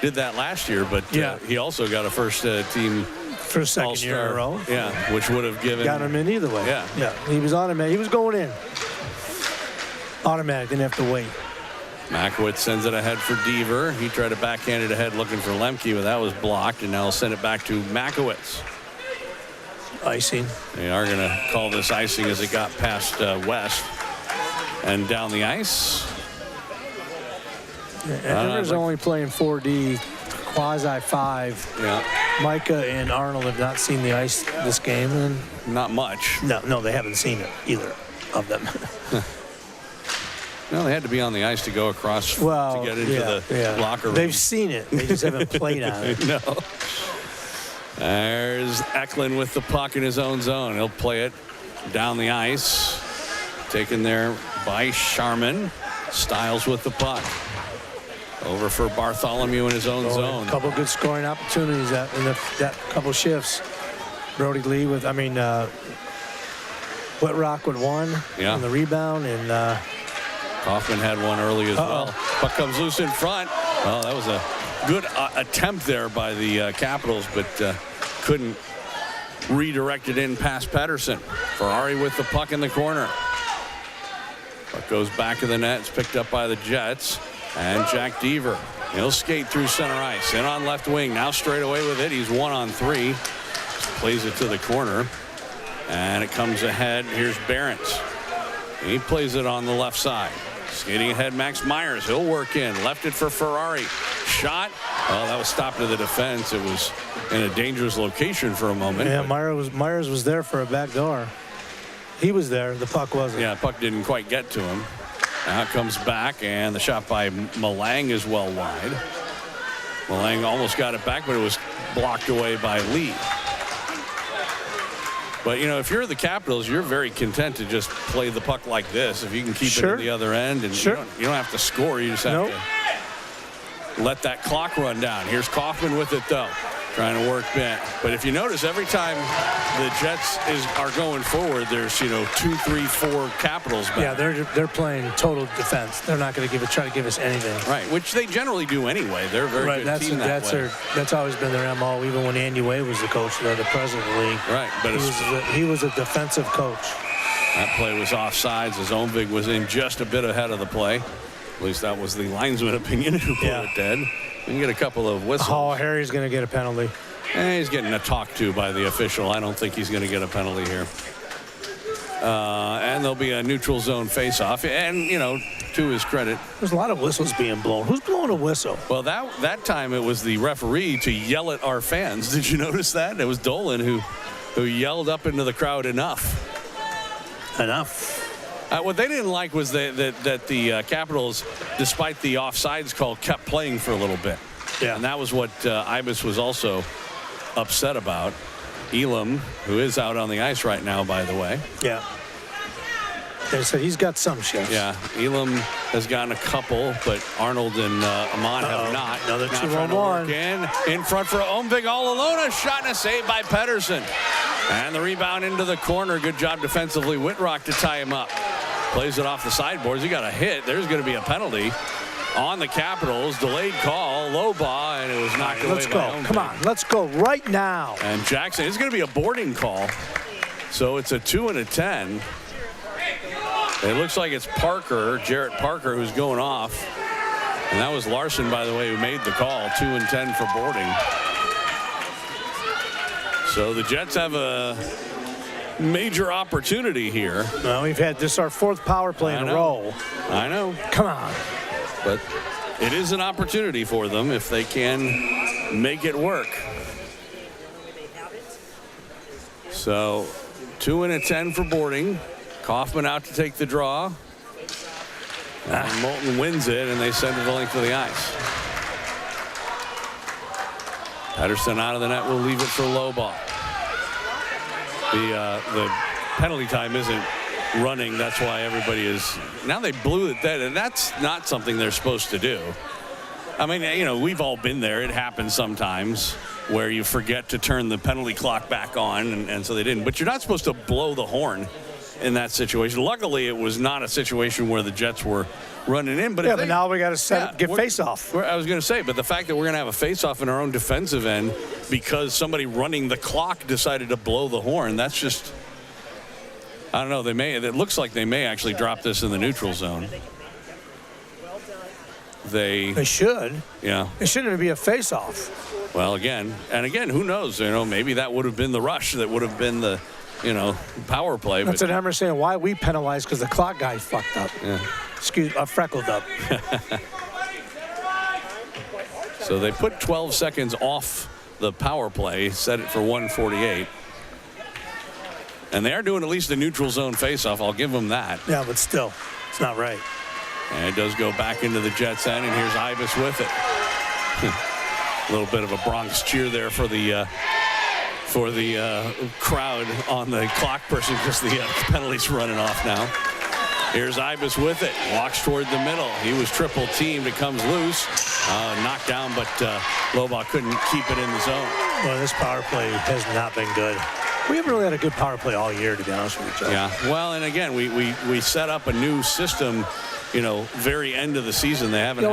Did that last year, but he also got a first team for a second All-Star, year in a row. Yeah, which would have got him in either way. Yeah. He was automatic. He was going in. Automatic. Didn't have to wait. Makowitz sends it ahead for Deaver. He tried to backhand it ahead looking for Lemke, but that was blocked, and now he'll send it back to Makowitz. Icing. They are going to call this icing as it got past West and down the ice. Evers only playing 4D, quasi 5. Yeah. Micah and Arnold have not seen the ice this game, and not much. No, they haven't seen it, either of them. No, they had to be on the ice to go across to get into the locker room. They've seen it. They just haven't played on it. No. There's Eklund with the puck in his own zone. He'll play it down the ice. Taken there by Sharman. Styles with the puck. Over for Bartholomew in his own zone. A couple good scoring opportunities in that couple shifts. Brody Lee with, Whitrock with one on the rebound, and Kaufman had one early as well. Puck comes loose in front. Well, that was a good attempt there by the Capitals, but couldn't redirect it in past Pettersson. Ferrari with the puck in the corner. Puck goes back of the net. It's picked up by the Jets. And Jack Deaver. He'll skate through center ice. In on left wing. Now straight away with it. He's 1-on-3. Plays it to the corner. And it comes ahead. Here's Barents. He plays it on the left side. Skating ahead, Max Myers. He'll work in. Left it for Ferrari. Shot. Oh, that was stopped to the defense. It was in a dangerous location for a moment. Yeah, Myers was there for a back door. He was there. The puck wasn't. Yeah, puck didn't quite get to him. Now it comes back, and the shot by Malang is well wide. Malang almost got it back, but it was blocked away by Lee. But, if you're the Capitals, you're very content to just play the puck like this. If you can keep it at the other end, and you don't have to score. You just have to let that clock run down. Here's Kaufman with it, though. Trying to work back. But if you notice, every time the Jets are going forward, there's 2, 3, 4 Capitals back. Yeah, they're playing total defense. They're not going to try to give us anything. Right, which they generally do anyway. They're a very good team that way. That's always been their MO, even when Andy Way was the coach, the president of the league. Right, but he was a defensive coach. That play was offsides as Omvig was in just a bit ahead of the play. At least that was the linesman opinion who put it dead. We can get a couple of whistles. Oh, Harry's going to get a penalty. He's getting a talk to by the official. I don't think he's going to get a penalty here. And there'll be a neutral zone faceoff. And, to his credit, there's a lot of whistles being blown. Who's blowing a whistle? Well, that time it was the referee to yell at our fans. Did you notice that? It was Dolan who yelled up into the crowd, enough. What they didn't like was that the Capitals, despite the offsides call, kept playing for a little bit. Yeah. And that was what Ibis was also upset about. Elam, who is out on the ice right now, by the way. Yeah. They said he's got some shifts. Yeah. Elam has gotten a couple, but Arnold and Amon have not. Another 2-on-1. In front for Omvig all alone. A shot and a save by Pettersson. And the rebound into the corner. Good job defensively. Whitrock to tie him up. Plays it off the sideboards. He got a hit. There's going to be a penalty on the Capitals. Delayed call. Low ball, and it was knocked away. Let's go. Come on. Let's go right now. And Jackson, it's going to be a boarding call. So it's a 2 and a 10. It looks like it's Jarrett Parker, who's going off. And that was Larson, by the way, who made the call. 2 and 10 for boarding. So the Jets have a major opportunity here. Well, we've had our 4th power play in a row. I know. Come on. But it is an opportunity for them if they can make it work. So 2 and a 10 for boarding. Kaufman out to take the draw. And Moulton wins it, and they send it the length of the ice. Pettersson out of the net will leave it for low ball. The penalty time isn't running. That's why everybody is. Now they blew it dead, and that's not something they're supposed to do. I mean, we've all been there. It happens sometimes where you forget to turn the penalty clock back on, and so they didn't. But you're not supposed to blow the horn in that situation. Luckily, it was not a situation where the Jets were running in. But but now we got to get face-off. I was going to say, but the fact that we're going to have a face-off in our own defensive end because somebody running the clock decided to blow the horn, that's just, I don't know. It looks like they may actually drop this in the neutral zone. They should. Yeah. It shouldn't be a face-off. Well, again, who knows? Maybe that would have been the rush. That would have been the, power play. That's what I'm saying. Why we penalized because the clock guy fucked up. Yeah. Freckled up. So they put 12 seconds off the power play, set it for 1:48. And they are doing at least a neutral zone face-off. I'll give them that. Yeah, but still, it's not right. And it does go back into the Jets' end, and here's Ibis with it. A little bit of a Bronx cheer there for the crowd on the clock person because the penalty's running off now. Here's Ibis with it. Walks toward the middle. He was triple teamed. It comes loose. Knocked down, but Lobaugh couldn't keep it in the zone. Well, this power play has not been good. We haven't really had a good power play all year, to be honest with you, Joe. Yeah. Well, and again, we set up a new system, very end of the season. They haven't.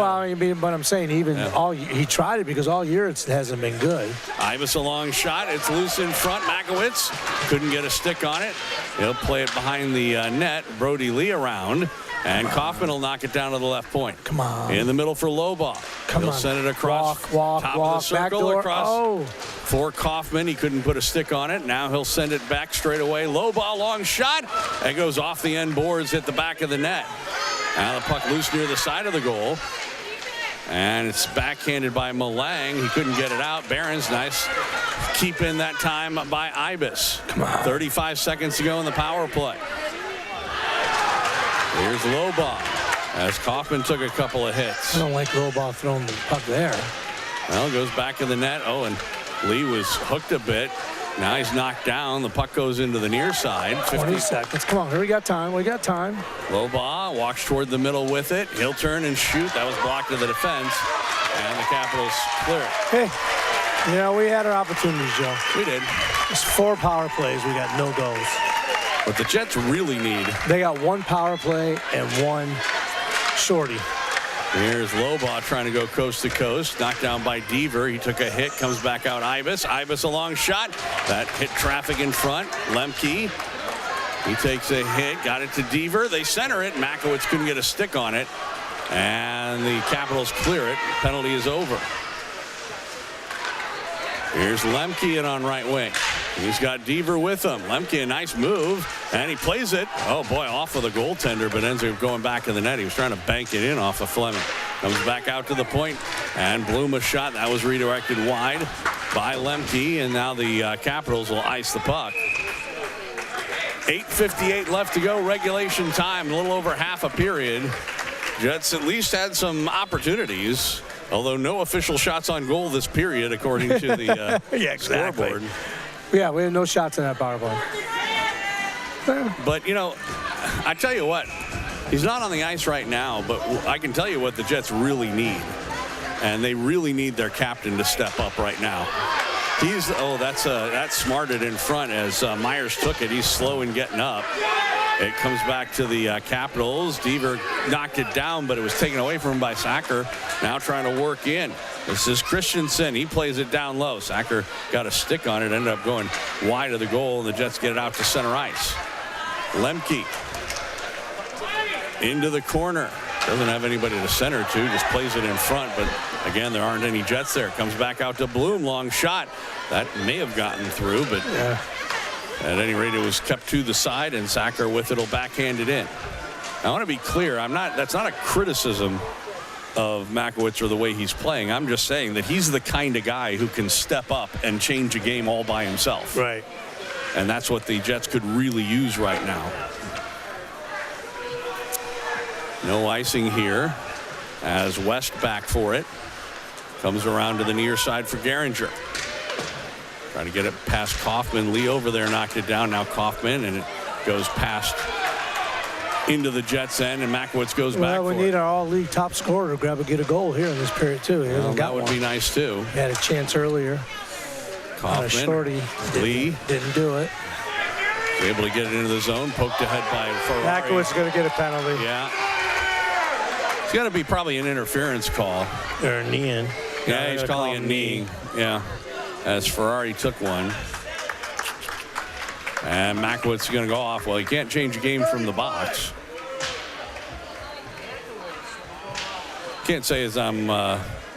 But I'm saying he tried it because all year it hasn't been good. Ibis a long shot. It's loose in front. Makowitz couldn't get a stick on it. He'll play it behind the net. Brody Lee around. And Kaufman will knock it down to the left point. Come on. In the middle for Lobaugh. He'll send it across. Walk, top of the circle across. Oh. For Kaufman. He couldn't put a stick on it. Now he'll send it back straight away. Lobaugh, long shot. That goes off the end boards, hit the back of the net. Now the puck loose near the side of the goal. And it's backhanded by Malang. He couldn't get it out. Barron's nice. Keep in that time by Ibis. Come on. 35 seconds to go in the power play. Here's Lobaugh as Kaufman took a couple of hits. I don't like Lobaugh throwing the puck there. Well, goes back in the net. Oh, and Lee was hooked a bit. Now he's knocked down. The puck goes into the near side. 20 seconds. Come on, here we got time. Lobaugh walks toward the middle with it. He'll turn and shoot. That was blocked to the defense. And the Capitals clear it. Hey, we had our opportunities, Joe. We did. It's 4 power plays. We got no goals. What the Jets really need. They got 1 power play and 1 shorty. Here's Lobaugh trying to go coast to coast. Knocked down by Deaver. He took a hit. Comes back out Ibis. Ibis a long shot. That hit traffic in front. Lemke. He takes a hit. Got it to Deaver. They center it. Makowitz couldn't get a stick on it. And the Capitals clear it. Penalty is over. Here's Lemke in on right wing. He's got Deaver with him. Lemke, a nice move, and he plays it. Oh, boy, off of the goaltender, but ends up going back in the net. He was trying to bank it in off of Fleming. Comes back out to the point, and Bloom a shot. That was redirected wide by Lemke, and now the Capitals will ice the puck. 8:58 left to go, regulation time, a little over half a period. Jets at least had some opportunities, although no official shots on goal this period, according to the scoreboard. Yeah, we had no shots in that power play. But, I tell you what, he's not on the ice right now, but I can tell you what the Jets really need. And they really need their captain to step up right now. That's smarted in front as Myers took it. He's slow in getting up. It comes back to the Capitals. Deaver knocked it down, but it was taken away from him by Sacker. Now trying to work in. This is Christensen. He plays it down low. Sacker got a stick on it, ended up going wide of the goal, and the Jets get it out to center ice. Lemke into the corner. Doesn't have anybody to center to, just plays it in front, but again, there aren't any Jets there. Comes back out to Bloom, long shot. That may have gotten through, but at any rate, it was kept to the side, and Sacker with it will backhand it in. I want to be clear, that's not a criticism of Makowitz or the way he's playing. I'm just saying that he's the kind of guy who can step up and change a game all by himself. Right. And that's what the Jets could really use right now. No icing here as West back for it. Comes around to the near side for Gehringer. Trying to get it past Kaufman. Lee over there knocked it down. Now Kaufman, and it goes past into the Jets end, and Makowitz goes back for it. We need our all-league top scorer to get a goal here in this period, too. He hasn't got one. That would be nice, too. He had a chance earlier. Kaufman. Shorty. Lee. Didn't do it. Able to get it into the zone. Poked ahead by Ferrari. Makowitz is going to get a penalty. Yeah. It's got to be probably an interference call. Or a knee in. Yeah, he's calling a knee. Yeah. As Ferrari took one. And Makowitz is going to go off. Well, he can't change a game from the box. Can't say as I'm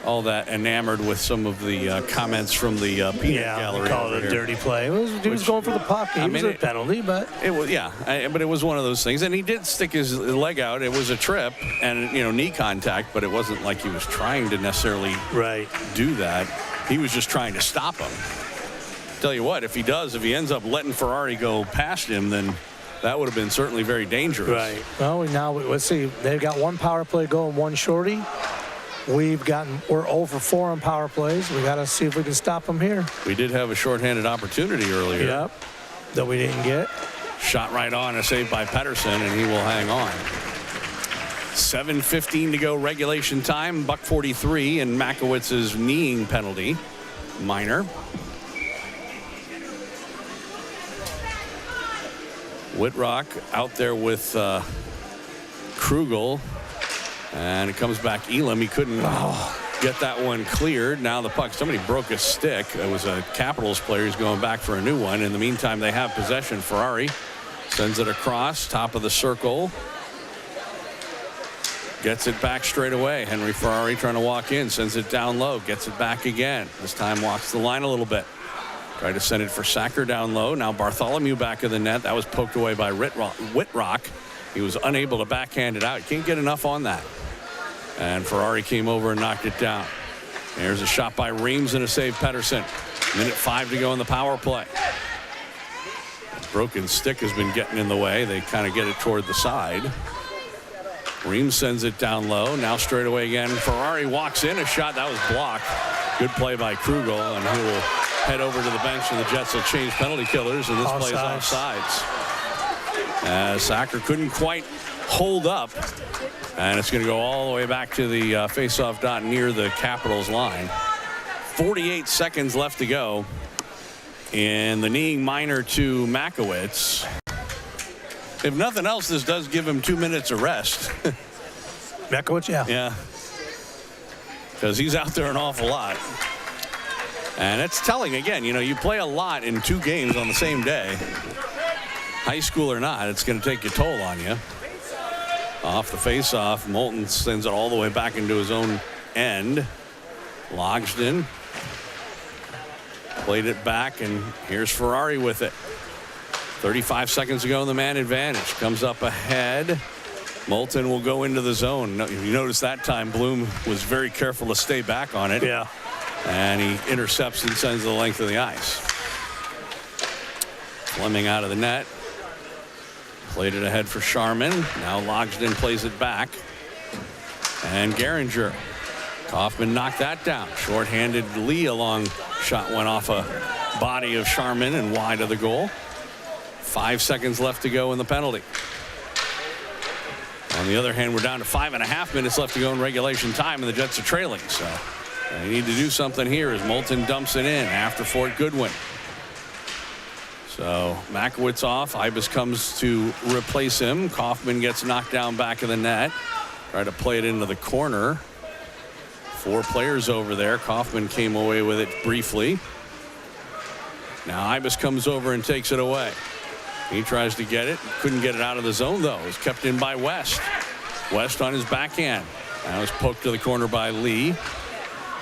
all that enamored with some of the comments from the peanut gallery. Call it a dirty play. He was going for the puck. It was a penalty, but it was but it was one of those things. And he did stick his leg out. It was a trip and knee contact, but it wasn't like he was trying to necessarily do that. He was just trying to stop him. Tell you what, if he ends up letting Ferrari go past him, then that would have been certainly very dangerous. Right. Well, now let's see. They've got one power play going, one shorty. We're 0 for 4 on power plays. We got to see if we can stop them here. We did have a shorthanded opportunity earlier. Yep. That we didn't get. Shot right on, a save by Pettersson, and he will hang on. 7:15 to go regulation time. $1.43 and Makowitz's kneeing penalty. Minor. Whitrock out there with Krugel. And it comes back Elam. He couldn't get that one cleared. Now the puck. Somebody broke a stick. It was a Capitals player who's going back for a new one. In the meantime, they have possession. Ferrari sends it across. Top of the circle. Gets it back straight away. Henry Ferrari trying to walk in. Sends it down low. Gets it back again. This time walks the line a little bit. Tried to send it for Sacker down low. Now Bartholomew back of the net. That was poked away by Whitrock. He was unable to backhand it out. Can't get enough on that. And Ferrari came over and knocked it down. There's a shot by Reams and a save Pettersson. 1:05 to go in the power play. Broken stick has been getting in the way. They kind of get it toward the side. Reams sends it down low. Now straight away again. Ferrari walks in. A shot that was blocked. Good play by Krugel, and he will head over to the bench, and the Jets will change penalty killers, and this play is offsides. Sacker couldn't quite hold up. And it's going to go all the way back to the face-off dot near the Capitals line. 48 seconds left to go. And the kneeing minor to Makowitz. If nothing else, this does give him 2 minutes of rest. Makowitz, yeah. Yeah. Because he's out there an awful lot. And it's telling, again, you play a lot in 2 games on the same day. High school or not, it's going to take a toll on you. Off the face-off, Moulton sends it all the way back into his own end. Logsden played it back, and here's Ferrari with it. 35 seconds to go in the man advantage. Comes up ahead. Moulton will go into the zone. You notice that time Bloom was very careful to stay back on it. Yeah. And he intercepts and sends the length of the ice. Fleming out of the net. Played it ahead for Sharman. Now Logsden plays it back. And Geringer. Kaufman knocked that down. Short-handed Lee along. Shot went off a body of Sharman and wide of the goal. 5 seconds left to go in the penalty. On the other hand, we're down to 5.5 minutes left to go in regulation time, and the Jets are trailing. So they need to do something here as Moulton dumps it in after Fort Goodwin. So Makowitz off. Ibis comes to replace him. Kaufman gets knocked down back of the net. Try to play it into the corner. 4 players over there. Kaufman came away with it briefly. Now Ibis comes over and takes it away. He tries to get it. Couldn't get it out of the zone, though. It was kept in by West. West on his backhand. Now it's poked to the corner by Lee.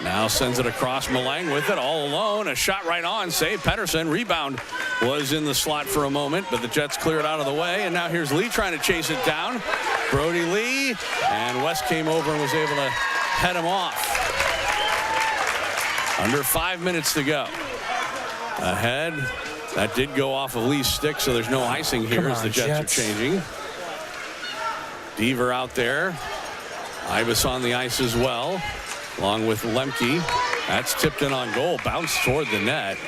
Now sends it across. Malang with it all alone. A shot right on. Save Pettersson. Rebound was in the slot for a moment, but the Jets clear it out of the way. And now here's Lee trying to chase it down. Brody Lee. And West came over and was able to head him off. Under 5 minutes to go. Ahead. That did go off of Lee's stick, so there's no icing here as the Jets are changing. Deaver out there. Ibis on the ice as well, along with Lemke. That's tipped in on goal, bounced toward the net.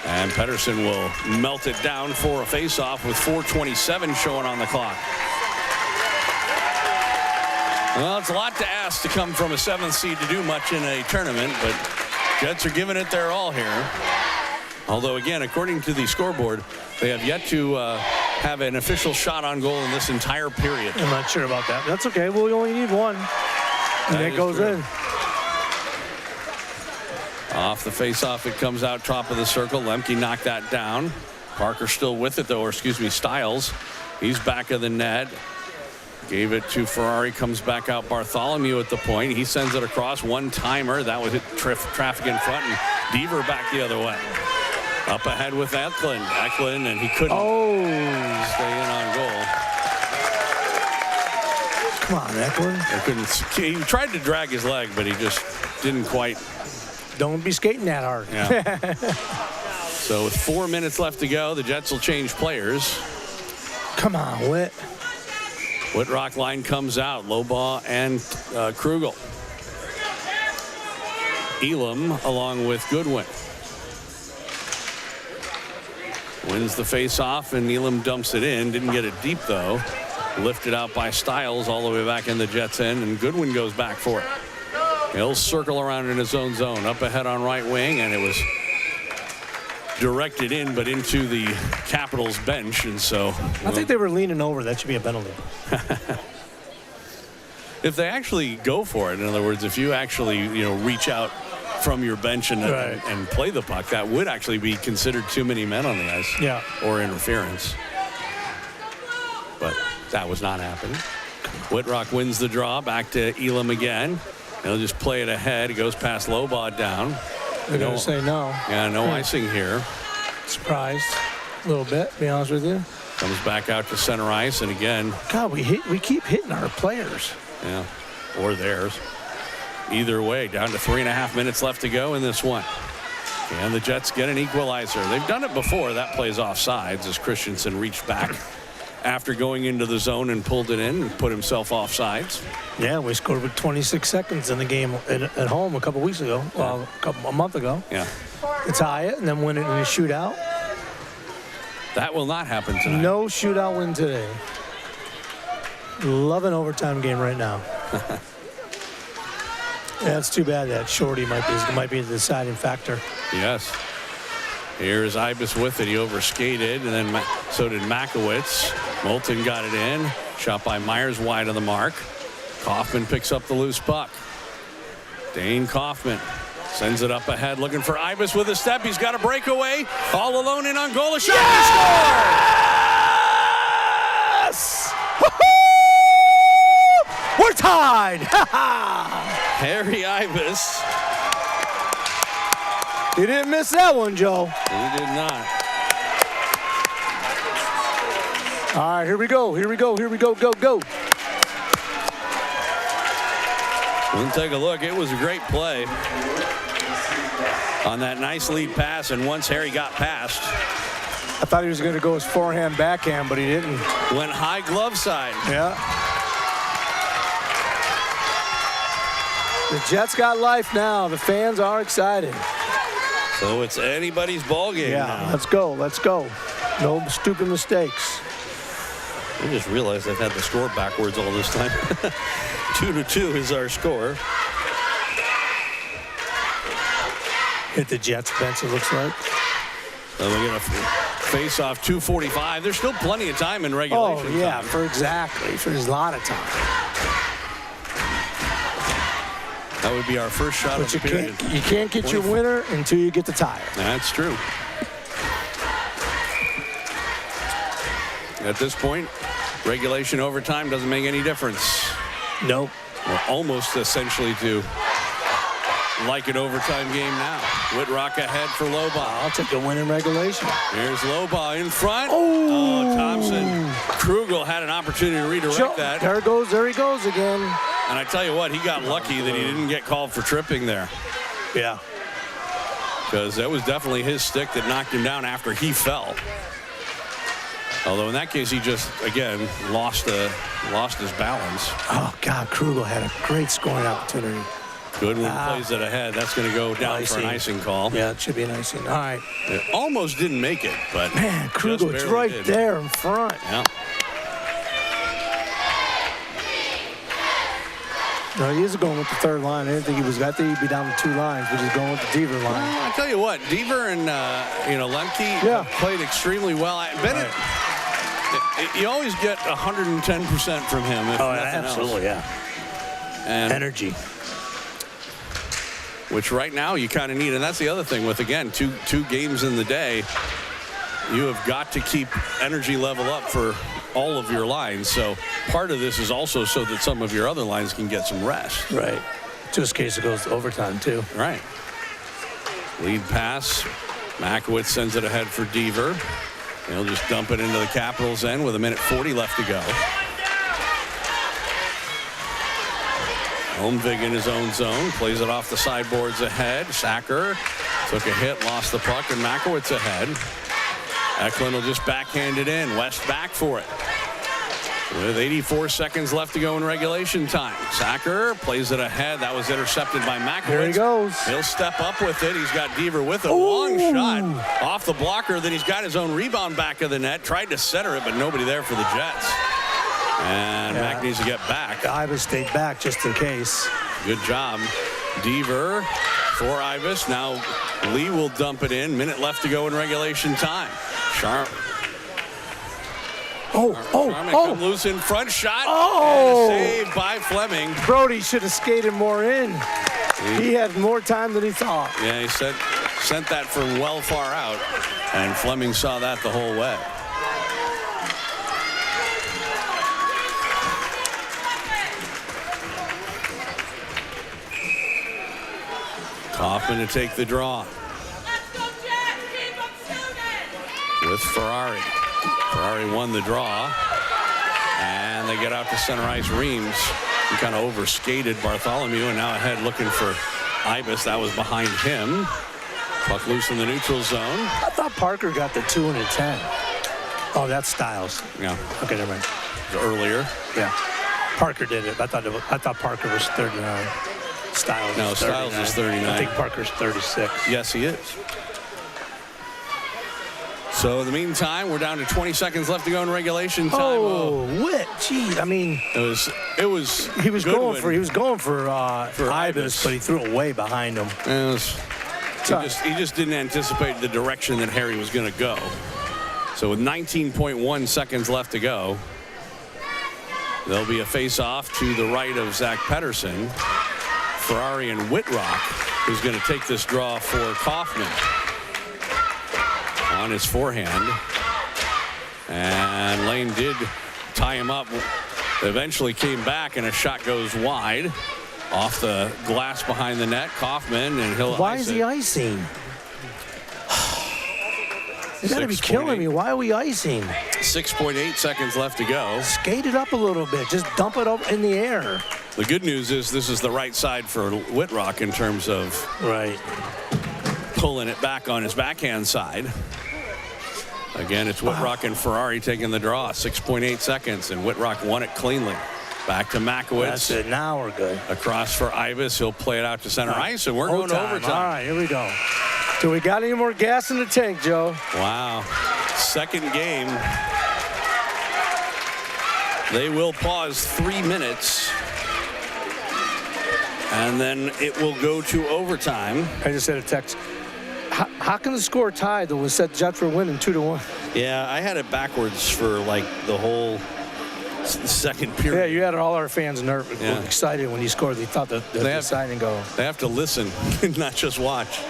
And Pettersson will melt it down for a faceoff with 4:27 showing on the clock. Well, it's a lot to ask to come from a 7th seed to do much in a tournament, but Jets are giving it their all here. Although, again, according to the scoreboard, they have yet to have an official shot on goal in this entire period. I'm not sure about that. That's okay. We only need one. And it goes in. Off the face-off, it comes out top of the circle. Lemke knocked that down. Parker still with it, though, or excuse me, Stiles. He's back of the net. Gave it to Ferrari, comes back out Bartholomew at the point. He sends it across, one-timer. That was hit traffic in front, and Deaver back the other way. Up ahead with Eklund, and he couldn't stay in on goal. Come on, Eklund. He tried to drag his leg, but he just didn't quite. Don't be skating that hard. Yeah. So with 4 minutes left to go, the Jets will change players. Come on, Whit. Whitrock line comes out. Lobaugh and Krugel. Elam along with Goodwin. Wins the face-off, and Elam dumps it in. Didn't get it deep, though. Lifted out by Stiles all the way back in the Jets' end, and Goodwin goes back for it. He'll circle around in his own zone. Up ahead on right wing, and it was directed in, but into the Capitals bench, and so I think they were leaning over. That should be a penalty. If they actually go for it, in other words, if you actually reach out from your bench and play the puck, that would actually be considered too many men on the ice. Yeah. Or interference. But that was not happening. Whitrock wins the draw. Back to Elam again. He'll just play it ahead. He goes past Lobaugh down. They're going to say no. Yeah, no icing here. Surprised a little bit, to be honest with you. Comes back out to center ice, and again. God, we keep hitting our players. Yeah, or theirs. Either way, down to 3.5 minutes left to go in this one. And the Jets get an equalizer. They've done it before. That plays offsides as Christensen reached back after going into the zone and pulled it in and put himself offsides. Yeah, we scored with 26 seconds in the game at home a couple weeks ago. Well, a month ago. Yeah. To tie it and then win it in a shootout. That will not happen tonight. No shootout win today. Love an overtime game right now. Yeah, it's too bad that Shorty might be the deciding factor. Yes. Here's Ibis with it. He overskated, and then so did Makowitz. Moulton got it in. Shot by Myers wide of the mark. Kaufman picks up the loose puck. Dane Kaufman sends it up ahead, looking for Ibis with a step. He's got a breakaway. All alone in on goal. A shot. Yes! We're tied. Harry Ibis. You didn't miss that one, Joe. He did not. All right, here we go. Go. We'll take a look. It was a great play on that nice lead pass, and once Harry got past. I thought he was going to go his forehand, backhand, but he didn't. Went high glove side. Yeah. The Jets got life now. The fans are excited. So it's anybody's ball game now. Let's go. No stupid mistakes. I just realized I've had the score backwards all this time. 2-2 is our score. Hit the Jets bench, it looks like. So we're going to face off 2:45. There's still plenty of time in regulation. Oh, yeah, time. There's a lot of time. That would be our first shot of the period. You can't get your winner until you get the tie. That's true. At this point, regulation overtime doesn't make any difference. Nope. We're almost essentially to like an overtime game now. Whitrock ahead for Lobaugh. I'll take a win in regulation. Here's Lobaugh in front. Oh, Thompson. Krugel had an opportunity to redirect that. There he goes again. And I tell you what, he got lucky that he didn't get called for tripping there. Yeah. Because that was definitely his stick that knocked him down after he fell. Although in that case, he just, again, lost his balance. Oh, God, Krugel had a great scoring opportunity. Goodwin plays it ahead. That's going to go down for an icing call. Yeah, it should be an icing. All right. It almost didn't make it, but man, Krugel, it's right there in front. Yeah. No, he is going with the third line. I think he'd be down to two lines, but he's going with the Deaver line. Well, I tell you what, Deaver and Lemke played extremely well. Bennett, you always get 110% from him. If nothing absolutely, else. Yeah. And energy. Which right now you kind of need, and that's the other thing with, again, two games in the day. You have got to keep energy level up for all of your lines. So part of this is also so that some of your other lines can get some rest. Right. Just in case it goes to overtime, too. Right. Lead pass. Makowitz sends it ahead for Deaver. He'll just dump it into the Capitals' end with 1:40 left to go. Holmvig in his own zone. Plays it off the sideboards ahead. Sacker took a hit, lost the puck, and Makowitz ahead. Eklund will just backhand it in. West back for it. With 84 seconds left to go in regulation time. Sacker plays it ahead. That was intercepted by Makowitz. There he goes. He'll step up with it. He's got Deaver with a long shot off the blocker. Then he's got his own rebound back of the net. Tried to center it, but nobody there for the Jets. And Mac needs to get back. Ibis stayed back just in case. Good job. Deaver for Ibis. Now Lee will dump it in. Minute left to go in regulation time. Sharp. Sharman come loose in front. Shot. And a save by Fleming. Brody should have skated more in. He had more time than he thought. Yeah, he sent that from well far out. And Fleming saw that the whole way. Kaufman to take the draw. With Ferrari. Ferrari won the draw. And they get out to center ice. Reams, he kind of overskated Bartholomew, and now ahead looking for Ibis. That was behind him. Puck loose in the neutral zone. I thought Parker got the 2 and a 10. Oh, that's Styles. Yeah. Okay, never mind. Earlier. Yeah. Parker did it. I thought Parker was 39. Styles. No, Styles is 39. I think Parker's 36. Yes, he is. So in the meantime, we're down to 20 seconds left to go in regulation time. Oh, Witt. Gee, I mean, it was. He was going for Ibis, but he threw it way behind him. He just didn't anticipate the direction that Harry was going to go. So with 19.1 seconds left to go, there'll be a face-off to the right of Zach Pedersen. Ferrari and Whitrock, who's going to take this draw for Kaufman. On his forehand. And Lane did tie him up. Eventually came back, and a shot goes wide. Off the glass behind the net. Kaufman, and he'll Why is he icing? You gotta be killing me. Why are we icing? 6.8 seconds left to go. Skate it up a little bit. Just dump it up in the air. The good news is this is the right side for Whitrock in terms of pulling it back on his backhand side. Again, it's Whitrock and Ferrari taking the draw. 6.8 seconds, and Whitrock won it cleanly. Back to Makowitz. That's it. Now we're good. Across for Ibis. He'll play it out to center ice, and we're going to overtime. All right, here we go. Do we got any more gas in the tank, Joe? Wow. Second game. They will pause 3 minutes. And then it will go to overtime. I just had a text. How can the score tie that was set Jets were winning 2-1? Yeah, I had it backwards for like the whole second period. Yeah, you had all our fans nervous, excited when he scored. They thought the deciding goal. They have to listen, not just watch.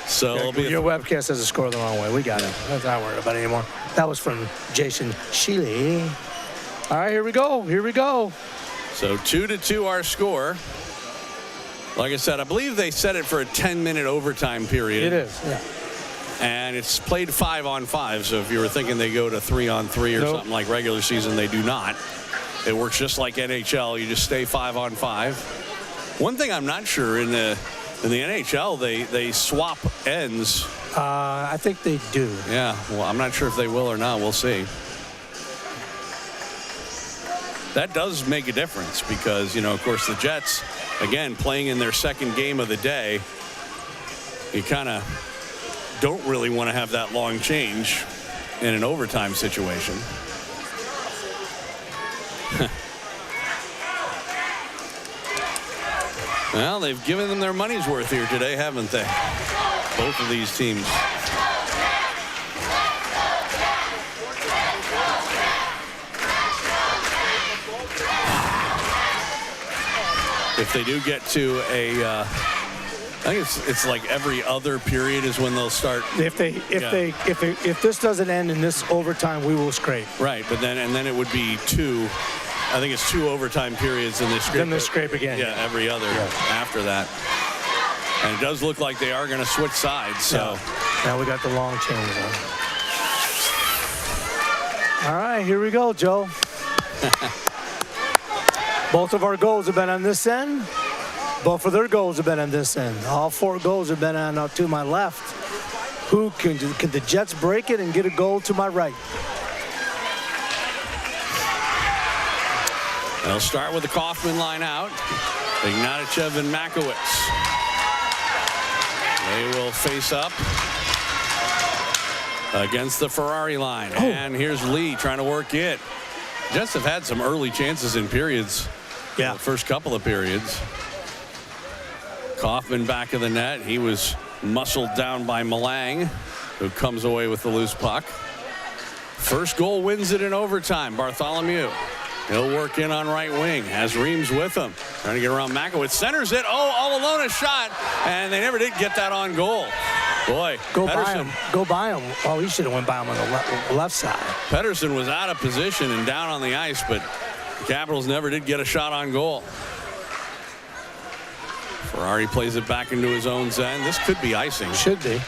So it'll be your webcast has a score the wrong way. We got it. I'm not worried about it anymore. That was from Jason Shealy. All right, here we go. Here we go. So 2-2 our score. Like I said, I believe they set it for a 10-minute overtime period. It is, yeah. And it's played 5-on-5. So if you were thinking they go to 3-on-3 or something like regular season, they do not. It works just like NHL. You just stay 5-on-5. One thing I'm not sure in the NHL, they swap ends. I think they do. Yeah. Well, I'm not sure if they will or not. We'll see. That does make a difference because, you know, of course, the Jets, again, playing in their second game of the day, you kind of don't really want to have that long change in an overtime situation. Well, they've given them their money's worth here today, haven't they? Both of these teams. If they do get to I think it's like every other period is when they'll start. If this doesn't end in this overtime, we will scrape. Right, but then it would be 2. I think it's 2 overtime periods and they scrape. Then they scrape again. Yeah, every other after that. And it does look like they are going to switch sides. So now we got the long change on. All right, here we go, Joe. Both of our goals have been on this end. Both of their goals have been on this end. All 4 goals have been on to my left. Who can the Jets break it and get a goal to my right? They'll start with the Kaufman line out. Ignatichev and Makowitz. They will face up against the Ferrari line. Oh. And here's Lee trying to work it. Jets have had some early chances in periods. Yeah. The first couple of periods. Kaufman back of the net. He was muscled down by Malang, who comes away with the loose puck. First goal wins it in overtime. Bartholomew. He'll work in on right wing. Has Reams with him. Trying to get around Makowitz. Centers it. Oh, all alone a shot. And they never did get that on goal. Boy, go by him. Oh, he should have went by him on the left side. Pedersen was out of position and down on the ice, but the Capitals never did get a shot on goal. Ferrari plays it back into his own end. This could be icing. Should be.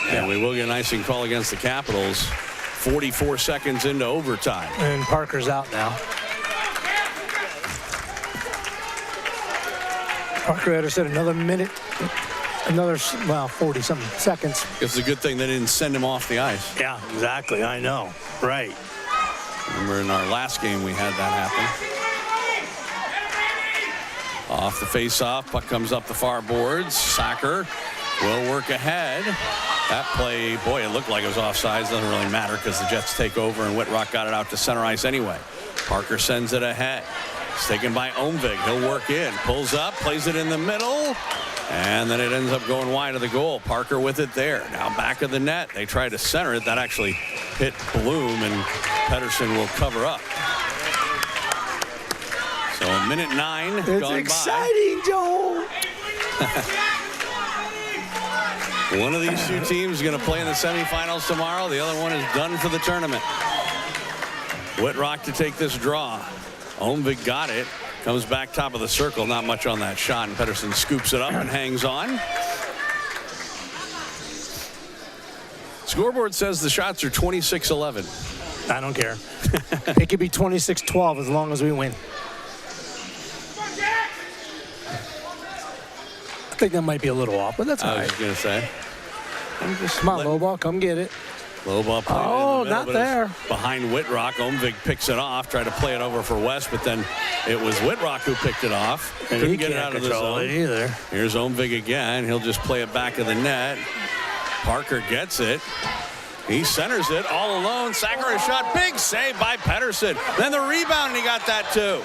And we will get an icing call against the Capitals 44 seconds into overtime. And Parker's out now. Parker had said another minute. Another, 40-something seconds. It's a good thing they didn't send him off the ice. Yeah, exactly. I know. Right. Remember in our last game we had that happen. Off the face-off, puck comes up the far boards. Sacker will work ahead. That play, boy, it looked like it was offsides. Doesn't really matter because the Jets take over and Whitrock got it out to center ice anyway. Parker sends it ahead. It's taken by Omvig. He'll work in, pulls up, plays it in the middle. And then it ends up going wide of the goal. Parker with it there. Now back of the net. They try to center it. That actually hit Bloom, and Pedersen will cover up. So a minute 9 it's gone exciting, Joe. One of these two teams is going to play in the semifinals tomorrow. The other one is done for the tournament. Whitrock to take this draw. Omvig got it. Comes back top of the circle. Not much on that shot. And Pedersen scoops it up and hangs on. Scoreboard says the shots are 26-11. I don't care. It could be 26-12 as long as we win. I think that might be a little off, but that's all right. I was going to say. Come on, low ball. Come get it. Low ball played oh, in the middle, not there. Behind Whitrock. Omvig picks it off. Tried to play it over for West, but then it was Whitrock who picked it off. And couldn't he get it out of the zone either. Here's Omvig again. He'll just play it back of the net. Parker gets it. He centers it all alone. Sacker a shot. Big save by Pedersen. Then the rebound, and he got that too.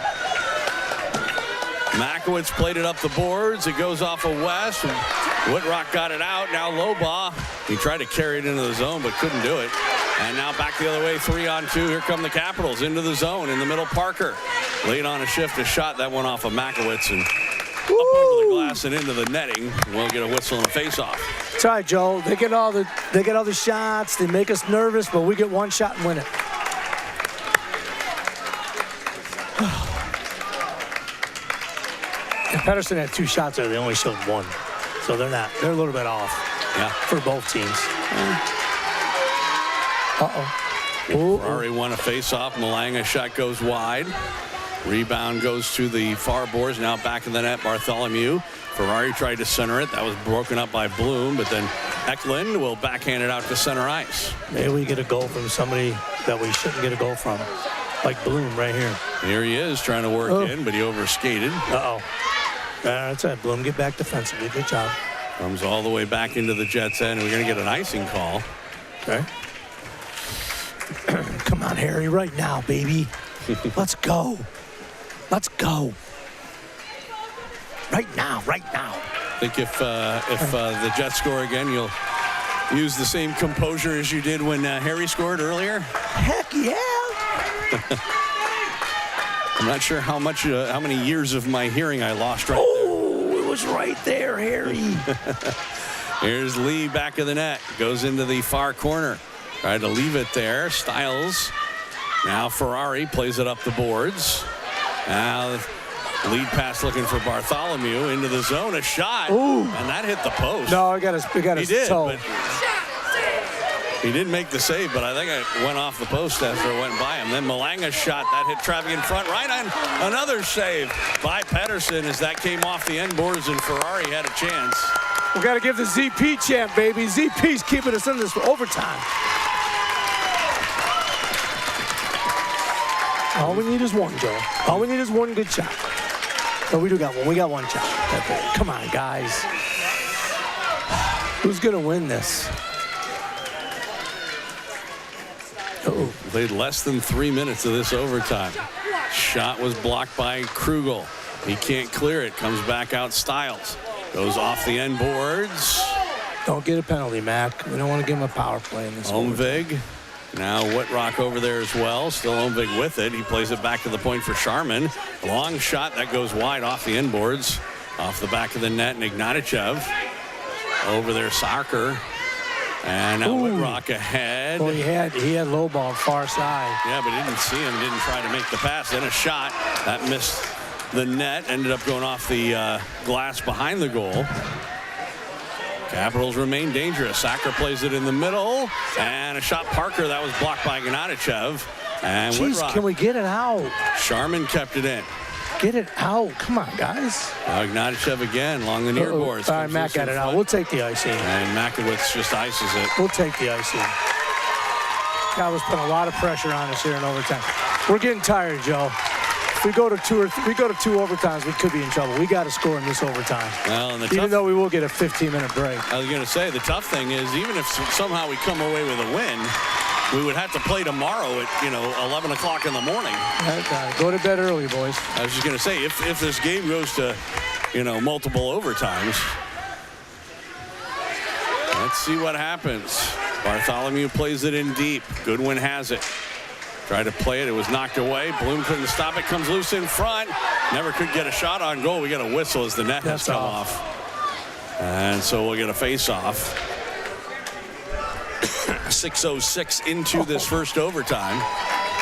Makowitz played it up the boards. It goes off of West. Whitrock got it out. Now Lobaugh. He tried to carry it into the zone, but couldn't do it. And now back the other way, 3-on-2. Here come the Capitals into the zone. In the middle, Parker. Late on a shift, a shot. That went off of Makowitz and up over the glass and into the netting. We'll get a whistle and a face-off. That's right, Joe. They get all the shots. They make us nervous, but we get one shot and win it. And Pedersen had 2 shots there. They only showed 1. So they're a little bit off. Yeah. For both teams. Ferrari won a face-off. Malanga shot goes wide. Rebound goes to the far boards. Now back in the net, Bartholomew. Ferrari tried to center it. That was broken up by Bloom, but then Eklund will backhand it out to center ice. Maybe we get a goal from somebody that we shouldn't get a goal from. Like Bloom right here. Here he is trying to work in, but he overskated. That's right. Bloom, get back defensively. Good job. Comes all the way back into the Jets' end. We're going to get an icing call. Okay. Come on, Harry, right now, baby. Let's go. Let's go. Right now, right now. I think if the Jets score again, you'll use the same composure as you did when Harry scored earlier. Heck yeah. I'm not sure how many years of my hearing I lost right there. It was right there, Harry. Here's Lee back of the net. Goes into the far corner. Tried to leave it there. Stiles. Now Ferrari plays it up the boards. Now lead pass looking for Bartholomew into the zone. A shot. Ooh. And that hit the post. No, I got his toe. But he didn't make the save, but I think it went off the post after it went by him. Then Malanga's shot. That hit Travi in front. Right on another save by Pedersen as that came off the end boards and Ferrari had a chance. We got to give the ZP champ, baby. ZP's keeping us in this overtime. All we need is one, Joe. All we need is one good shot. No, we do got one. We got one shot. Come on, guys. Who's going to win this? Uh-oh. Played less than 3 minutes of this overtime. Shot was blocked by Krugel. He can't clear it. Comes back out Stiles. Goes off the end boards. Don't get a penalty, Mac. We don't want to give him a power play in this one. Omvig. Now Whitrock over there as well. Still Omvig with it. He plays it back to the point for Sharman. Long shot that goes wide off the end boards. Off the back of the net, and Ignatichev. Over there, Soccer. And now Whitrock ahead. Well, he had low ball far side. Yeah, but he didn't see him. Didn't try to make the pass. Then a shot that missed the net. Ended up going off the glass behind the goal. Capitals remain dangerous. Soccer plays it in the middle. And a shot Parker that was blocked by Ignatichev. And Jeez, Whitrock. can we get it out? Sharman kept it in. Get it out. Come on, guys. Ignatichev again along the near boards. All right, Mac got it out. We'll take the icing. And Makowitz just ices it. We'll take the icing. God was putting a lot of pressure on us here in overtime. We're getting tired, Joe. If we go to two overtimes, we could be in trouble. We got to score in this overtime. Well, and even though we will get a 15-minute break. I was going to say, the tough thing is, even if somehow we come away with a win, we would have to play tomorrow at, 11 o'clock in the morning. Go to bed early, boys. I was just going to say, if this game goes to, multiple overtimes, let's see what happens. Bartholomew plays it in deep. Goodwin has it. Tried to play it. It was knocked away. Bloom couldn't stop it. Comes loose in front. Never could get a shot on goal. We got a whistle as the net has come off. And so we'll get a face-off. 6:06 into this first overtime.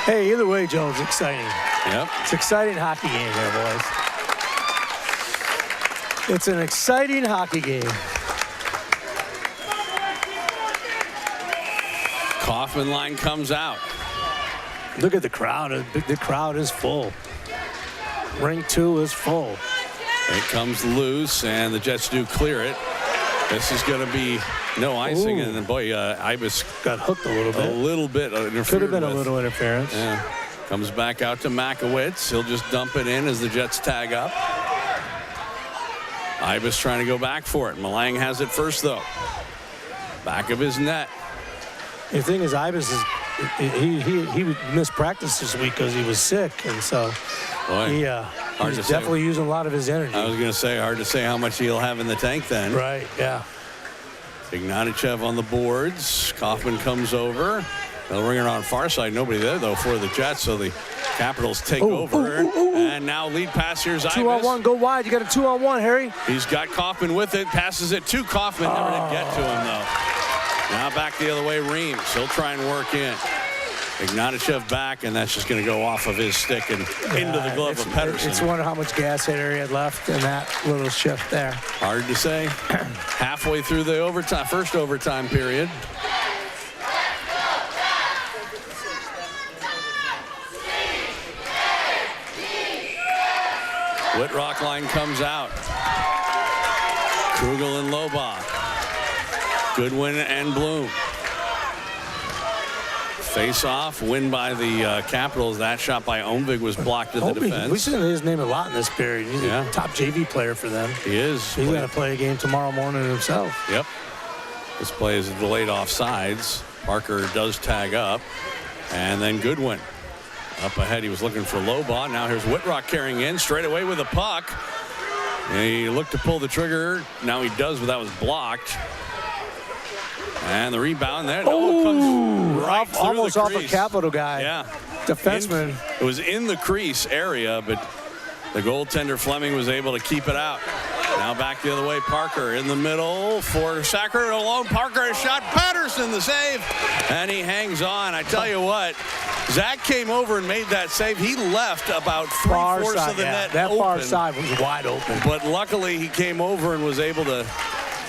Hey, either way, Joe, it's exciting. Yep. It's an exciting hockey game here, boys. It's an exciting hockey game. Kaufman line comes out. Look at the crowd. The crowd is full. Ring 2 is full. It comes loose, and the Jets do clear it. This is going to be no icing, and then, boy, Ibis got hooked a little bit. A little bit interfered. Could have been a little interference. Yeah. Comes back out to Makowitz. He'll just dump it in as the Jets tag up. Ibis trying to go back for it. Malang has it first, though. Back of his net. The thing is, Ibis is he missed practice this week because he was sick, and so he's definitely using a lot of his energy. I was going to say, hard to say how much he'll have in the tank then. Right, yeah. Ignatichev on the boards. Kaufman comes over. They'll ring it on far side. Nobody there, though, for the Jets, so the Capitals take over. And now lead pass, here's Ibis. 2-on-1, go wide. You got a 2-on-1, Harry. He's got Kaufman with it. Passes it to Kaufman. Never did get to him, though. Now back the other way, Reams. He'll try and work in. Ignatichev back, and that's just going to go off of his stick and into the glove of Pedersen. It's wonder how much gas Harry had left in that little shift there. Hard to say. Halfway through the first overtime period. Whitrock line comes out. Krugel and Lobach. Goodwin and Bloom. Face off, win by the Capitals. That shot by Omvig was blocked to the defense. We've seen his name a lot in this period. He's a top JV player for them. He is. He's going to play a game tomorrow morning himself. Yep. This play is delayed offsides. Parker does tag up. And then Goodwin. Up ahead, he was looking for Lobaugh. Now here's Whitrock carrying in straight away with a puck. And he looked to pull the trigger. Now he does, but that was blocked. And the rebound there. Comes right almost through the off crease. a Capital guy. Yeah. Defenseman. It was in the crease area, but the goaltender Fleming was able to keep it out. Now Now back the other way. Parker in the middle for Sacker alone. Parker has shot. Patterson the save. And he hangs on. I tell you what, Zach came over and made that save. He left about three-fourths of the net that open. far side was wide open. But luckily he came over and was able to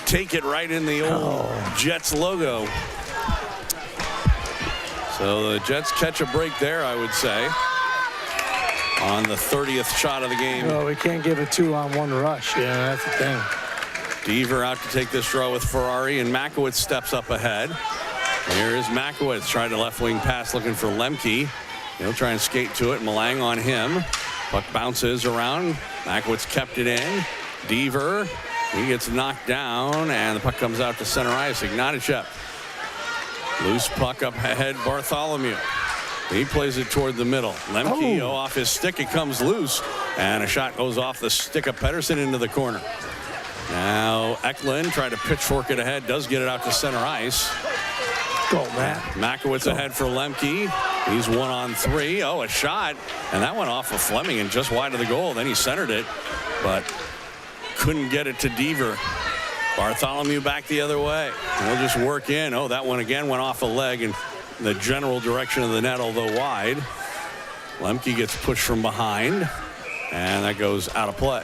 take it right in the old Jets logo. So the Jets catch a break there, I would say, on the 30th shot of the game. Well, we can't give a 2-on-1 rush. Yeah, that's the thing. Deaver out to take this draw with Ferrari, and Makowitz steps up ahead. Here is Makowitz trying to left wing pass, looking for Lemke. He'll try and skate to it. Malang on him. Puck bounces around. Makowitz kept it in. Deaver, he gets knocked down, and the puck comes out to center ice. Ignatichev. Loose puck up ahead, Bartholomew. He plays it toward the middle. Lemke off his stick, it comes loose, and a shot goes off the stick of Pettersson into the corner. Now Eklund tried to pitchfork it ahead, does get it out to center ice. Go, Matt. Makowitz ahead for Lemke. He's 1-on-3. Oh, a shot, and that went off of Fleming and just wide of the goal. Then he centered it, but couldn't get it to Deaver. Bartholomew back the other way. He'll just work in. Oh, that one again went off a leg in the general direction of the net, although wide. Lemke gets pushed from behind, and that goes out of play.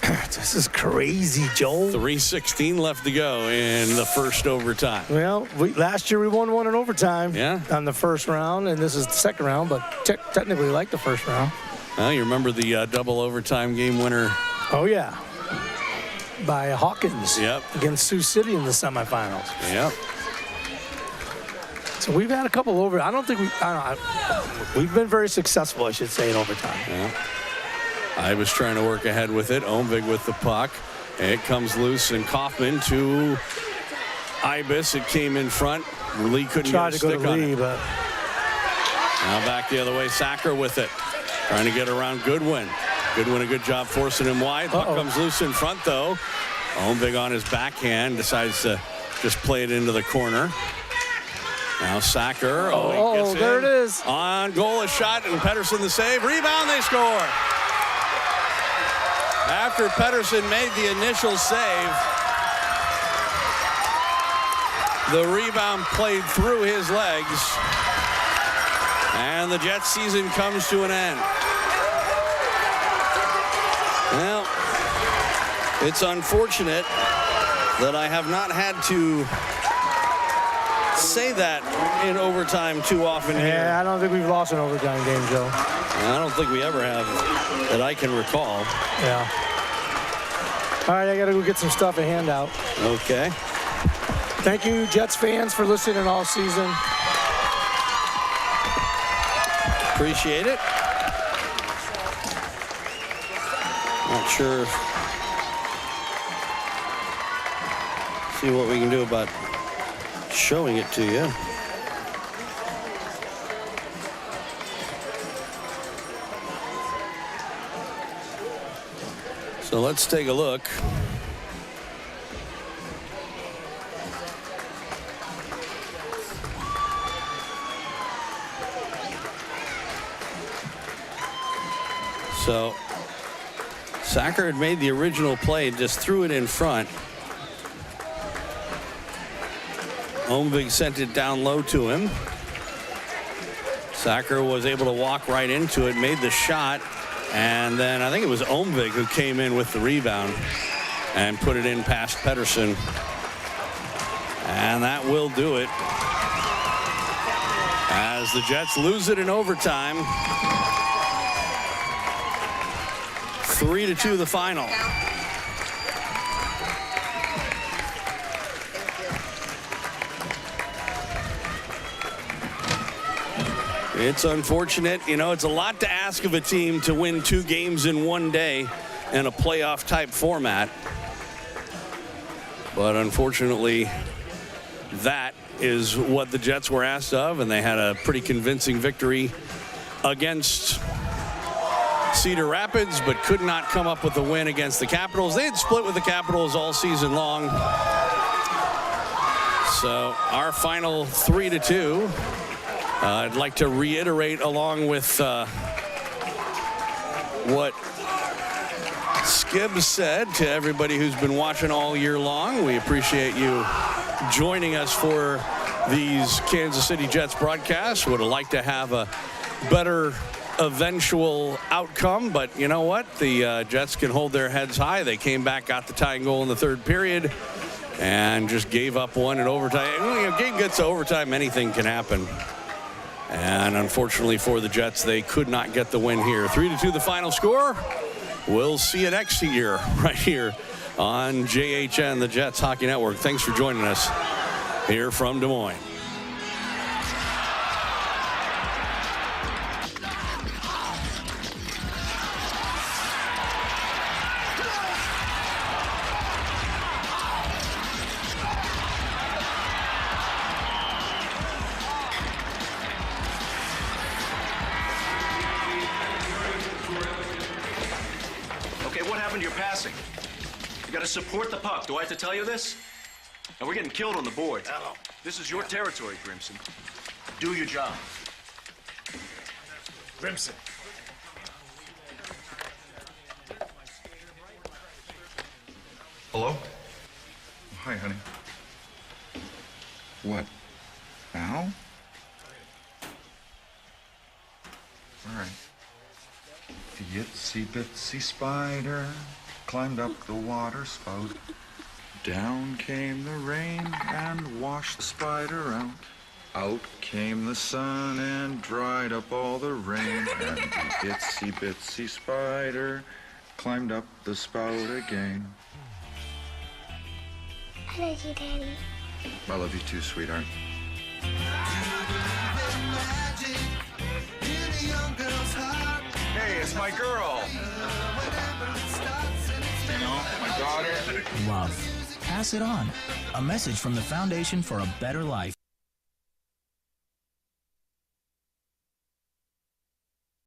This is crazy, Joel. 3:16 left to go in the first overtime. Well, last year we won one in overtime on the first round, and this is the second round, but technically like the first round. Well, you remember the double overtime game winner? Oh, yeah. By Hawkins against Sioux City in the semifinals. Yep. So we've had a couple over. I don't think we've been very successful, I should say, in overtime. Yeah. I was trying to work ahead with it. Omvig with the puck. It comes loose, and Kaufman to Ibis. It came in front. Lee couldn't get a stick on it. But now back the other way. Sacker with it. Trying to get around Goodwin. Goodwin, a good job forcing him wide. Puck comes loose in front, though. Omvig on his backhand decides to just play it into the corner. Now Sacker. He gets in. There it is. On goal, a shot, and Pettersson the save. Rebound, they score. After Pettersson made the initial save, the rebound played through his legs, and the Jets season comes to an end. Well, it's unfortunate that I have not had to say that in overtime too often here. Yeah, I don't think we've lost an overtime game, Joe. I don't think we ever have that I can recall. Yeah. All right, I got to go get some stuff and hand out. Okay. Thank you, Jets fans, for listening all season. Appreciate it. Not sure. See what we can do about showing it to you. So let's take a look. So Sacker had made the original play, just threw it in front. Omvig sent it down low to him. Sacker was able to walk right into it, made the shot, and then I think it was Omvig who came in with the rebound and put it in past Pettersson. And that will do it as the Jets lose it in overtime. 3-2 the final. It's unfortunate. You know, it's a lot to ask of a team to win 2 games in one day in a playoff type format. But unfortunately, that is what the Jets were asked of, and they had a pretty convincing victory against Cedar Rapids, but could not come up with a win against the Capitals. They had split with the Capitals all season long. So our final 3-2. I'd like to reiterate, along with what Gibbs said to everybody who's been watching all year long, we appreciate you joining us for these Kansas City Jets broadcasts. Would have liked to have a better eventual outcome, but you know what? The Jets can hold their heads high. They came back, got the tying goal in the third period, and just gave up one in overtime. When a game gets to overtime, anything can happen. And unfortunately for the Jets, they could not get the win here. 3-2 the final score. We'll see you next year right here on JHN, the Jets Hockey Network. Thanks for joining us here from Des Moines. Support the puck. Do I have to tell you this? And we're getting killed on the boards. This is your territory, Grimson. Do your job. Grimson. Hello? Hi, honey. What? Now? All right. The itsy bitsy spider climbed up the water spout. Down came the rain and washed the spider out. Out came the sun and dried up all the rain. And the itsy bitsy spider climbed up the spout again. I love you, Daddy. I love you too, sweetheart. Hey, it's my girl. You know, my daughter. Love. Pass it on. A message from the Foundation for a Better Life.